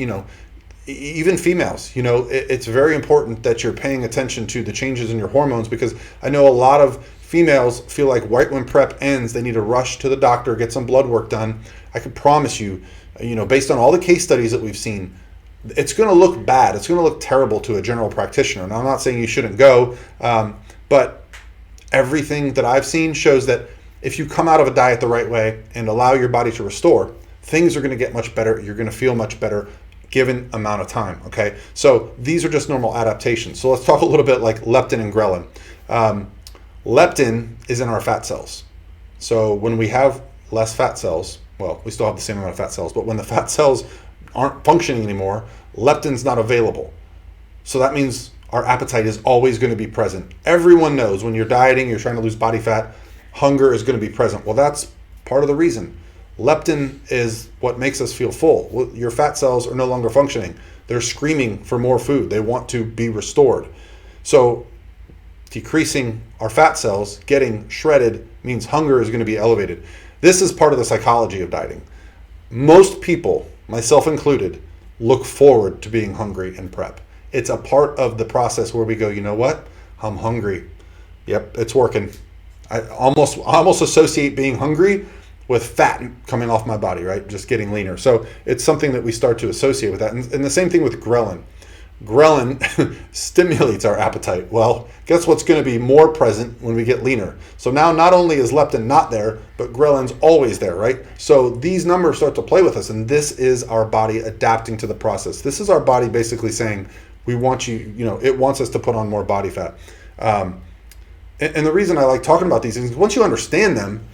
even females, it's very important that you're paying attention to the changes in your hormones, because I know a lot of females feel like right when prep ends, they need to rush to the doctor, get some blood work done. I can promise you, based on all the case studies that we've seen, it's going to look bad. It's going to look terrible to a general practitioner. And I'm not saying you shouldn't go, but everything that I've seen shows that if you come out of a diet the right way and allow your body to restore, things are going to get much better. You're going to feel much better given amount of time, okay? So these are just normal adaptations. So let's talk a little bit like leptin and ghrelin. Leptin is in our fat cells. So when we have less fat cells, well, we still have the same amount of fat cells, but when the fat cells aren't functioning anymore, leptin's not available. So that means our appetite is always going to be present. Everyone knows when you're dieting, you're trying to lose body fat, hunger is going to be present. Well, that's part of the reason. Leptin is what makes us feel full. Well, your fat cells are no longer functioning. They're screaming for more food. They want to be restored. So decreasing our fat cells, getting shredded, means hunger is going to be elevated. This is part of the psychology of dieting. Most people, myself included, look forward to being hungry in prep. It's a part of the process where we go, you know what? I'm hungry. Yep, it's working. I almost associate being hungry with fat coming off my body, right? Just getting leaner. So it's something that we start to associate with that. And the same thing with ghrelin. Ghrelin stimulates our appetite. Well, guess what's going to be more present when we get leaner? So now not only is leptin not there, but ghrelin's always there, right? So these numbers start to play with us, and this is our body adapting to the process. This is our body basically saying, we want you, it wants us to put on more body fat. And the reason I like talking about these things is once you understand them,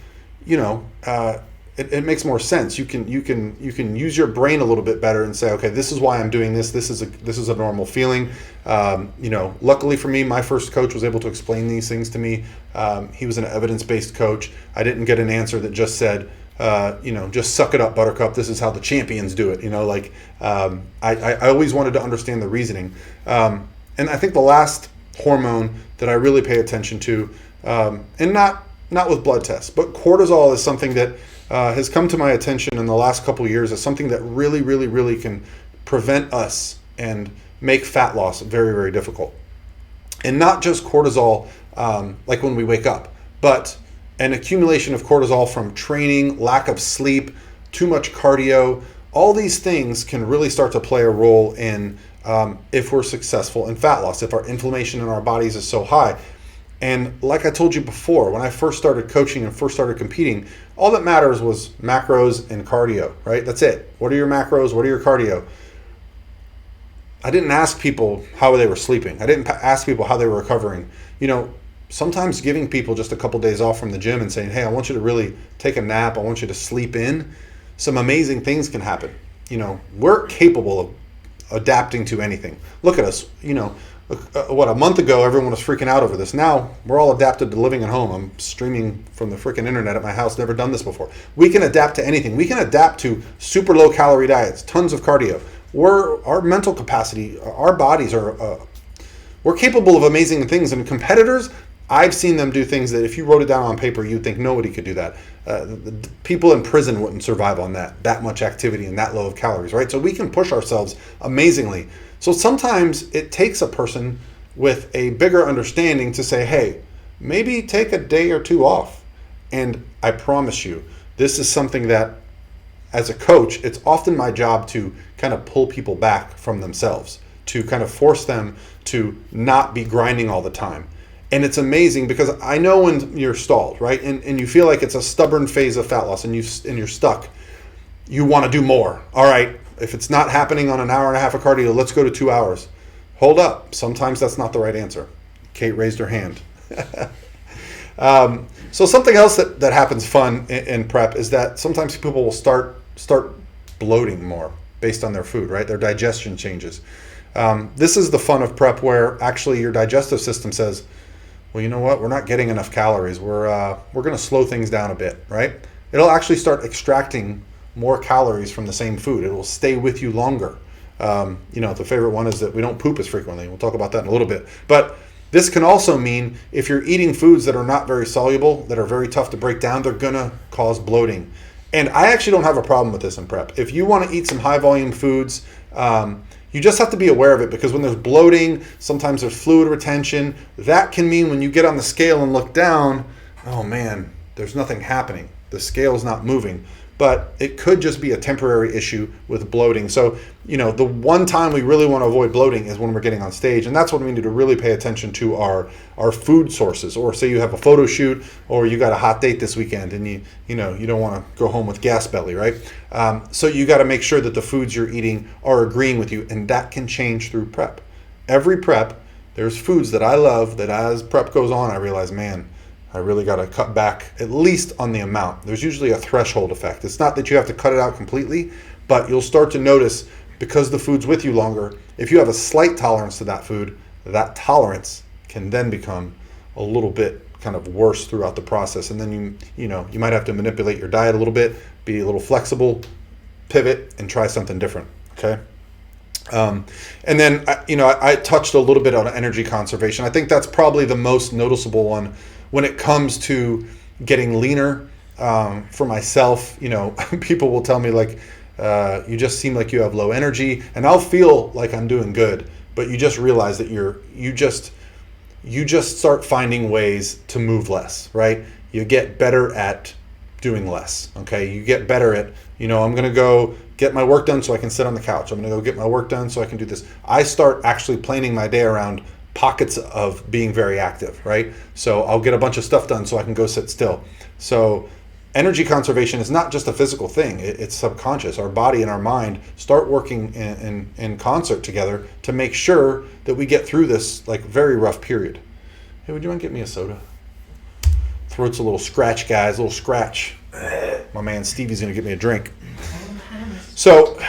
it makes more sense. You can use your brain a little bit better and say, okay, this is why I'm doing this. This is a normal feeling. Luckily for me, my first coach was able to explain these things to me. He was an evidence-based coach. I didn't get an answer that just said, just suck it up, Buttercup. This is how the champions do it. I always wanted to understand the reasoning. And I think the last hormone that I really pay attention to, and not with blood tests, but cortisol is something that has come to my attention in the last couple of years as something that really, really, really can prevent us and make fat loss very, very difficult. And not just cortisol, like when we wake up, but an accumulation of cortisol from training, lack of sleep, too much cardio. All these things can really start to play a role in if we're successful in fat loss, if our inflammation in our bodies is so high. And like I told you before, when I first started coaching and first started competing, all that matters was macros and cardio, right? That's it. What are your macros? What are your cardio? I didn't ask people how they were sleeping. I didn't ask people how they were recovering. Sometimes giving people just a couple days off from the gym and saying, hey, I want you to really take a nap. I want you to sleep in. Some amazing things can happen. We're capable of adapting to anything. Look at us, a month ago, everyone was freaking out over this. Now we're all adapted to living at home. I'm streaming from the freaking internet at my house. Never done this before. We can adapt to anything. We can adapt to super low calorie diets, tons of cardio. Our mental capacity, our bodies we're capable of amazing things. And competitors, I've seen them do things that if you wrote it down on paper, you'd think nobody could do that. The people in prison wouldn't survive on that much activity and that low of calories, right? So we can push ourselves amazingly. So sometimes it takes a person with a bigger understanding to say, hey, maybe take a day or two off. And I promise you, this is something that as a coach, it's often my job to kind of pull people back from themselves, to kind of force them to not be grinding all the time. And it's amazing because I know when you're stalled, right? And you feel like it's a stubborn phase of fat loss and you're stuck. You want to do more. All right. If it's not happening on an hour and a half of cardio, let's go to 2 hours. Hold up. Sometimes that's not the right answer. Kate raised her hand. So something else that happens fun in prep is that sometimes people will start bloating more based on their food, right? Their digestion changes. This is the fun of prep where actually your digestive system says, well, you know what? We're not getting enough calories. We're going to slow things down a bit, right? It'll actually start extracting more calories from the same food. It will stay with you longer. The favorite one is that we don't poop as frequently. We'll talk about that in a little bit. But this can also mean if you're eating foods that are not very soluble, that are very tough to break down, they're going to cause bloating. And I actually don't have a problem with this in prep. If you want to eat some high volume foods, you just have to be aware of it because when there's bloating, sometimes there's fluid retention. That can mean when you get on the scale and look down, oh man, there's nothing happening. The scale's not moving. But it could just be a temporary issue with bloating. So, the one time we really want to avoid bloating is when we're getting on stage. And that's when we need to really pay attention to our food sources. Or say you have a photo shoot or you got a hot date this weekend and you don't want to go home with gas belly, right? So you got to make sure that the foods you're eating are agreeing with you. And that can change through prep. Every prep, there's foods that I love that as prep goes on, I realize, man, I really got to cut back at least on the amount. There's usually a threshold effect. It's not that you have to cut it out completely, but you'll start to notice because the food's with you longer, if you have a slight tolerance to that food, that tolerance can then become a little bit kind of worse throughout the process. And then you might have to manipulate your diet a little bit, be a little flexible, pivot, and try something different. Okay. And then, I touched a little bit on energy conservation. I think that's probably the most noticeable one when it comes to getting leaner. For myself, people will tell me like, you just seem like you have low energy, and I'll feel like I'm doing good, but you just realize that you just start finding ways to move less, right? You get better at doing less. Okay, you get better at, I'm going to go get my work done so I can sit on the couch. I'm going to go get my work done so I can do this. I start actually planning my day around pockets of being very active, right? So I'll get a bunch of stuff done so I can go sit still. So energy conservation is not just a physical thing. It's subconscious. Our body and our mind start working in concert together to make sure that we get through this like very rough period. Hey, would you mind getting me a soda? Throat's a little scratch, guys, a little scratch. My man Stevie's gonna get me a drink. So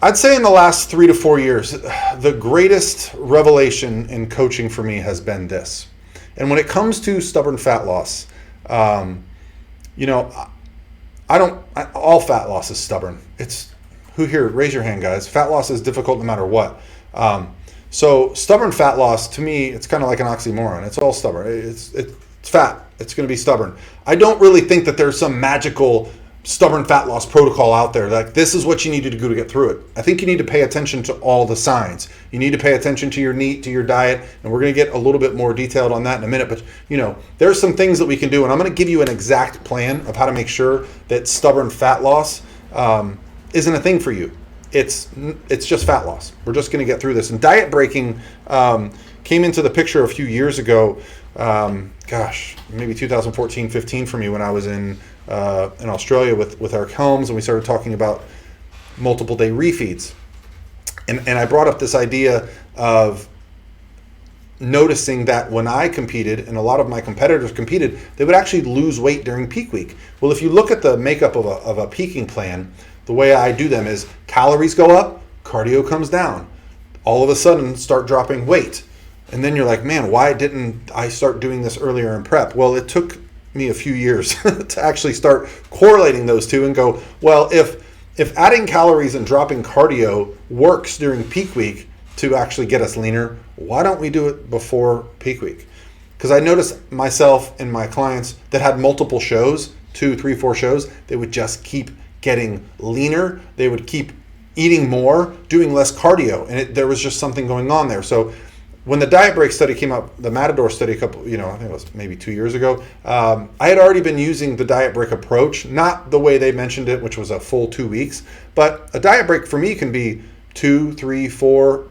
I'd say in the last 3 to 4 years, the greatest revelation in coaching for me has been this. And when it comes to stubborn fat loss, all fat loss is stubborn. It's who here? Raise your hand, guys. Fat loss is difficult no matter what. So stubborn fat loss, to me, it's kind of like an oxymoron. It's all stubborn. It's fat. It's going to be stubborn. I don't really think that there's some magical stubborn fat loss protocol out there. Like, this is what you need to do to get through it. I think you need to pay attention to all the signs. You need to pay attention to your NEAT, to your diet, and we're going to get a little bit more detailed on that in a minute. But, there's some things that we can do, and I'm going to give you an exact plan of how to make sure that stubborn fat loss isn't a thing for you. It's just fat loss. We're just going to get through this. And diet breaking came into the picture a few years ago. Maybe 2014, 15 for me, when I was in Australia with Eric Helms, and we started talking about multiple day refeeds. And I brought up this idea of noticing that when I competed and a lot of my competitors competed, they would actually lose weight during peak week. Well, if you look at the makeup of a peaking plan, the way I do them is calories go up, cardio comes down. All of a sudden start dropping weight. And then you're like, man, why didn't I start doing this earlier in prep? Well, it took me a few years to actually start correlating those two and go, well, if adding calories and dropping cardio works during peak week to actually get us leaner, why don't we do it before peak week? Because I noticed myself and my clients that had multiple shows, 2, 3, 4 shows, they would just keep getting leaner. They would keep eating more, doing less cardio. And there was just something going on there. So when the diet break study came up, the Matador study I think it was maybe 2 years ago, I had already been using the diet break approach, not the way they mentioned it, which was a full 2 weeks. But a diet break for me can be 2, 3, 4,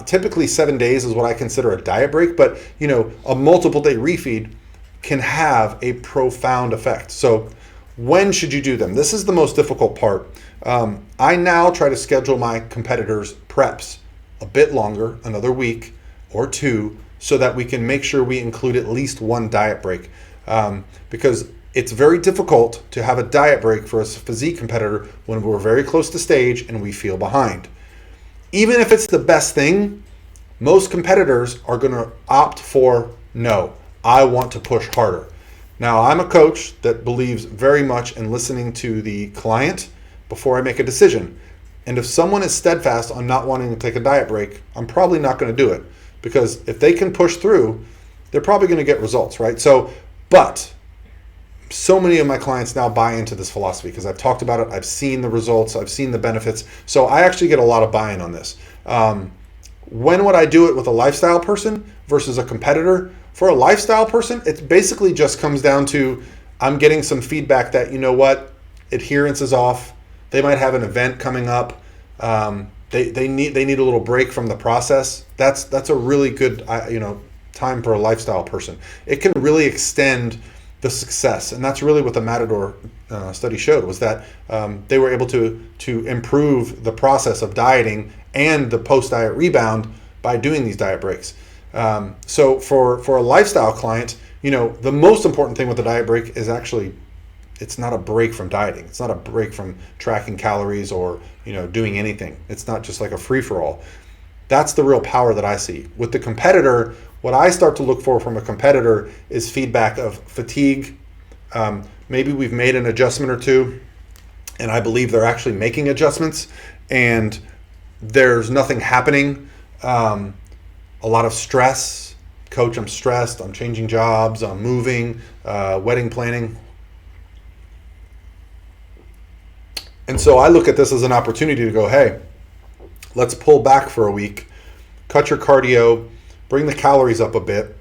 typically 7 days is what I consider a diet break. But, a multiple day refeed can have a profound effect. So when should you do them? This is the most difficult part. I now try to schedule my competitors' preps a bit longer, another week or 2, so that we can make sure we include at least one diet break. Because it's very difficult to have a diet break for a physique competitor when we're very close to stage and we feel behind. Even if it's the best thing, most competitors are going to opt for, no, I want to push harder. Now, I'm a coach that believes very much in listening to the client before I make a decision. And if someone is steadfast on not wanting to take a diet break, I'm probably not going to do it. Because if they can push through, they're probably going to get results, right? But so many of my clients now buy into this philosophy because I've talked about it, I've seen the results, I've seen the benefits. So I actually get a lot of buy-in on this. When would I do it with a lifestyle person versus a competitor? For a lifestyle person, it basically just comes down to, I'm getting some feedback that, adherence is off. They might have an event coming up. They need a little break from the process. That's a really good time for a lifestyle person. It can really extend the success, and that's really what the Matador study showed, was that they were able to improve the process of dieting and the post-diet rebound by doing these diet breaks. So for a lifestyle client, the most important thing with the diet break is actually, it's not a break from dieting. It's not a break from tracking calories or, doing anything. It's not just like a free-for-all. That's the real power that I see. With the competitor, what I start to look for from a competitor is feedback of fatigue. Maybe we've made an adjustment or two, and I believe they're actually making adjustments. And there's nothing happening. A lot of stress. Coach, I'm stressed. I'm changing jobs. I'm moving. Wedding planning. And so I look at this as an opportunity to go, hey, let's pull back for a week, cut your cardio, bring the calories up a bit.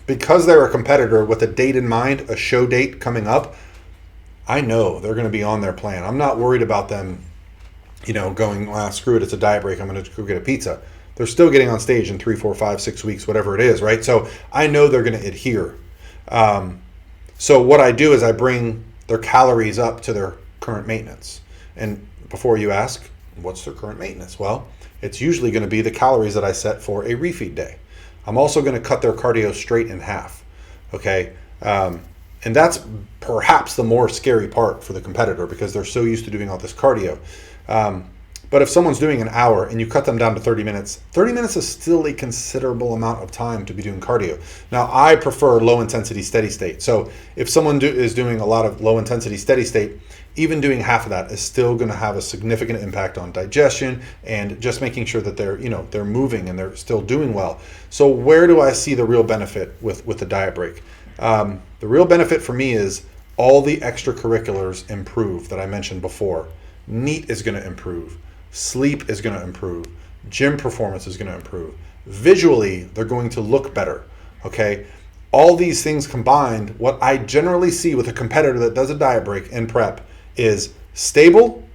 Because they're a competitor with a date in mind, a show date coming up, I know they're going to be on their plan. I'm not worried about them, going, screw it, it's a diet break, I'm going to go get a pizza. They're still getting on stage in 3, 4, 5, 6 weeks, whatever it is, right? So I know they're going to adhere. So what I do is I bring their calories up to their current maintenance. And before you ask, what's their current maintenance? Well, it's usually going to be the calories that I set for a refeed day. I'm also going to cut their cardio straight in half, okay? And that's perhaps the more scary part for the competitor because they're so used to doing all this cardio. But if someone's doing an hour and you cut them down to 30 minutes is still a considerable amount of time to be doing cardio. Now, I prefer low intensity steady state. So if someone is doing a lot of low intensity steady state, even doing half of that is still going to have a significant impact on digestion and just making sure that they're moving and they're still doing well. So where do I see the real benefit with the diet break? The real benefit for me is all the extracurriculars improve that I mentioned before. NEAT is going to improve. Sleep is going to improve. Gym performance is going to improve. Visually, they're going to look better. Okay? All these things combined, what I generally see with a competitor that does a diet break in prep is stable,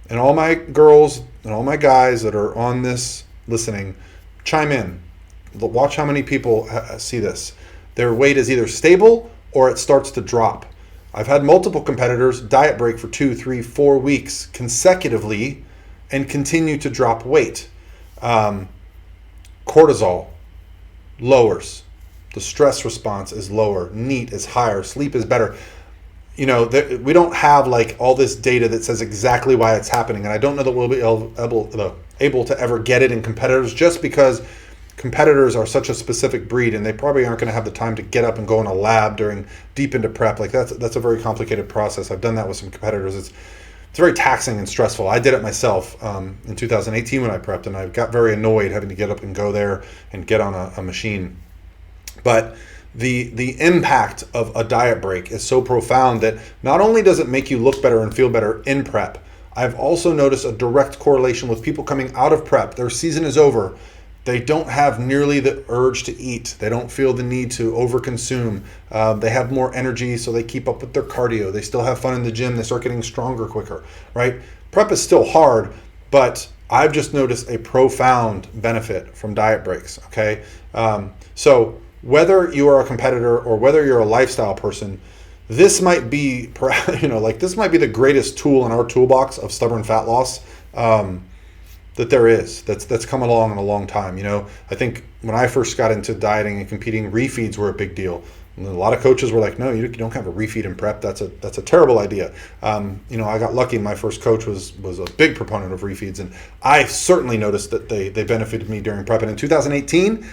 and all my girls and all my guys that are on this listening, chime in. Watch how many people see this. Their weight is either stable or it starts to drop. I've had multiple competitors diet break for 2, 3, 4 weeks consecutively and continue to drop weight. Cortisol lowers. The stress response is lower. NEAT is higher. Sleep is better. We don't have like all this data that says exactly why it's happening. And I don't know that we'll be able to ever get it in competitors just because competitors are such a specific breed and they probably aren't going to have the time to get up and go in a lab during deep into prep. Like that's a very complicated process. I've done that with some competitors. It's very taxing and stressful. I did it myself in 2018 when I prepped, and I got very annoyed having to get up and go there and get on a machine. But the impact of a diet break is so profound that not only does it make you look better and feel better in prep, I've also noticed a direct correlation with people coming out of prep. Their season is over. They don't have nearly the urge to eat. They don't feel the need to overconsume. They have more energy, so they keep up with their cardio. They still have fun in the gym. They start getting stronger quicker, right? Prep is still hard, but I've just noticed a profound benefit from diet breaks, okay? So whether you are a competitor or whether you're a lifestyle person, this might be, this might be the greatest tool in our toolbox of stubborn fat loss that there is, that's come along in a long time. I think when I first got into dieting and competing, refeeds were a big deal. And a lot of coaches were like, no, you don't have a refeed in prep. That's a terrible idea. I got lucky. My first coach was a big proponent of refeeds, and I certainly noticed that they benefited me during prep. And in 2018,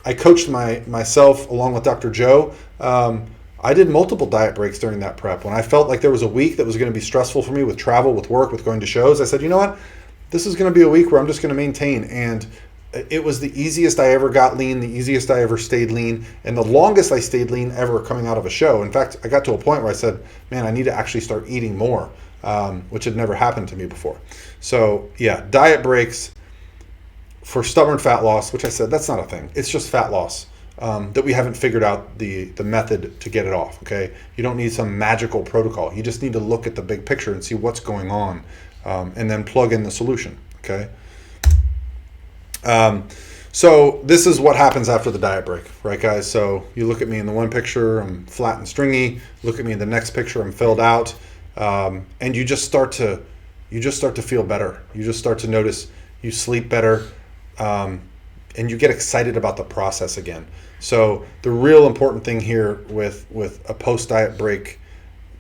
I coached myself along with Dr. Joe. I did multiple diet breaks during that prep. When I felt like there was a week that was going to be stressful for me with travel, with work, with going to shows, I said, you know what? This is going to be a week where I'm just going to maintain. And it was the easiest I ever got lean, the easiest I ever stayed lean, and the longest I stayed lean ever coming out of a show. In fact, I got to a point where I said, man, I need to actually start eating more, which had never happened to me before. So yeah, diet breaks for stubborn fat loss, which I said, that's not a thing. It's just fat loss that we haven't figured out the method to get it off, okay? You don't need some magical protocol. You just need to look at the big picture and see what's going on. And then plug in the solution, okay? So this is what happens after the diet break, right, guys? So you look at me in the one picture, I'm flat and stringy. Look at me in the next picture, I'm filled out. And you just start to feel better. You just start to notice you sleep better, and you get excited about the process again. So the real important thing here with a post-diet break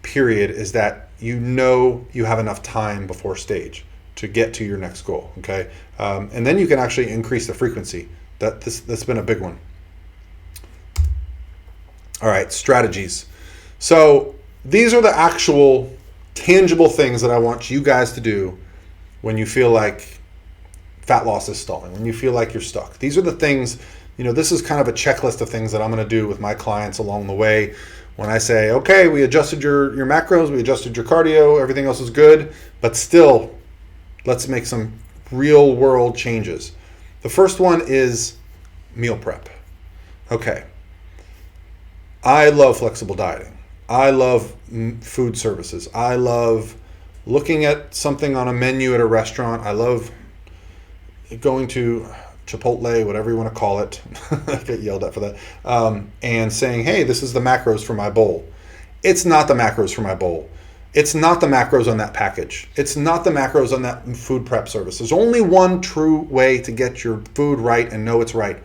period is that you have enough time before stage to get to your next goal, okay? And then you can actually increase the frequency. That's been a big one. All right, strategies. So these are the actual tangible things that I want you guys to do when you feel like fat loss is stalling, when you feel like you're stuck. These are the things, this is kind of a checklist of things that I'm going to do with my clients along the way. When I say, okay, we adjusted your macros, we adjusted your cardio, everything else is good, but still, let's make some real world changes. The first one is meal prep. Okay. I love flexible dieting. I love food services. I love looking at something on a menu at a restaurant. I love going to Chipotle, whatever you want to call it. I get yelled at for that. And saying, hey, this is the macros for my bowl. It's not the macros for my bowl. It's not the macros on that package. It's not the macros on that food prep service. There's only one true way to get your food right and know it's right.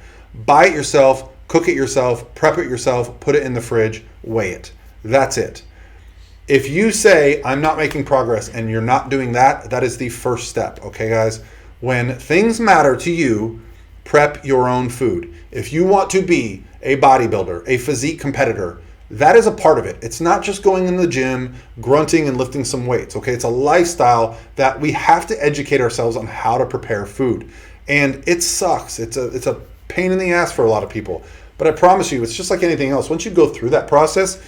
Buy it yourself, cook it yourself, prep it yourself, put it in the fridge, weigh it. That's it. If you say, I'm not making progress, and you're not doing that, that is the first step, okay, guys? When things matter to you, prep your own food. If you want to be a bodybuilder, a physique competitor, that is a part of it. It's not just going in the gym, grunting and lifting some weights, okay? It's a lifestyle that we have to educate ourselves on how to prepare food. And it sucks. It's a pain in the ass for a lot of people. But I promise you, it's just like anything else. Once you go through that process,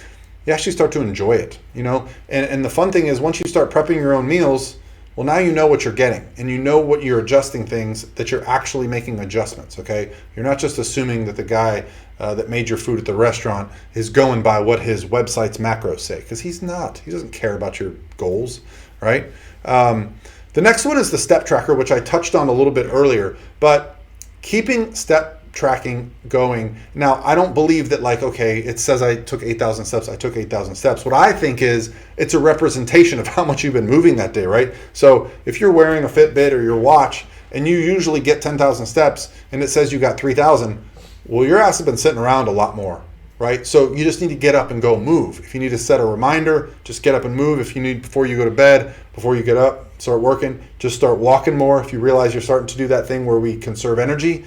you actually start to enjoy it, And the fun thing is, once you start prepping your own meals, well, now you know what you're getting, and you know what you're adjusting things, that you're actually making adjustments, okay? You're not just assuming that the guy that made your food at the restaurant is going by what his website's macros say, because he's not. He doesn't care about your goals, right? The next one is the step tracker, which I touched on a little bit earlier, but keeping step tracking going. Now, I don't believe that okay, it says I took 8,000 steps, I took 8,000 steps. What I think is it's a representation of how much you've been moving that day, right? So if you're wearing a Fitbit or your watch and you usually get 10,000 steps and it says you got 3,000, well, your ass has been sitting around a lot more, right? So you just need to get up and go move. If you need to set a reminder, just get up and move. If you need, before you go to bed, before you get up, start working, just start walking more. If you realize you're starting to do that thing where we conserve energy,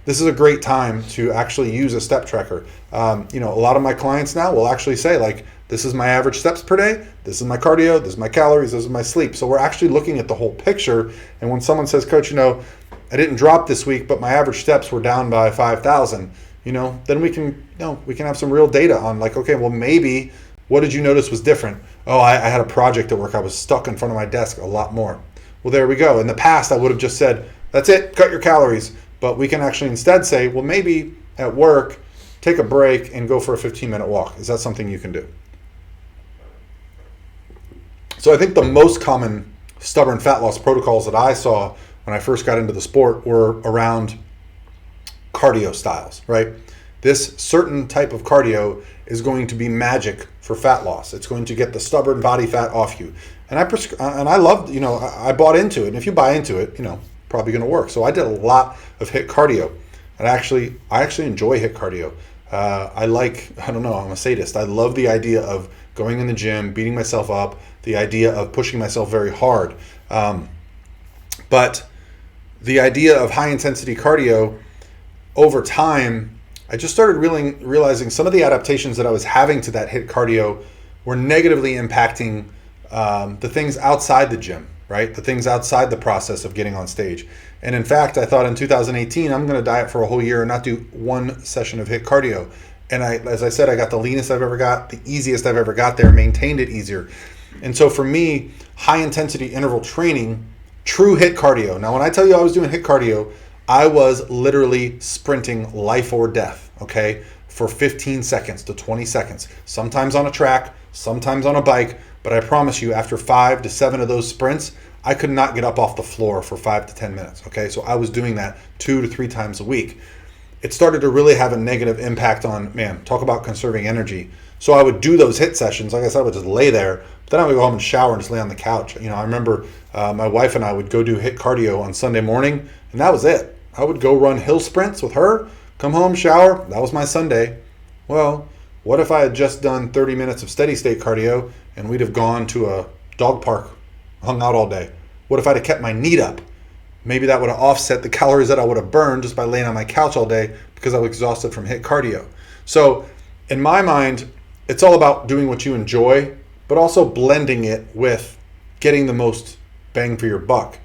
this is a great time to actually use a step tracker. A lot of my clients now will actually say, this is my average steps per day, this is my cardio, this is my calories, this is my sleep. So we're actually looking at the whole picture. And when someone says, Coach, I didn't drop this week, but my average steps were down by 5,000, then we can have some real data on okay, well, maybe what did you notice was different? Oh, I had a project at work. I was stuck in front of my desk a lot more. Well, there we go. In the past, I would have just said, that's it, cut your calories. But we can actually instead say, well, maybe at work, take a break and go for a 15-minute walk. Is that something you can do? So I think the most common stubborn fat loss protocols that I saw when I first got into the sport were around cardio styles, right? This certain type of cardio is going to be magic for fat loss. It's going to get the stubborn body fat off you. And I loved, I bought into it. And if you buy into it, probably going to work. So I did a lot of HIIT cardio. And I actually enjoy HIIT cardio. I'm a sadist. I love the idea of going in the gym, beating myself up, the idea of pushing myself very hard. But the idea of high intensity cardio, over time, I just started realizing some of the adaptations that I was having to that HIIT cardio were negatively impacting the things outside the gym, right? The things outside the process of getting on stage. And in fact, I thought in 2018, I'm going to diet for a whole year and not do one session of HIIT cardio. And as I said, I got the leanest I've ever got, the easiest I've ever got there, maintained it easier. And so for me, high intensity interval training, true HIIT cardio. Now, when I tell you I was doing HIIT cardio, I was literally sprinting life or death, okay, for 15 seconds to 20 seconds, sometimes on a track, sometimes on a bike. But I promise you, after 5 to 7 of those sprints, I could not get up off the floor for 5 to 10 minutes, okay? So I was doing that 2 to 3 times a week. It started to really have a negative impact on, talk about conserving energy. So I would do those HIIT sessions. Like I said, I would just lay there. But then I would go home and shower and just lay on the couch. I remember my wife and I would go do HIIT cardio on Sunday morning, and that was it. I would go run hill sprints with her, come home, shower. That was my Sunday. Well, what if I had just done 30 minutes of steady state cardio and we'd have gone to a dog park, hung out all day? What if I'd have kept my NEAT up? Maybe that would have offset the calories that I would have burned just by laying on my couch all day because I was exhausted from HIIT cardio. So in my mind, it's all about doing what you enjoy, but also blending it with getting the most bang for your buck.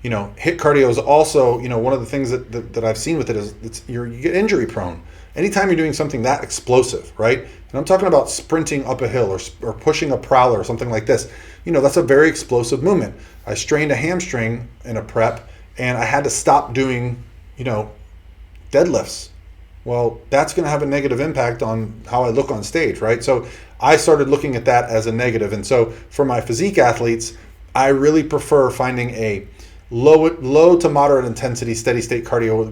HIIT cardio is also, one of the things that I've seen with it is you get injury prone. Anytime you're doing something that explosive, right? And I'm talking about sprinting up a hill or pushing a prowler or something like this. That's a very explosive movement. I strained a hamstring in a prep and I had to stop doing, deadlifts. Well, that's going to have a negative impact on how I look on stage, right? So I started looking at that as a negative. And so for my physique athletes, I really prefer finding a low to moderate intensity steady state cardio.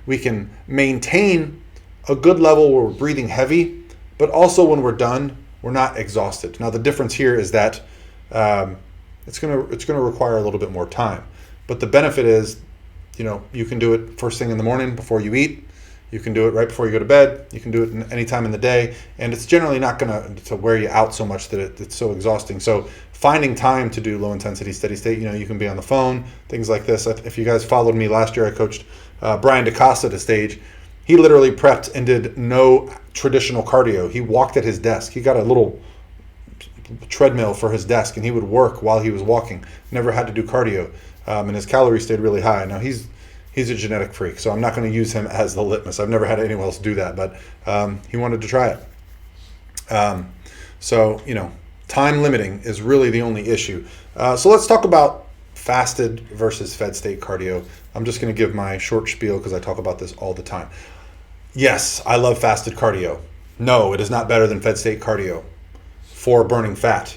We can maintain a good level where we're breathing heavy, but also when we're done, we're not exhausted. Now the difference here is that it's gonna require a little bit more time, but the benefit is, you can do it first thing in the morning before you eat. You can do it right before you go to bed. You can do it any time in the day, and it's generally not going to wear you out so much that it's so exhausting. So finding time to do low intensity steady state, you can be on the phone, things like this. If you guys followed me last year, I coached Brian DaCosta to stage. He literally prepped and did no traditional cardio. He walked at his desk. He got a little treadmill for his desk, and he would work while he was walking. Never had to do cardio, and his calories stayed really high. Now he's a genetic freak, so I'm not going to use him as the litmus. I've never had anyone else do that, but he wanted to try it. So time limiting is really the only issue. So let's talk about fasted versus fed state cardio. I'm just going to give my short spiel because I talk about this all the time. Yes, I love fasted cardio. No, it is not better than fed state cardio for burning fat.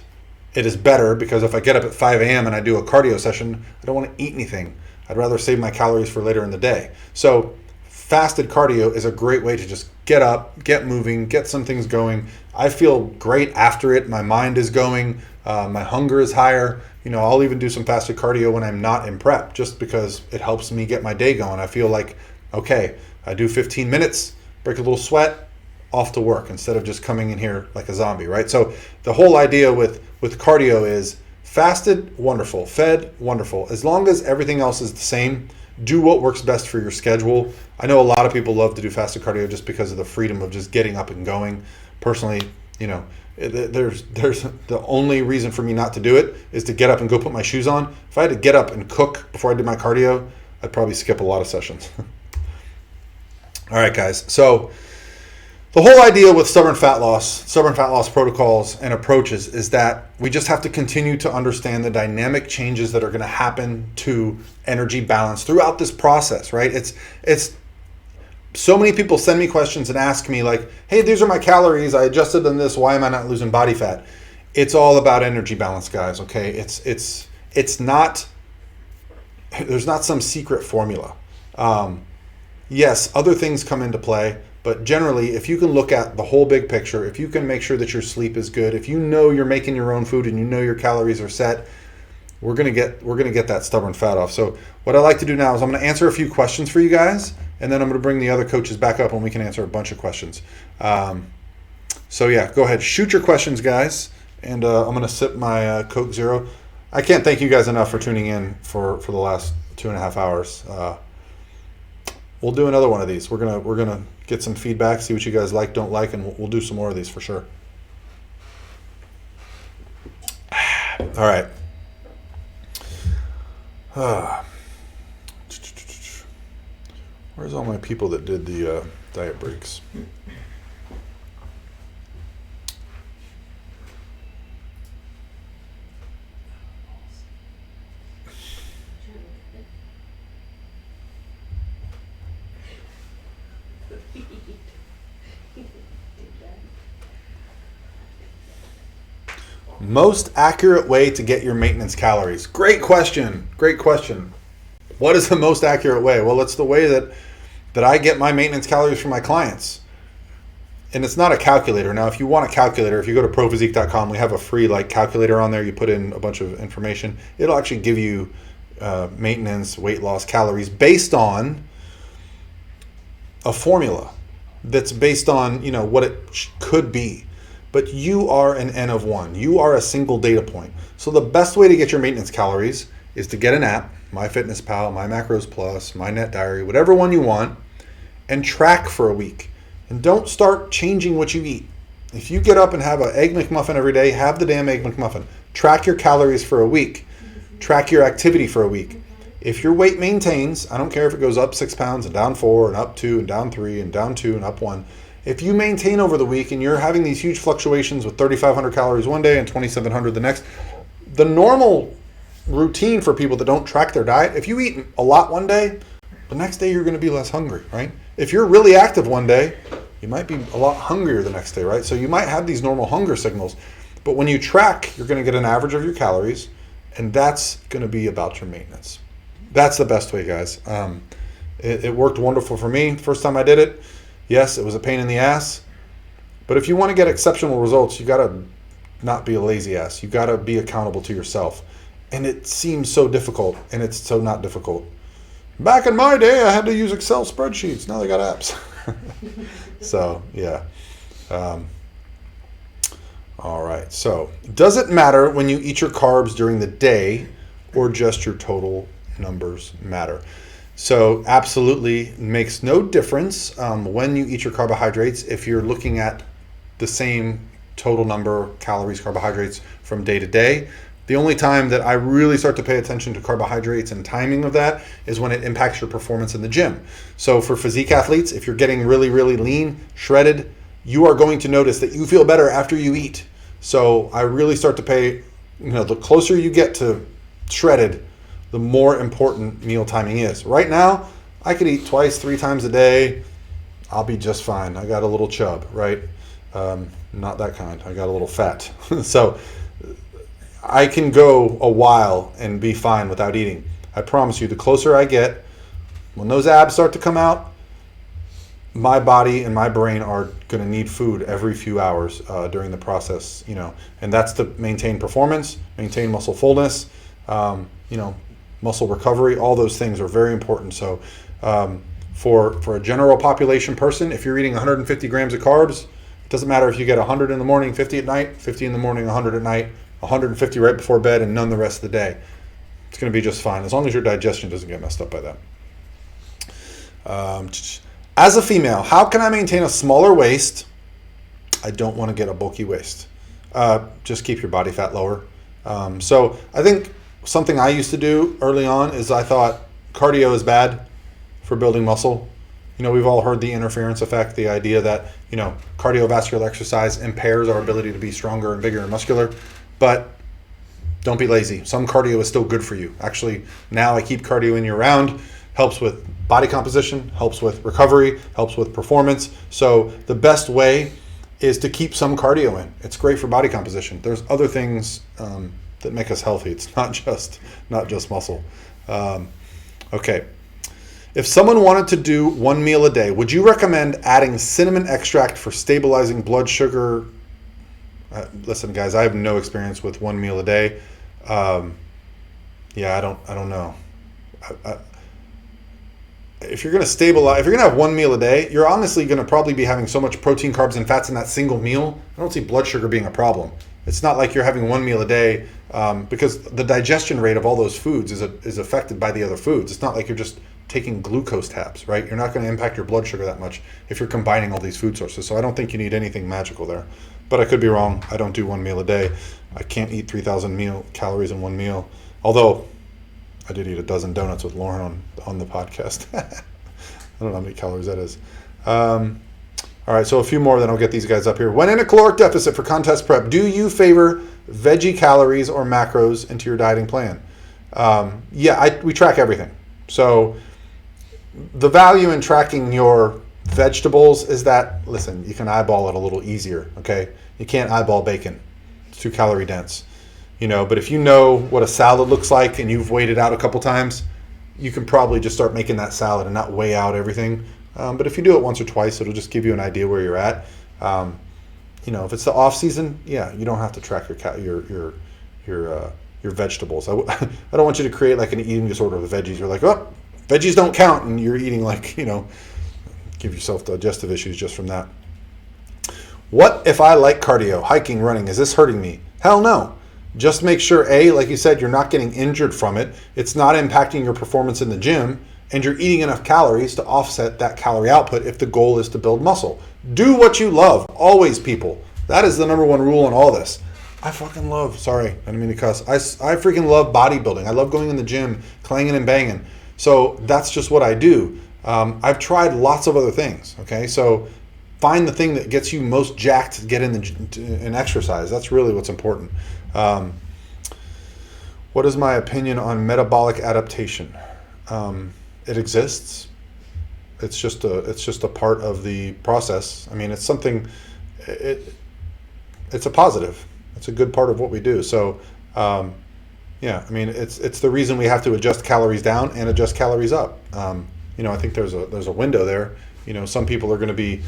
It is better because if I get up at 5 a.m. and I do a cardio session, I don't want to eat anything. I'd rather save my calories for later in the day. So fasted cardio is a great way to just get up, get moving, get some things going. I feel great after it. My mind is going. My hunger is higher. I'll even do some fasted cardio when I'm not in prep just because it helps me get my day going. I feel like, okay, I do 15 minutes, break a little sweat, off to work instead of just coming in here like a zombie, right? So the whole idea with cardio is fasted, wonderful. Fed, wonderful. As long as everything else is the same, do what works best for your schedule. I know a lot of people love to do fasted cardio just because of the freedom of just getting up and going. Personally, there's the only reason for me not to do it is to get up and go put my shoes on. If I had to get up and cook before I did my cardio, I'd probably skip a lot of sessions. All right, guys. So the whole idea with stubborn fat loss protocols and approaches is that we just have to continue to understand the dynamic changes that are going to happen to energy balance throughout this process, right? It's so many people send me questions and ask me like, hey, these are my calories. I adjusted them this. Why am I not losing body fat? It's all about energy balance, guys. Okay. It's not, there's not some secret formula. Yes, other things come into play. But generally, if you can look at the whole big picture, if you can make sure that your sleep is good, if you're making your own food and your calories are set, we're gonna get that stubborn fat off. So what I like to do now is I'm gonna answer a few questions for you guys, and then I'm gonna bring the other coaches back up and we can answer a bunch of questions. So yeah, go ahead, shoot your questions, guys, and I'm gonna sip my Coke Zero. I can't thank you guys enough for tuning in for the last 2.5 hours. We'll do another one of these. We're gonna get some feedback, see what you guys like, don't like, and we'll do some more of these for sure. All right. Where's all my people that did the diet breaks? Most accurate way to get your maintenance calories? Great question. What is the most accurate way? Well, it's the way that I get my maintenance calories from my clients. And it's not a calculator. Now, if you want a calculator, if you go to prophysique.com, we have a free calculator on there. You put in a bunch of information. It'll actually give you maintenance, weight loss, calories based on a formula that's based on what it could be. But you are an N of 1. You are a single data point. So the best way to get your maintenance calories is to get an app, MyFitnessPal, MyMacros+, MyNetDiary, whatever one you want, and track for a week. And don't start changing what you eat. If you get up and have an Egg McMuffin every day, have the damn Egg McMuffin. Track your calories for a week. Track your activity for a week. If your weight maintains, I don't care if it goes up 6 pounds and down 4 and up 2 and down 3 and down 2 and up 1. If you maintain over the week and you're having these huge fluctuations with 3,500 calories one day and 2,700 the next, the normal routine for people that don't track their diet, if you eat a lot one day, the next day you're going to be less hungry, right? If you're really active one day, you might be a lot hungrier the next day, right? So you might have these normal hunger signals. But when you track, you're going to get an average of your calories, and that's going to be about your maintenance. That's the best way, guys. It worked wonderful for me. First time I did it, yes, it was a pain in the ass. But if you want to get exceptional results, you got to not be a lazy ass. You got to be accountable to yourself. And it seems so difficult, and it's so not difficult. Back in my day, I had to use Excel spreadsheets. Now they got apps. So, yeah. All right. So, does it matter when you eat your carbs during the day or just your total numbers matter? So, absolutely makes no difference when you eat your carbohydrates if you're looking at the same total number of calories, carbohydrates from day to day. The only time that I really start to pay attention to carbohydrates and timing of that is when it impacts your performance in the gym. So for physique athletes, if you're getting really, really lean, shredded, you are going to notice that you feel better after you eat. So I really start to pay, the closer you get to shredded, the more important meal timing is. Right now, I could eat 2-3 times a day. I'll be just fine. I got a little chub, right? Not that kind. I got a little fat. So I can go a while and be fine without eating. I promise you, the closer I get, when those abs start to come out, my body and my brain are going to need food every few hours during the process, and that's to maintain performance, maintain muscle fullness, muscle recovery. All those things are very important. So for a general population person, if you're eating 150 grams of carbs, it doesn't matter if you get 100 in the morning, 50 at night, 50 in the morning, 100 at night, 150 right before bed, and none the rest of the day. It's going to be just fine as long as your digestion doesn't get messed up by that. As a female, how can I maintain a smaller waist? I don't want to get a bulky waist. Just keep your body fat lower. So I think something I used to do early on is I thought cardio is bad for building muscle. We've all heard the interference effect, the idea that, cardiovascular exercise impairs our ability to be stronger and bigger and muscular. But don't be lazy. Some cardio is still good for you. Actually, now I keep cardio in year round. Helps with body composition, helps with recovery, helps with performance. So the best way is to keep some cardio in. It's great for body composition. There's other things that make us healthy. It's not just muscle. Okay. If someone wanted to do one meal a day, would you recommend adding cinnamon extract for stabilizing blood sugar? Listen, guys, I have no experience with one meal a day. I don't know. If you're going to stabilize, if you're going to have one meal a day, you're honestly going to probably be having so much protein, carbs, and fats in that single meal. I don't see blood sugar being a problem. It's not like you're having one meal a day because the digestion rate of all those foods is affected by the other foods. It's not like you're just taking glucose tabs, right? You're not going to impact your blood sugar that much if you're combining all these food sources. So I don't think you need anything magical there. But I could be wrong. I don't do one meal a day. I can't eat 3,000 calories in one meal. Although I did eat a dozen donuts with Lauren on the podcast. I don't know how many calories that is. All right, so a few more, then I'll get these guys up here. When in a caloric deficit for contest prep, do you favor veggie calories or macros into your dieting plan? We track everything. So the value in tracking your vegetables is that, listen, you can eyeball it a little easier, okay? You can't eyeball bacon. It's too calorie dense. But if you know what a salad looks like and you've weighed it out a couple times, you can probably just start making that salad and not weigh out everything. But if you do it once or twice, it'll just give you an idea where you're at. If it's the off season, you don't have to track your vegetables. I don't want you to create like an eating disorder with veggies. You're like, oh, veggies don't count, and you're eating like, give yourself digestive issues just from that. What if I like cardio, hiking, running? Is this hurting me? Hell no. Just make sure, like you said, you're not getting injured from it. It's not impacting your performance in the gym, and you're eating enough calories to offset that calorie output if the goal is to build muscle. Do what you love. Always, people. That is the number one rule in all this. I fucking love, sorry, I didn't mean to cuss. I freaking love bodybuilding. I love going in the gym, clanging and banging. So that's just what I do. I've tried lots of other things, okay? So find the thing that gets you most jacked to get in and exercise. That's really what's important. What is my opinion on metabolic adaptation? It exists. It's just a part of the process. I mean, it's something. It's a positive. It's a good part of what we do. So, yeah. I mean, it's the reason we have to adjust calories down and adjust calories up. I think there's a window there. Some people are going to be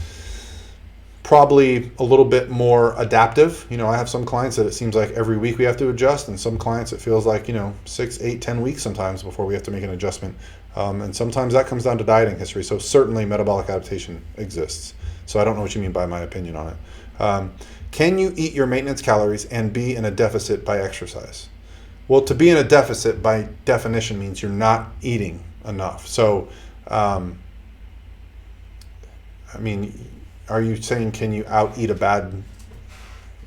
probably a little bit more adaptive. I have some clients that it seems like every week we have to adjust, and some clients it feels like 6, 8, 10 weeks sometimes before we have to make an adjustment. And sometimes that comes down to dieting history. So certainly metabolic adaptation exists. So I don't know what you mean by my opinion on it. Can you eat your maintenance calories and be in a deficit by exercise? Well, to be in a deficit by definition means you're not eating enough. So, I mean, are you saying can you out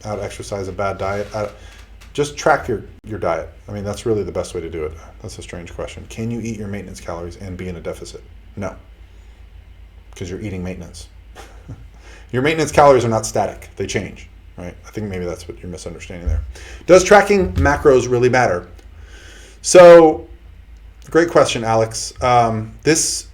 exercise a bad diet? Just track your diet. I mean, that's really the best way to do it. That's a strange question. Can you eat your maintenance calories and be in a deficit? No, because you're eating maintenance. Your maintenance calories are not static. They change, right? I think maybe that's what you're misunderstanding there. Does tracking macros really matter? So, great question, Alex. This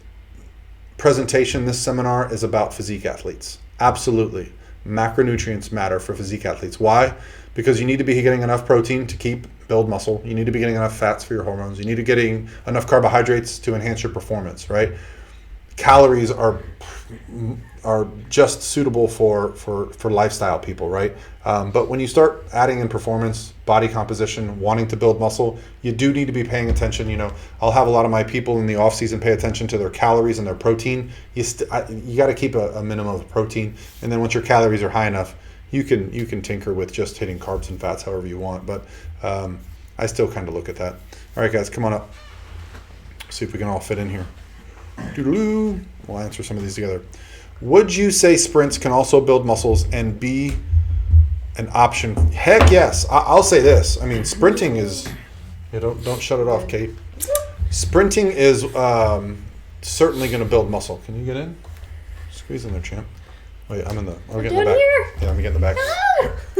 presentation, this seminar is about physique athletes. Absolutely. Macronutrients matter for physique athletes. Why? Because you need to be getting enough protein to build muscle. You need to be getting enough fats for your hormones. You need to be getting enough carbohydrates to enhance your performance, right? Calories are just suitable for lifestyle people, right? But when you start adding in performance, body composition, wanting to build muscle, you do need to be paying attention. I'll have a lot of my people in the off season pay attention to their calories and their protein. You got to keep a minimum of protein, and then once your calories are high enough, you can tinker with just hitting carbs and fats however you want. But I still kind of look at that. All right, guys, come on up. See if we can all fit in here. Doodaloo. We'll answer some of these together. Would you say sprints can also build muscles and be an option? Heck yes. I'll say this. I mean, sprinting is. Don't shut it off, Kate. Sprinting is certainly going to build muscle. Can you get in? Squeeze in there, champ. Wait, I'm getting the back. Here. Yeah, let me get in the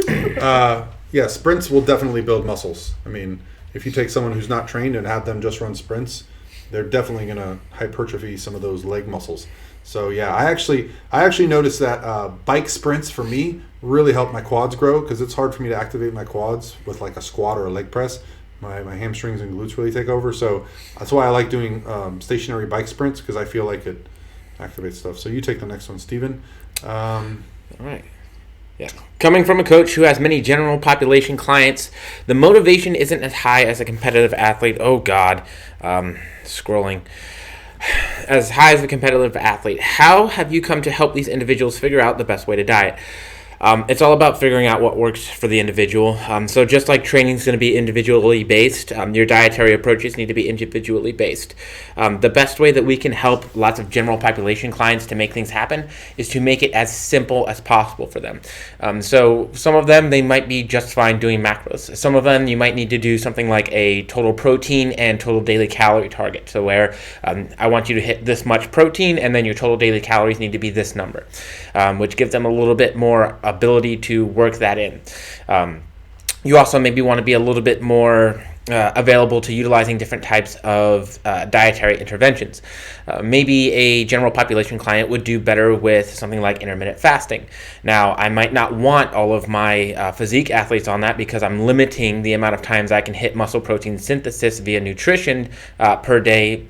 back. Yeah, sprints will definitely build muscles. I mean, if you take someone who's not trained and have them just run sprints, they're definitely going to hypertrophy some of those leg muscles. So yeah, I actually noticed that bike sprints for me really help my quads grow, because it's hard for me to activate my quads with like a squat or a leg press. My hamstrings and glutes really take over. So that's why I like doing stationary bike sprints, because I feel like it activates stuff. So you take the next one, Steven. All right. Yeah. Coming from a coach who has many general population clients, the motivation isn't as high as a competitive athlete. Oh God, scrolling. As high as a competitive athlete, how have you come to help these individuals figure out the best way to diet? It's all about figuring out what works for the individual. So just like training is going to be individually based, your dietary approaches need to be individually based. The best way that we can help lots of general population clients to make things happen is to make it as simple as possible for them. So some of them, they might be just fine doing macros. Some of them, you might need to do something like a total protein and total daily calorie target. So where I want you to hit this much protein, and then your total daily calories need to be this number, which gives them a little bit more ability to work that in. You also maybe want to be a little bit more available to utilizing different types of dietary interventions. Maybe a general population client would do better with something like intermittent fasting. Now, I might not want all of my physique athletes on that, because I'm limiting the amount of times I can hit muscle protein synthesis via nutrition per day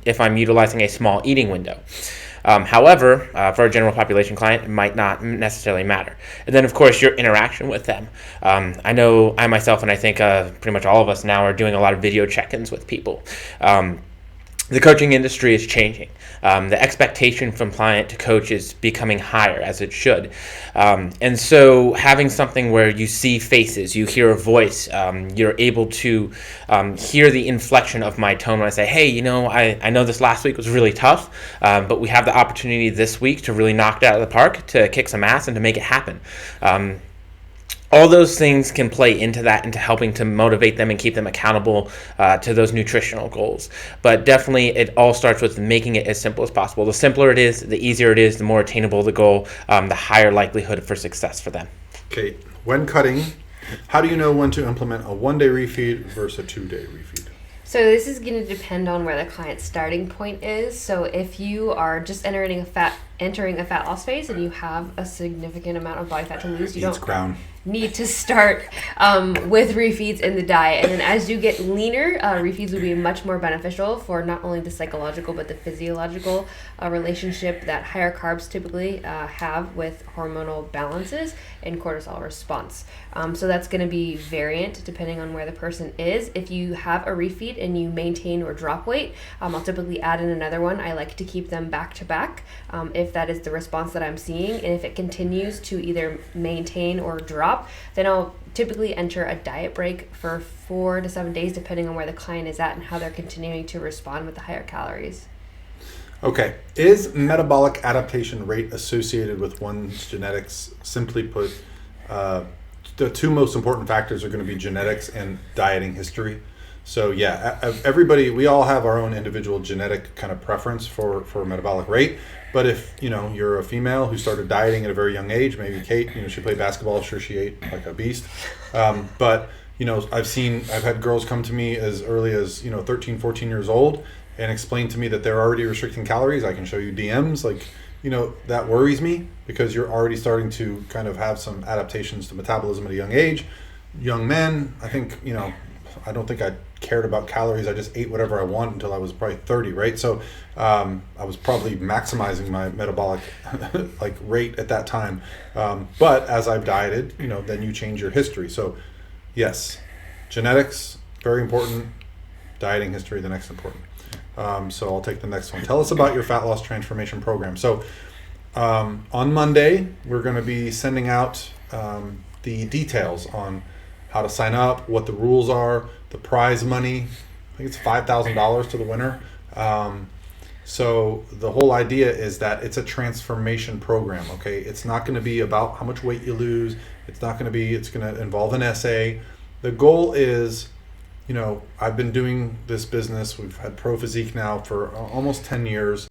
if I'm utilizing a small eating window. However, for a general population client, it might not necessarily matter. And then, of course, your interaction with them. I know I myself, and I think pretty much all of us now, are doing a lot of video check-ins with people. The coaching industry is changing. The expectation from client to coach is becoming higher, as it should. And so having something where you see faces, you hear a voice, you're able to hear the inflection of my tone when I say, hey, I know this last week was really tough, but we have the opportunity this week to really knock it out of the park, to kick some ass and to make it happen. all those things can play into that, into helping to motivate them and keep them accountable to those nutritional goals. But definitely, it all starts with making it as simple as possible. The simpler it is, the easier it is, the more attainable the goal, the higher likelihood for success for them. Okay, when cutting, how do you know when to implement a 1-day refeed versus a 2-day refeed? So this is going to depend on where the client's starting point is. So if you are just entering a fat loss phase and you have a significant amount of body fat to lose, you don't need to start with refeeds in the diet. And then as you get leaner, refeeds will be much more beneficial for not only the psychological but the physiological relationship that higher carbs typically have with hormonal balances and cortisol response. So that's going to be variant depending on where the person is. If you have a refeed and you maintain or drop weight, I'll typically add in another one. I like to keep them back to back if that is the response that I'm seeing. And if it continues to either maintain or drop, then I'll typically enter a diet break for 4 to 7 days, depending on where the client is at and how they're continuing to respond with the higher calories. Okay, is metabolic adaptation rate associated with one's genetics? Simply put, the two most important factors are going to be genetics and dieting history. So yeah, everybody, we all have our own individual genetic kind of preference for metabolic rate. But if, you're a female who started dieting at a very young age, maybe Kait, she played basketball, sure she ate like a beast. But, I've had girls come to me as early as, 13, 14 years old and explain to me that they're already restricting calories. I can show you DMs. That worries me because you're already starting to kind of have some adaptations to metabolism at a young age. Young men, I think, I don't think I cared about calories. I just ate whatever I want until I was probably 30, right? So I was probably maximizing my metabolic rate at that time. But as I've dieted, then you change your history. So yes, genetics, very important. Dieting history, the next important. So I'll take the next one. Tell us about your fat loss transformation program. So on Monday, we're going to be sending out the details on how to sign up, what the rules are, the prize money. I think it's $5,000 to the winner. So the whole idea is that it's a transformation program, okay? It's not going to be about how much weight you lose. It's going to involve an essay. The goal is, I've been doing this business. We've had Physique now for almost 10 years.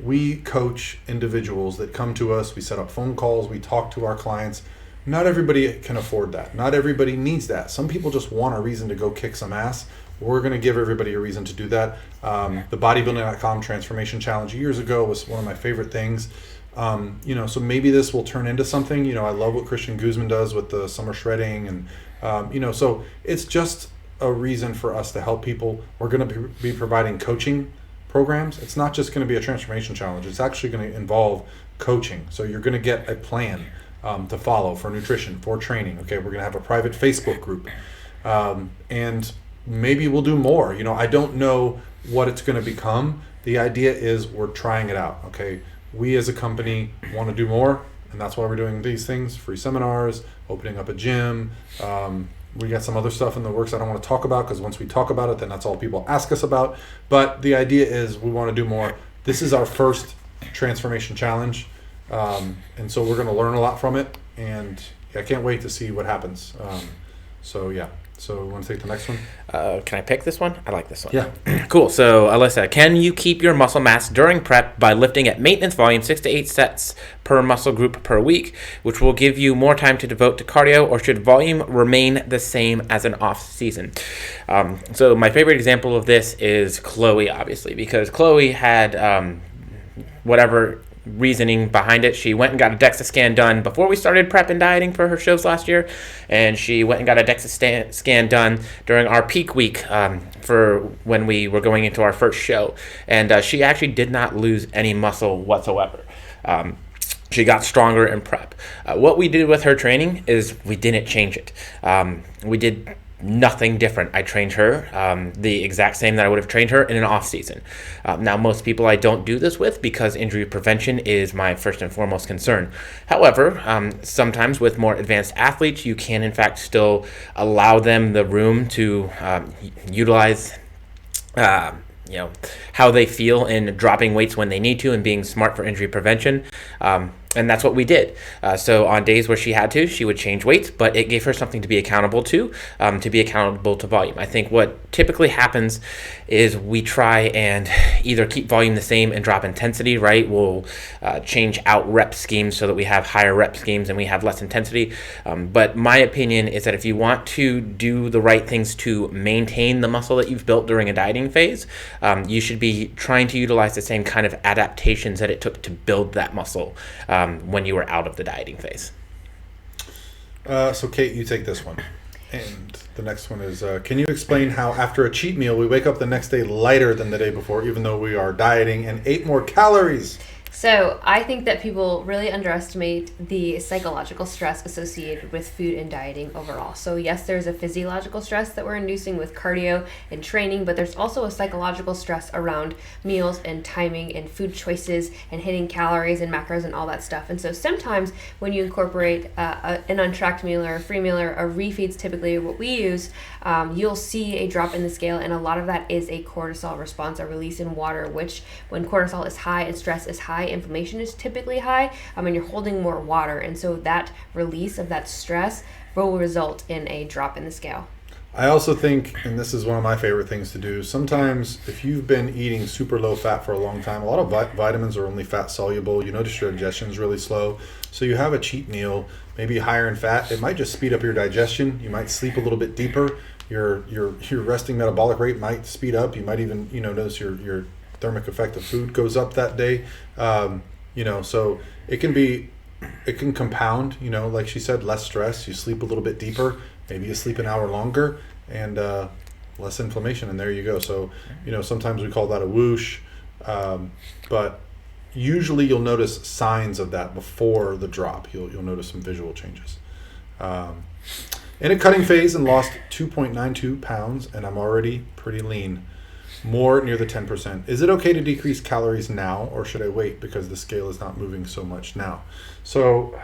We coach individuals that come to us. We set up phone calls. We talk to our clients. Not everybody can afford that. Not everybody needs that. Some people just want a reason to go kick some ass. We're going to give everybody a reason to do that. The bodybuilding.com transformation challenge years ago was one of my favorite things. So maybe this will turn into something. I love what Christian Guzman does with the summer shredding. And, so it's just a reason for us to help people. We're going to be providing coaching programs. It's not just going to be a transformation challenge. It's actually going to involve coaching. So you're going to get a plan to follow for nutrition, for training. Okay, we're going to have a private Facebook group. And maybe we'll do more. I don't know what it's going to become. The idea is we're trying it out. Okay, we as a company want to do more, and that's why we're doing these things, free seminars, opening up a gym. We got some other stuff in the works I don't want to talk about because once we talk about it, then that's all people ask us about. But the idea is we want to do more. This is our first transformation challenge. And so we're going to learn a lot from it, and I can't wait to see what happens. So you want to take the next one? Can I pick this one? I like this one. Yeah. Cool. So Alyssa, can you keep your muscle mass during prep by lifting at maintenance volume 6 to 8 sets per muscle group per week, which will give you more time to devote to cardio, or should volume remain the same as an off season? So my favorite example of this is Chloe, obviously, because Chloe had whatever reasoning behind it. She went and got a DEXA scan done before we started prep and dieting for her shows last year, and she went and got a DEXA scan done during our peak week for when we were going into our first show, and she actually did not lose any muscle whatsoever. She got stronger in prep. What we did with her training is we didn't change it. We did nothing different. I trained her the exact same that I would have trained her in an off season. Now, most people I don't do this with because injury prevention is my first and foremost concern. However, sometimes with more advanced athletes, you can in fact still allow them the room to utilize how they feel in dropping weights when they need to and being smart for injury prevention. And that's what we did. So on days where she had to, she would change weights, but it gave her something to be accountable to volume. I think what typically happens is we try and either keep volume the same and drop intensity, right? We'll change out rep schemes so that we have higher rep schemes and we have less intensity. But my opinion is that if you want to do the right things to maintain the muscle that you've built during a dieting phase, you should be trying to utilize the same kind of adaptations that it took to build that muscle when you were out of the dieting phase. So Kait, you take this one. And the next one is, can you explain how after a cheat meal, we wake up the next day lighter than the day before, even though we are dieting and ate more calories? So I think that people really underestimate the psychological stress associated with food and dieting overall. So yes, there's a physiological stress that we're inducing with cardio and training, but there's also a psychological stress around meals and timing and food choices and hitting calories and macros and all that stuff. And so sometimes when you incorporate an untracked meal or a free meal or a refeeds, typically what we use, you'll see a drop in the scale, and a lot of that is a cortisol response, a release in water, which when cortisol is high and stress is high, inflammation is typically high, and you're holding more water, and so that release of that stress will result in a drop in the scale. I also think, and this is one of my favorite things to do, sometimes if you've been eating super low fat for a long time, a lot of vitamins are only fat soluble. You notice your digestion is really slow. So you have a cheat meal, maybe higher in fat. It might just speed up your digestion. You might sleep a little bit deeper. Your resting metabolic rate might speed up. You might even notice your thermic effect of food goes up that day. So it can compound. Like she said, less stress. You sleep a little bit deeper. Maybe you sleep an hour longer and less inflammation, and there you go. So, sometimes we call that a whoosh, but usually you'll notice signs of that before the drop. You'll notice some visual changes. In a cutting phase and lost 2.92 pounds, and I'm already pretty lean, more near the 10%. Is it okay to decrease calories now, or should I wait because the scale is not moving so much now? So,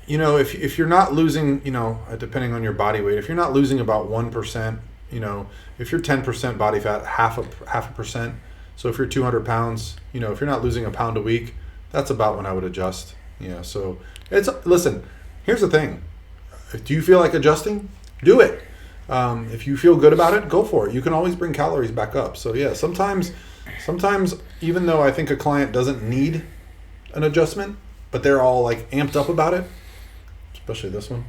if you're not losing, depending on your body weight, if you're not losing about 1%, if you're 10% body fat, half a percent. So if you're 200 pounds, if you're not losing a pound a week, that's about when I would adjust. So listen, here's the thing. Do you feel like adjusting? Do it. If you feel good about it, go for it. You can always bring calories back up. So yeah, sometimes even though I think a client doesn't need an adjustment, but they're all like amped up about it, especially this one,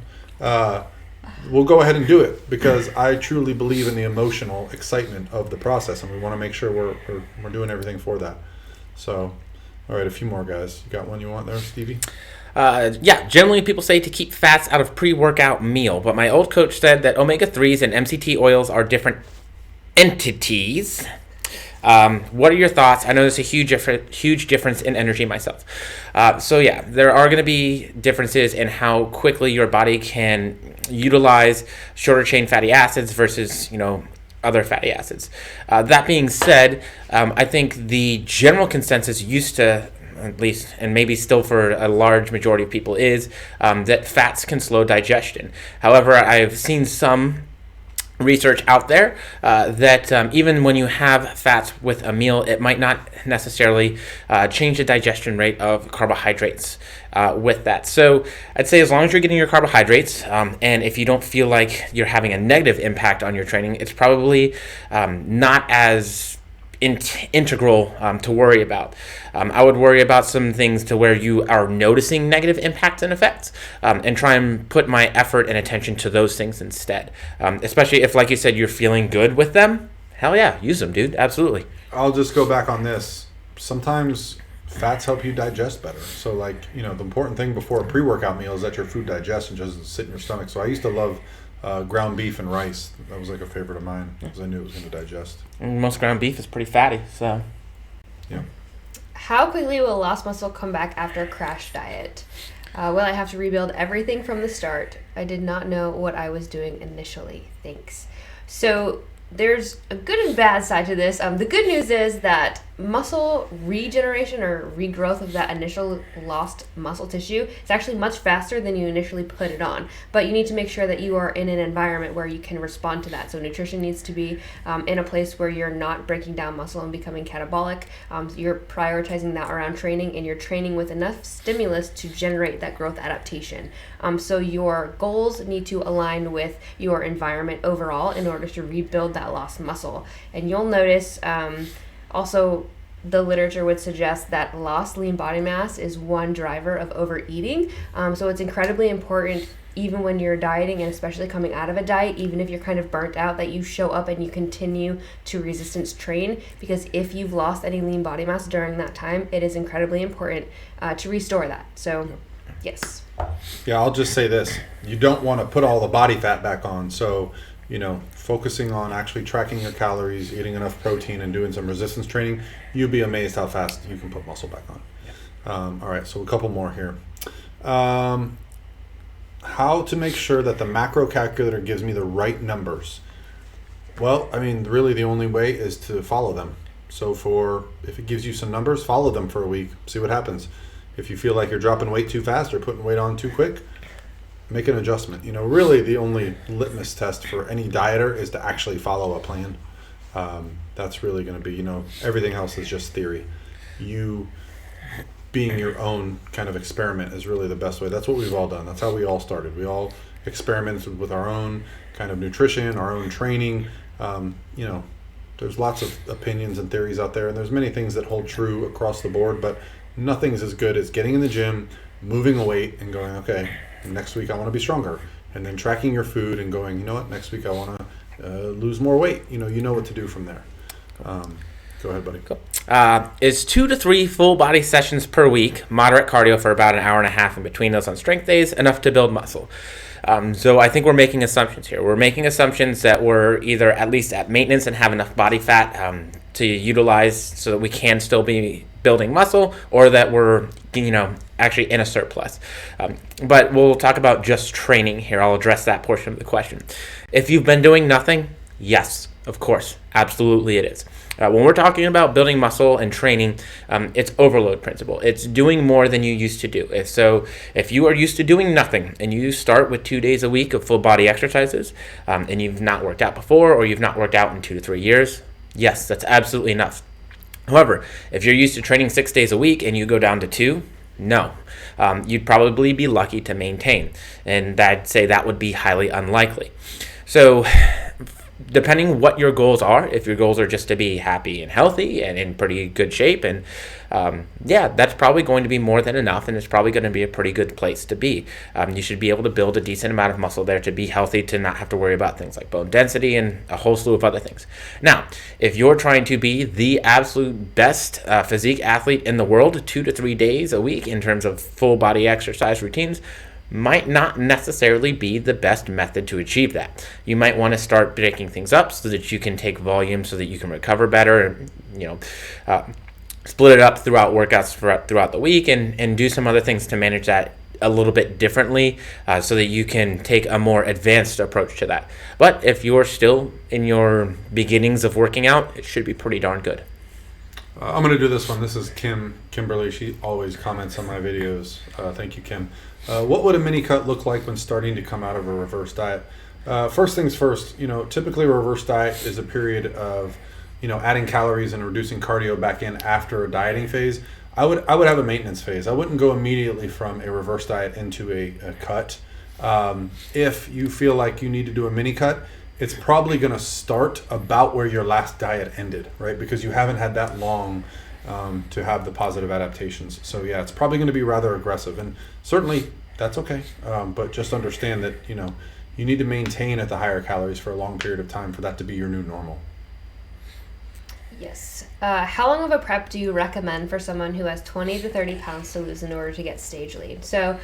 we'll go ahead and do it because I truly believe in the emotional excitement of the process, and we want to make sure we're doing everything for that. So, all right, a few more, guys. You got one you want there, Stevie? Generally people say to keep fats out of pre-workout meal, but my old coach said that omega-3s and MCT oils are different entities. What are your thoughts? I know there's a huge difference in energy myself. There are going to be differences in how quickly your body can utilize shorter chain fatty acids versus, other fatty acids. That being said, I think the general consensus used to, at least, and maybe still for a large majority of people, is that fats can slow digestion. However, I've seen some research out there that even when you have fats with a meal, it might not necessarily change the digestion rate of carbohydrates with that. So I'd say as long as you're getting your carbohydrates, and if you don't feel like you're having a negative impact on your training, it's probably not as integral to worry about. I would worry about some things to where you are noticing negative impacts and effects, and try and put my effort and attention to those things instead. Especially if, like you said, you're feeling good with them. Hell yeah, use them, dude. Absolutely. I'll just go back on this. Sometimes fats help you digest better. So the important thing before a pre-workout meal is that your food digests and doesn't sit in your stomach. So I used to love ground beef and rice. That was like a favorite of mine because I knew it was going to digest. Most ground beef is pretty fatty, so. Yeah. How quickly will lost muscle come back after a crash diet? Will I have to rebuild everything from the start? I did not know what I was doing initially. Thanks. So there's a good and bad side to this. The good news is that muscle regeneration or regrowth of that initial lost muscle tissue is actually much faster than you initially put it on. But you need to make sure that you are in an environment where you can respond to that. So nutrition needs to be in a place where you're not breaking down muscle and becoming catabolic. So you're prioritizing that around training, and you're training with enough stimulus to generate that growth adaptation. So your goals need to align with your environment overall in order to rebuild that lost muscle. And you'll notice also the literature would suggest that lost lean body mass is one driver of overeating. So it's incredibly important, even when you're dieting and especially coming out of a diet, even if you're kind of burnt out, that you show up and you continue to resistance train, because if you've lost any lean body mass during that time, it is incredibly important to restore that. So yes. Yeah, I'll just say this. You don't want to put all the body fat back on. So, focusing on actually tracking your calories, eating enough protein, and doing some resistance training, you'll be amazed how fast you can put muscle back on. All right, so a couple more here. How to make sure that the macro calculator gives me the right numbers? Well, really the only way is to follow them. So if it gives you some numbers, follow them for a week, see what happens. If you feel like you're dropping weight too fast or putting weight on too quick, make an adjustment. Really the only litmus test for any dieter is to actually follow a plan. That's really going to be, everything else is just theory. You being your own kind of experiment is really the best way. That's what we've all done. That's how we all started. We all experimented with our own kind of nutrition, our own training. There's lots of opinions and theories out there, and there's many things that hold true across the board, but nothing's as good as getting in the gym, moving a weight, and going, okay, next week I want to be stronger. And then tracking your food and going, next week I want to lose more weight. You know what to do from there. Go ahead, buddy. Cool. Is 2 to 3 full body sessions per week, moderate cardio for about an hour and a half in between those on strength days, enough to build muscle? So I think we're making assumptions here. We're making assumptions that we're either at least at maintenance and have enough body fat to utilize so that we can still be building muscle, or that we're actually in a surplus. But we'll talk about just training here. I'll address that portion of the question. If you've been doing nothing, yes, of course, absolutely it is. When we're talking about building muscle and training, it's overload principle. It's doing more than you used to do. If you are used to doing nothing and you start with 2 days a week of full body exercises, and you've not worked out before, or you've not worked out in 2 to 3 years, yes, that's absolutely enough. However, if you're used to training 6 days a week and you go down to 2, no. You'd probably be lucky to maintain, and I'd say that would be highly unlikely. So depending what your goals are, if your goals are just to be happy and healthy and in pretty good shape, and that's probably going to be more than enough, and it's probably going to be a pretty good place to be. You should be able to build a decent amount of muscle there to be healthy, to not have to worry about things like bone density and a whole slew of other things. Now, if you're trying to be the absolute best physique athlete in the world 2 to 3 days a week in terms of full body exercise routines, might not necessarily be the best method to achieve that. You might want to start breaking things up so that you can take volume, so that you can recover better, split it up throughout workouts throughout the week, and do some other things to manage that a little bit differently, so that you can take a more advanced approach to that. But if you're still in your beginnings of working out, it should be pretty darn good. I'm going to do this one. This is Kimberly. She always comments on my videos. Thank you, Kim. What would a mini cut look like when starting to come out of a reverse diet? First things first, typically a reverse diet is a period of, adding calories and reducing cardio back in after a dieting phase. I would have a maintenance phase. I wouldn't go immediately from a reverse diet into a cut. If you feel like you need to do a mini cut, it's probably going to start about where your last diet ended, right? Because you haven't had that long to have the positive adaptations. So yeah, it's probably going to be rather aggressive, and certainly that's okay. But just understand that, you need to maintain at the higher calories for a long period of time for that to be your new normal. Yes. How long of a prep do you recommend for someone who has 20 to 30 pounds to lose in order to get stage lean? So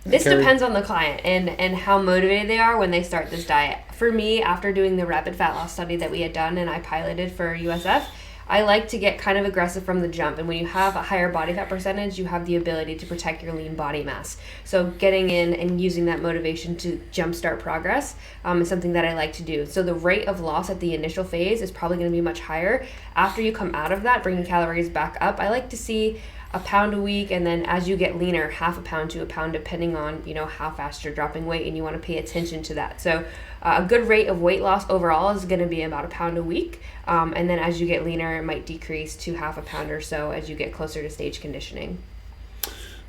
this depends on the client and how motivated they are when they start this diet. For me, after doing the rapid fat loss study that we had done and I piloted for USF, I like to get kind of aggressive from the jump. And when you have a higher body fat percentage, you have the ability to protect your lean body mass. So getting in and using that motivation to jumpstart progress is something that I like to do. So the rate of loss at the initial phase is probably going to be much higher. After you come out of that, bringing calories back up, I like to see a pound a week, and then as you get leaner, half a pound to a pound, depending on how fast you're dropping weight, and you want to pay attention to that. So a good rate of weight loss overall is going to be about a pound a week, and then as you get leaner, it might decrease to half a pound or so as you get closer to stage conditioning.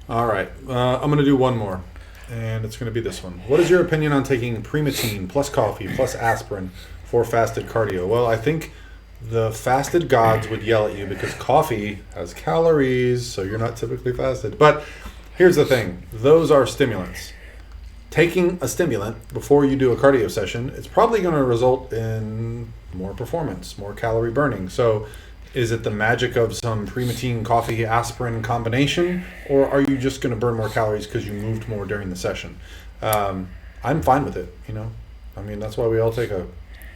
All right, I'm going to do one more, and it's going to be this one. What is your opinion on taking Primatine plus coffee plus aspirin for fasted cardio? Well, I think the fasted gods would yell at you because coffee has calories, so you're not typically fasted. But here's the thing. Those are stimulants. Taking a stimulant before you do a cardio session, it's probably going to result in more performance, more calorie burning. So is it the magic of some Primatine coffee aspirin combination, or are you just going to burn more calories because you moved more during the session? I'm fine with it, I mean, that's why we all take a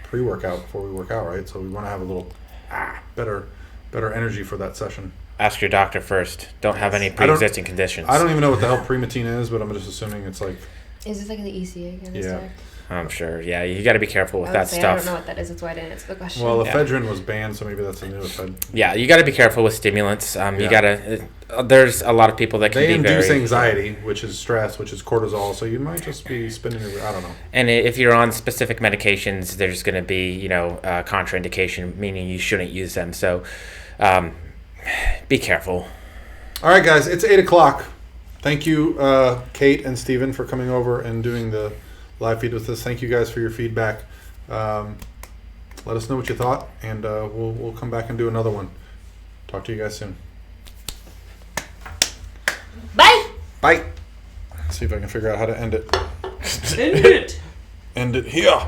pre-workout before we work out, right? So we want to have a little better energy for that session. Ask your doctor first. Don't have any pre-existing conditions. I don't even know what the hell Primatine is, but I'm just assuming it's like... Is this like the ECA kind of Yeah. stuff? I'm sure. Yeah, you got to be careful with that I stuff. don't know what that is. That's why I didn't answer the question. Well, ephedrine was banned, so maybe that's a new ephedrine. Yeah, you got to be careful with stimulants. You got to. There's a lot of people that can They be induce very anxiety, which is stress, which is cortisol. So you might just be spinning your... I don't know. And if you're on specific medications, there's going to be contraindication, meaning you shouldn't use them. So be careful. All right, guys, it's 8:00. Thank you, Kait and Steven, for coming over and doing the live feed with us. Thank you guys for your feedback. Let us know what you thought, and we'll come back and do another one. Talk to you guys soon. Bye! Bye. Let's see if I can figure out how to end it. End it! End it here.